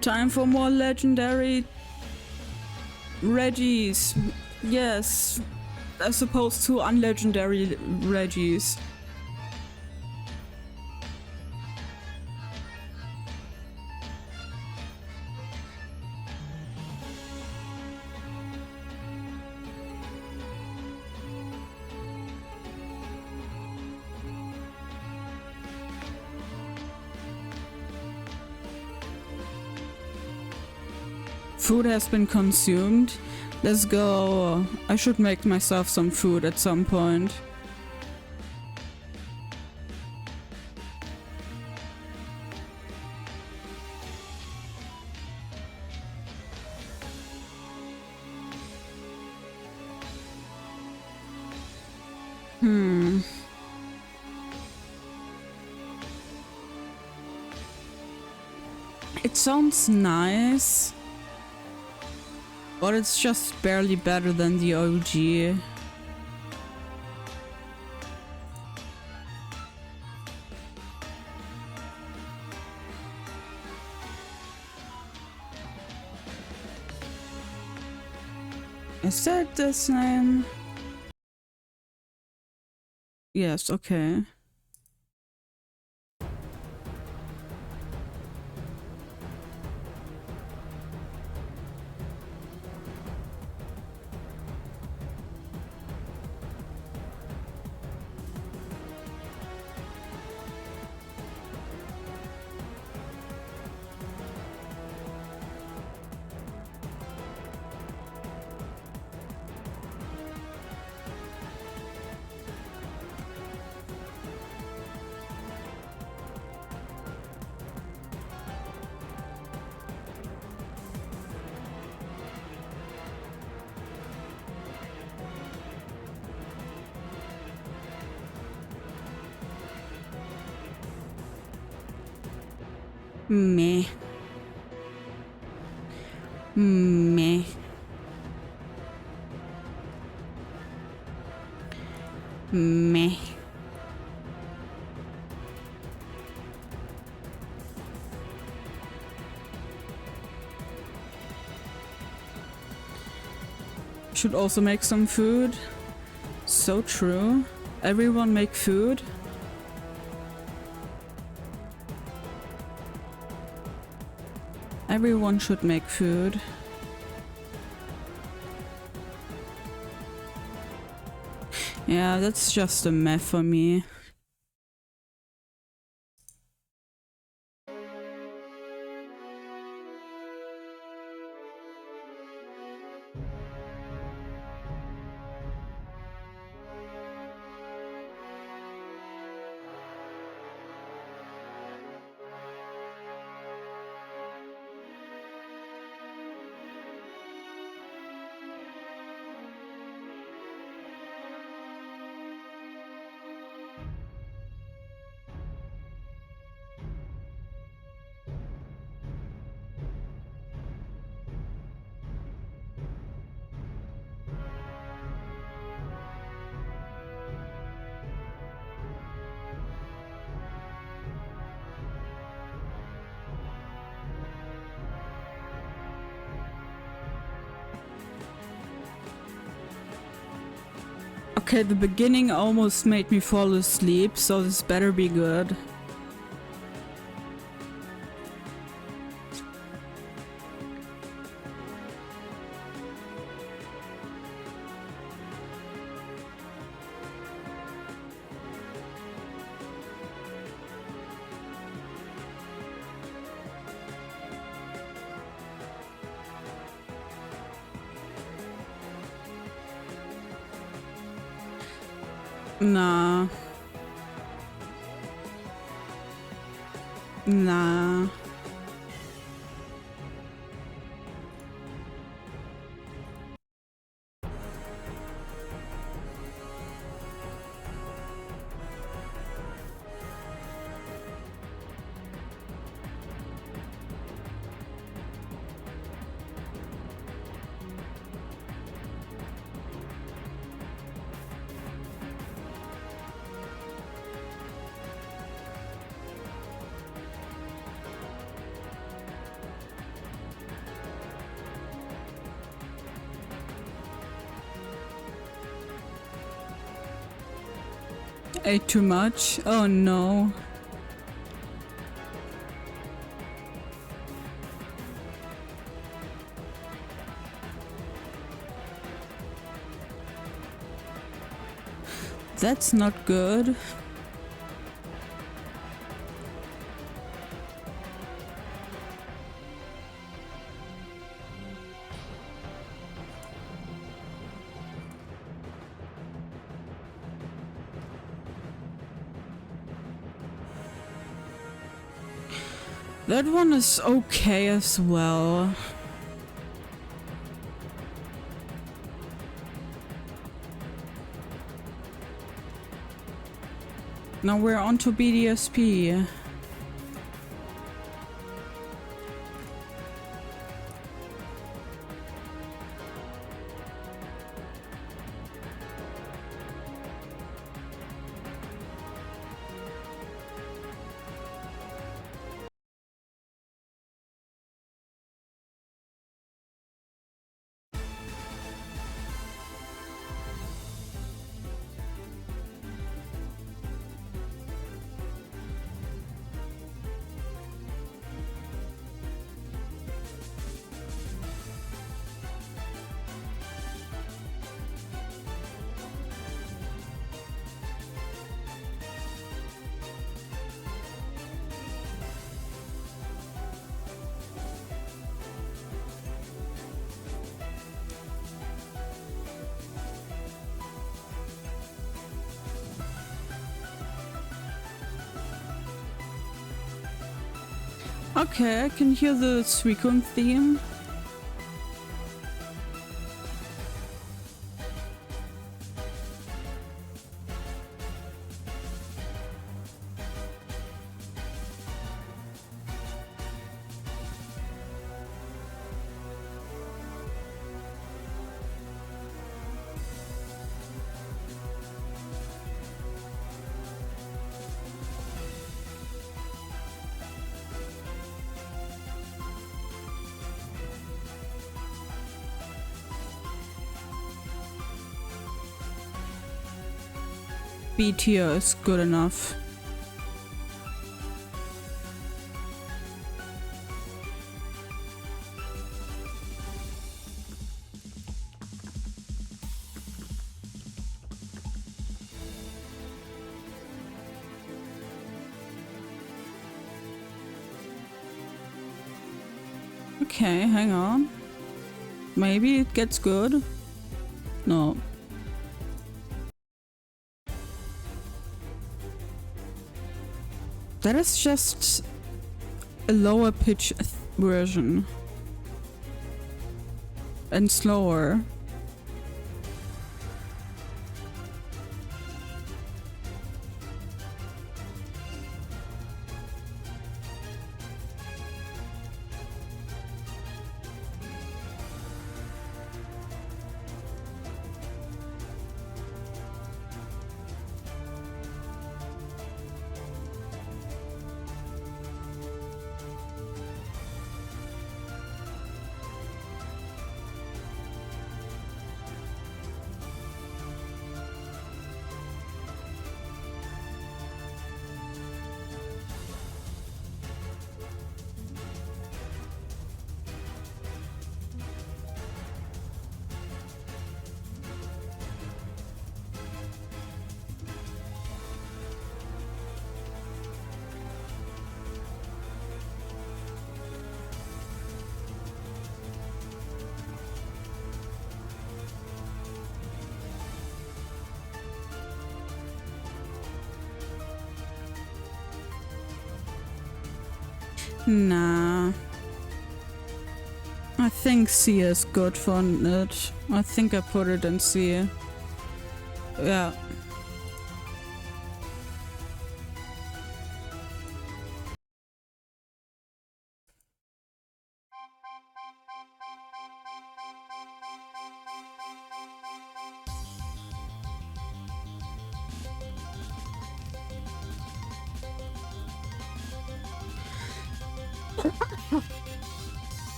Time for more legendary Regis. Yes, as opposed to unlegendary Regis. Food has been consumed. Let's go. I should make myself some food at some point. It sounds nice. But it's just barely better than the OG. Is that this name? Yes, okay. Meh. Meh. Meh. Should also make some food. So true. Everyone make food. Everyone should make food. Yeah, that's just a meh for me. Okay, the beginning almost made me fall asleep, so this better be good. Nah. Nah. Ate too much? Oh no. That's not good. That one is okay as well. Now we're on to BDSP. Okay, I can hear the Suicune theme. B tier is good enough. Okay, hang on. Maybe it gets good. No. That is just a lower pitch version. And slower. Nah. I think C is good for it. I think I put it in C. Yeah.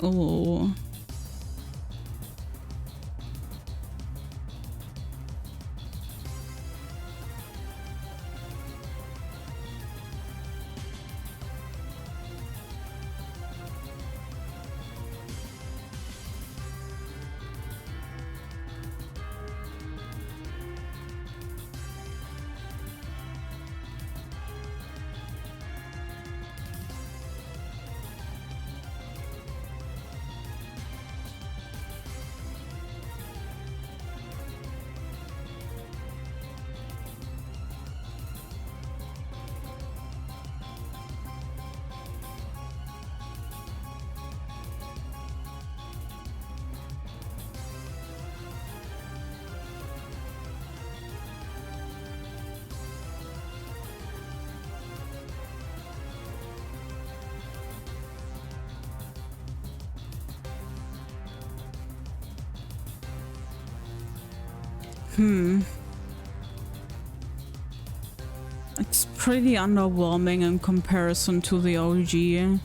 Oh. It's pretty underwhelming in comparison to the OG.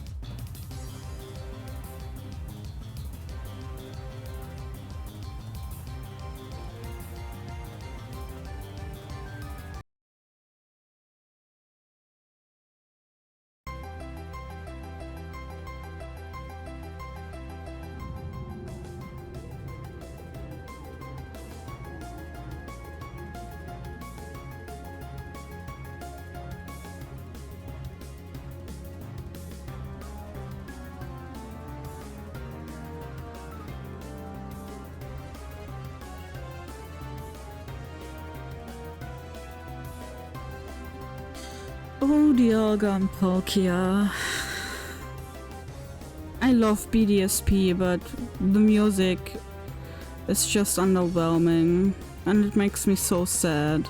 Oh, Dialga and Palkia. I love BDSP, but the music is just underwhelming, and it makes me so sad.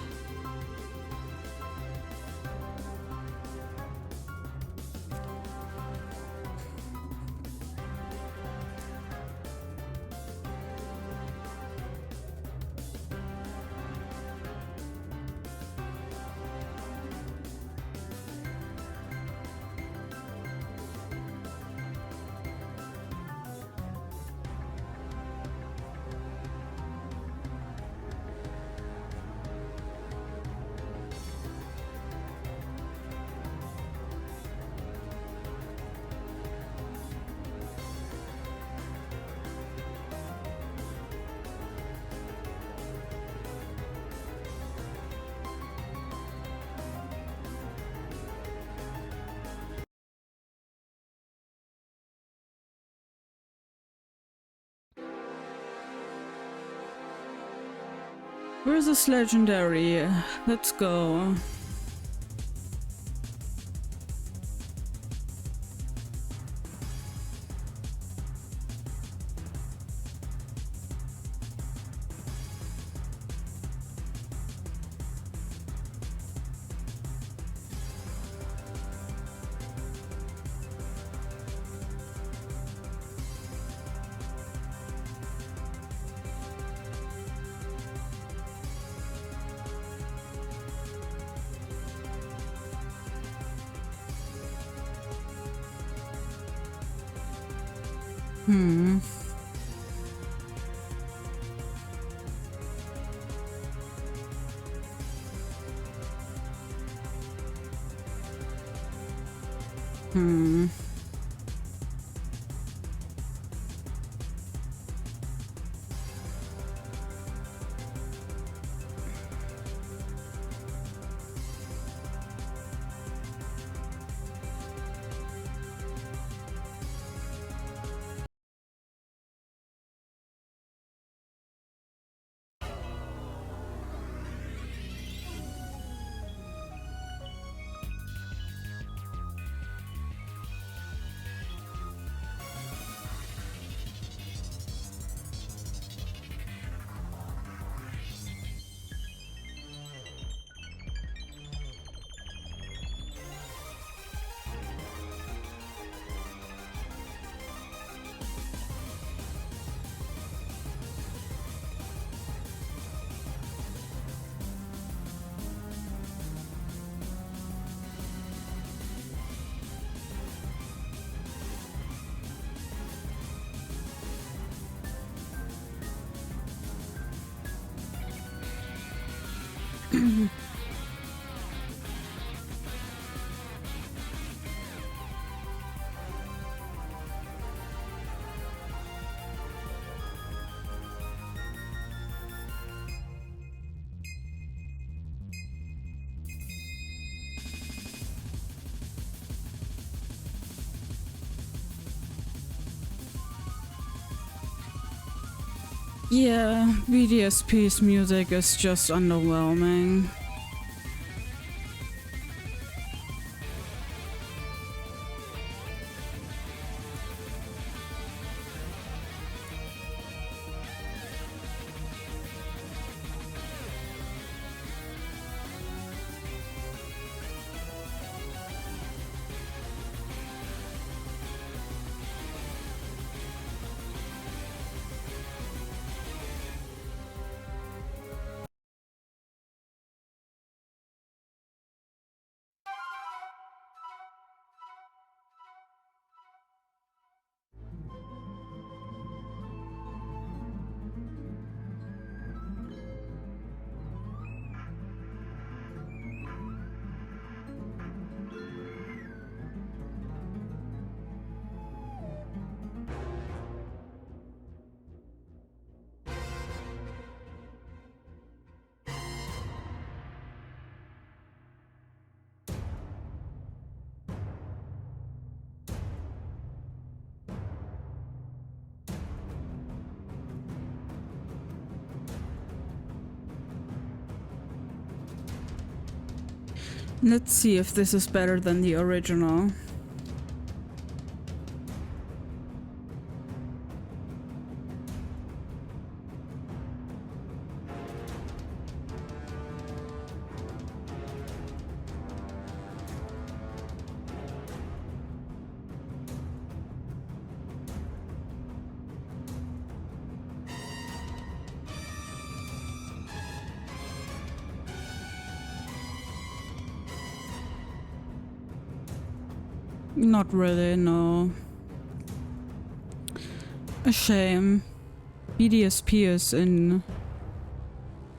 Where's this legendary? Let's go. Hmm. Hmm. Yeah, BDSP's music is just underwhelming. Let's see if this is better than the original. Not really, no. A shame. BDSP is in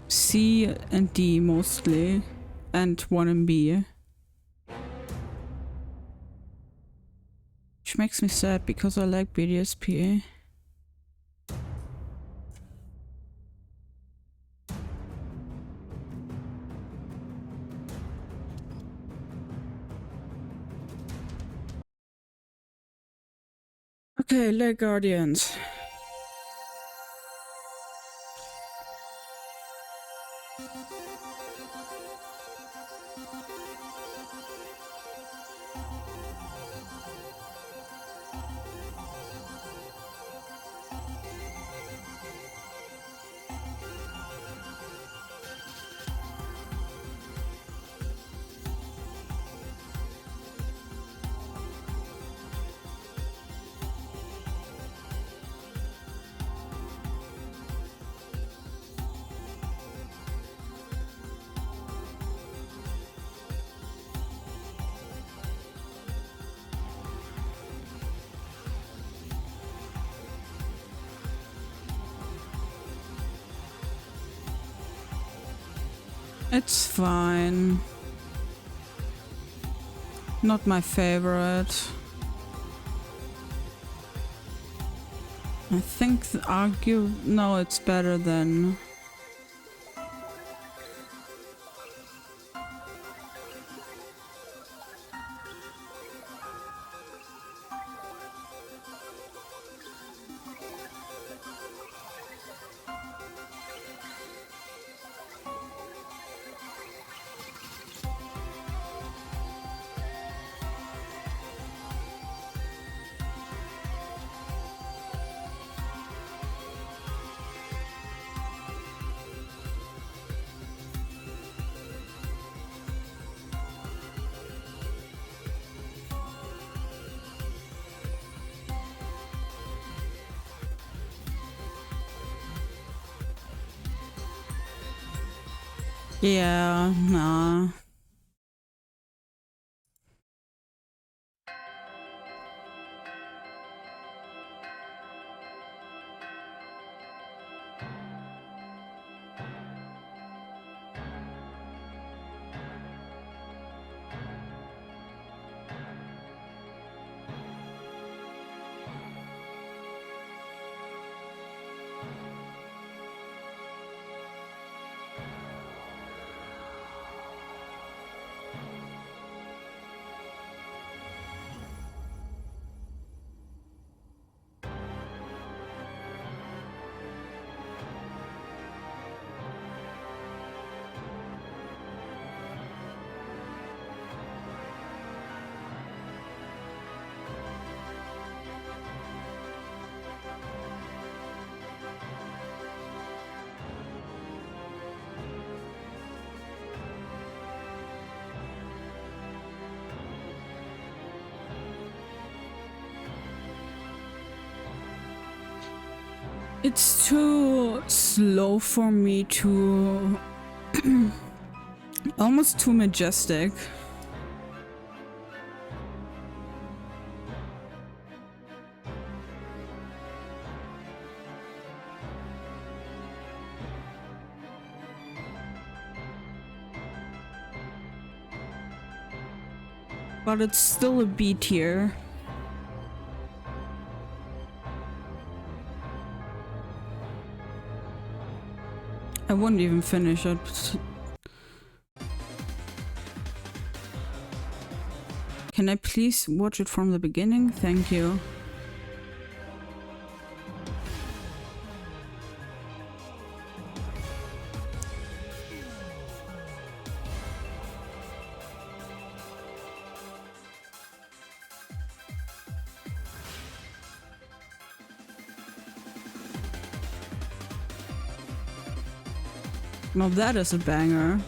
C and D mostly, and 1 in B. Which makes me sad because I like BDSP. Okay, Leg Guardians. It's fine. Not my favorite. I think no, it's better than. Yeah, nah. It's too slow for me to... almost too majestic. But it's still a B tier. I wouldn't even finish it. Can I please watch it from the beginning? Thank you. Now that is a banger.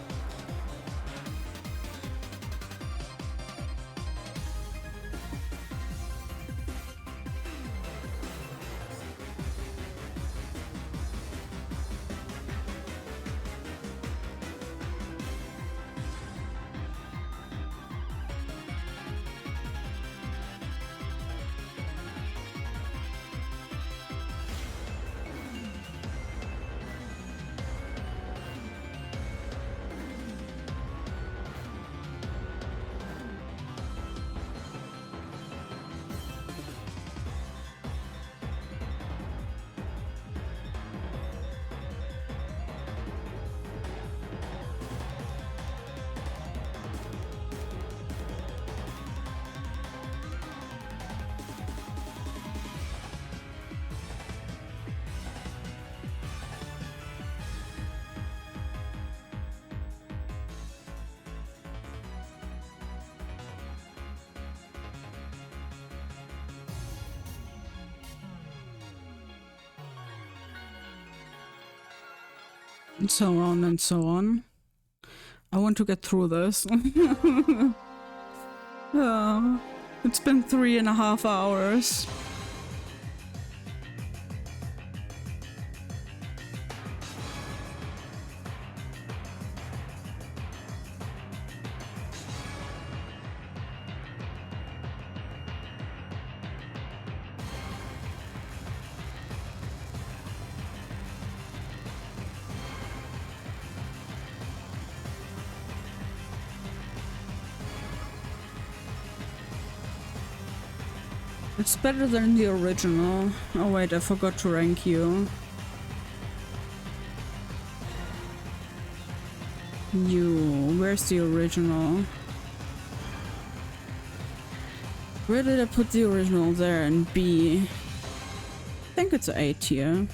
And so on and so on. I want to get through this. It's been 3.5 hours. It's better than the original. Oh wait, I forgot to rank you. Where's the original? Where did I put the original? There, in B. I think it's A tier.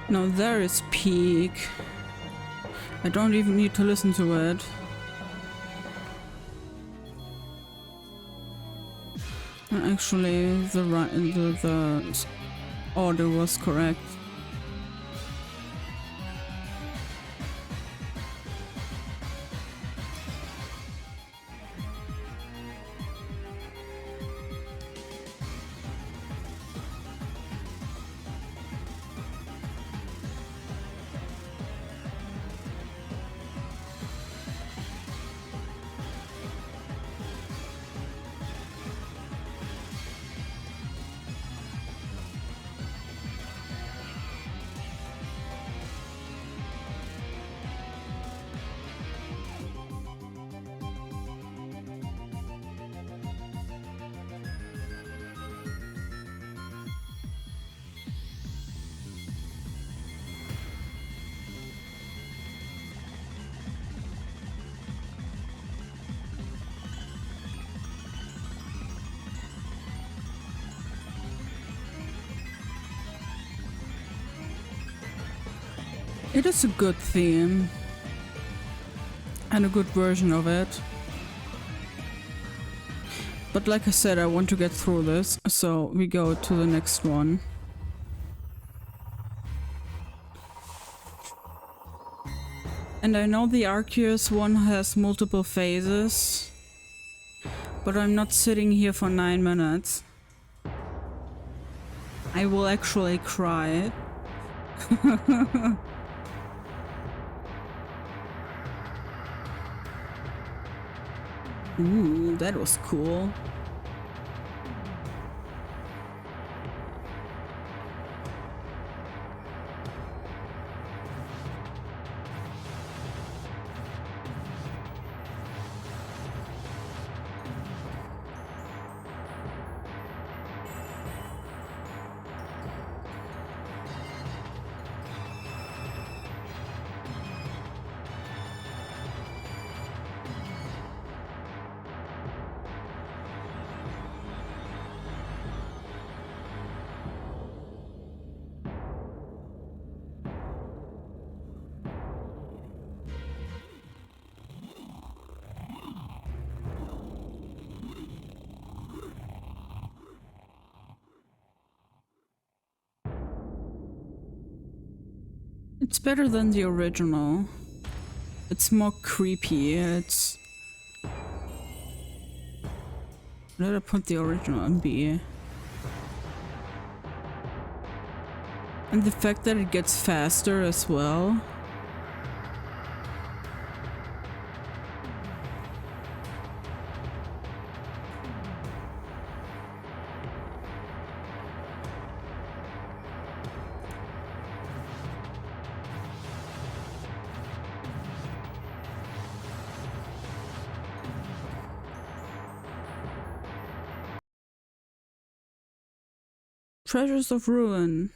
No, there is peak. I don't even need to listen to it. Actually, the order was correct. It is a good theme. And a good version of it. But like I said, I want to get through this, so we go to the next one. And I know the Arceus one has multiple phases, but I'm not sitting here for 9 minutes. I will actually cry. Ooh, that was cool. It's better than the original. It's more creepy. It's... Let I put the original in B. And the fact that it gets faster as well. Treasures of Ruin.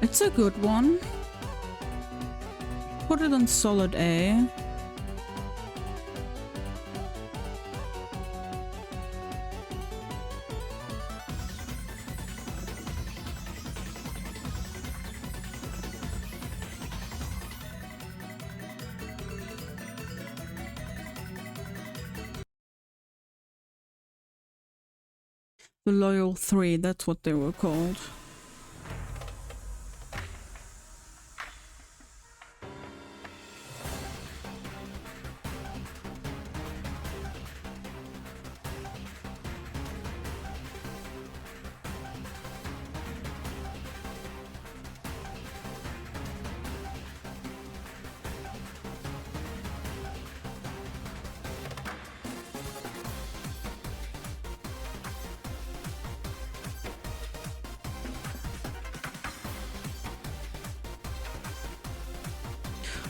It's a good one. Put it on solid A. The Loyal 3, that's what they were called.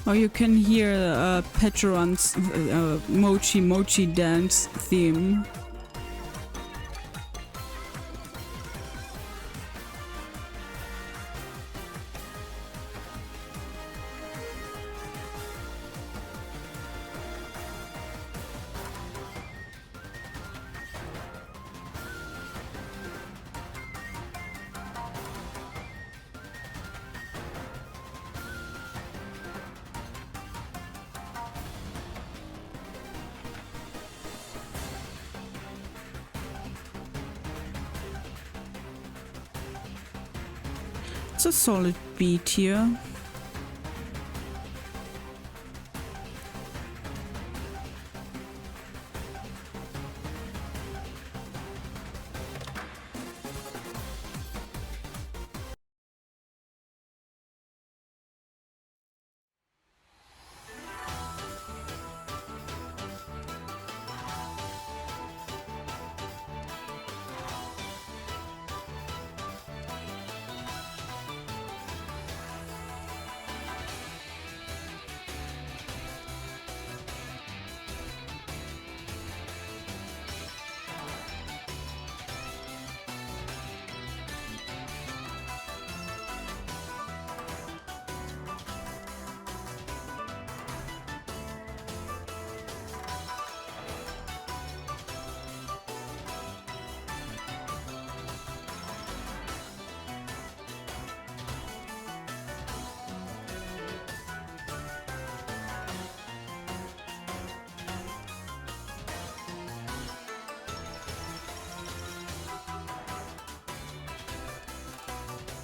Oh, you can hear Petron's Mochi Mochi dance theme. It's a solid beat here.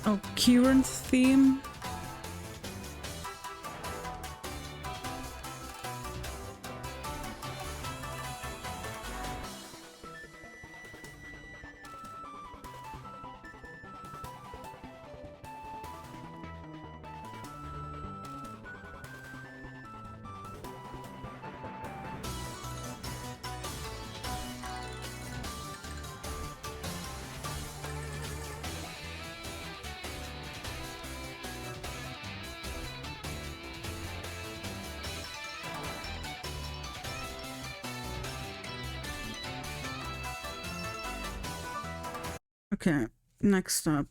Oh, Kieran's theme. Okay, next up.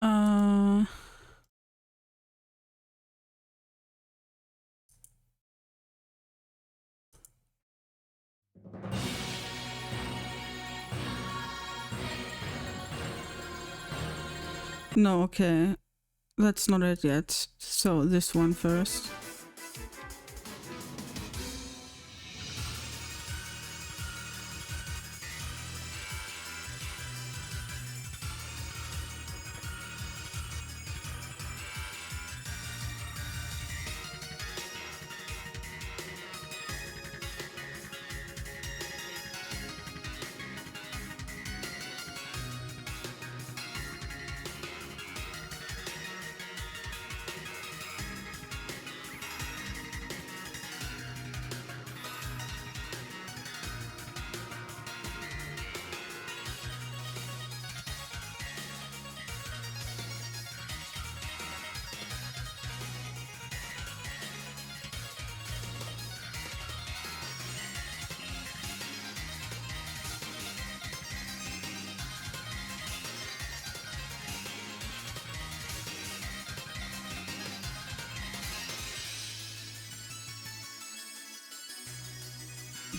Uh... No, okay. That's not it yet. So this one first.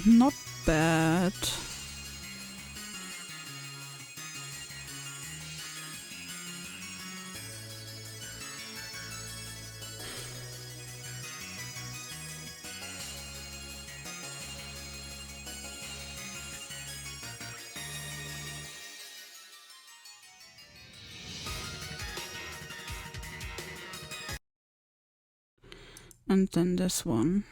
Not bad. And then this one.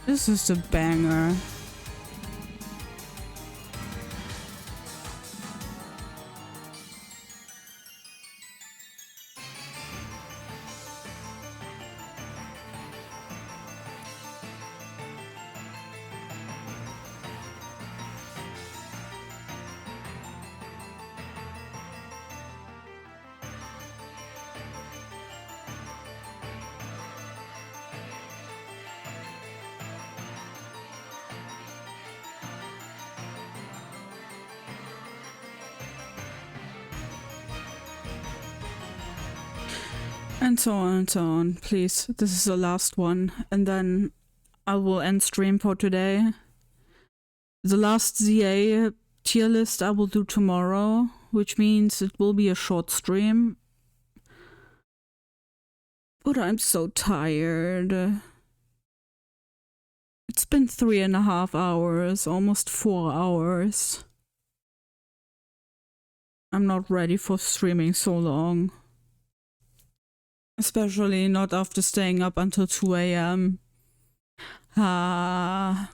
This is a banger. And so on and so on. Please, this is the last one. And then I will end stream for today. The last ZA tier list I will do tomorrow, which means it will be a short stream. But I'm so tired. It's been 3.5 hours, almost 4 hours. I'm not ready for streaming so long. Especially not after staying up until 2 AM. Ah.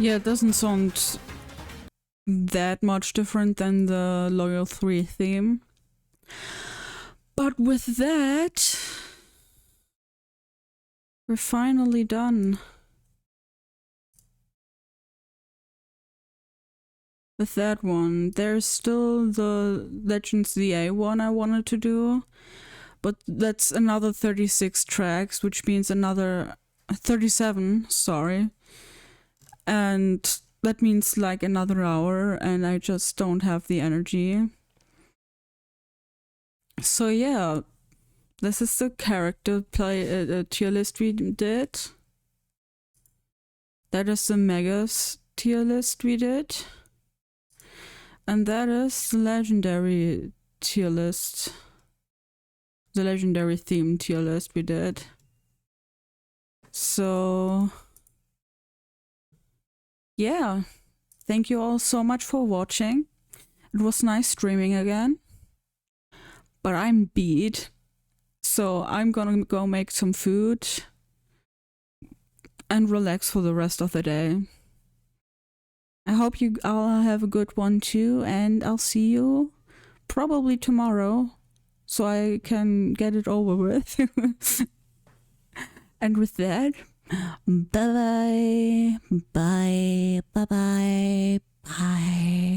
Yeah, it doesn't sound that much different than the Loyal 3 theme. But with that, we're finally done. With that one, there's still the Legends ZA one I wanted to do, but that's another 36 tracks, which means another 37, sorry. And that means like another hour, and I just don't have the energy. So yeah, this is the character play tier list we did. That is the Megas tier list we did. And that is the legendary tier list. The legendary theme tier list we did. So yeah, thank you all so much for watching. It was nice streaming again. But I'm beat. So I'm gonna go make some food and relax for the rest of the day. I hope you all have a good one too, and I'll see you probably tomorrow so I can get it over with. And with that, bye bye, bye bye, bye bye.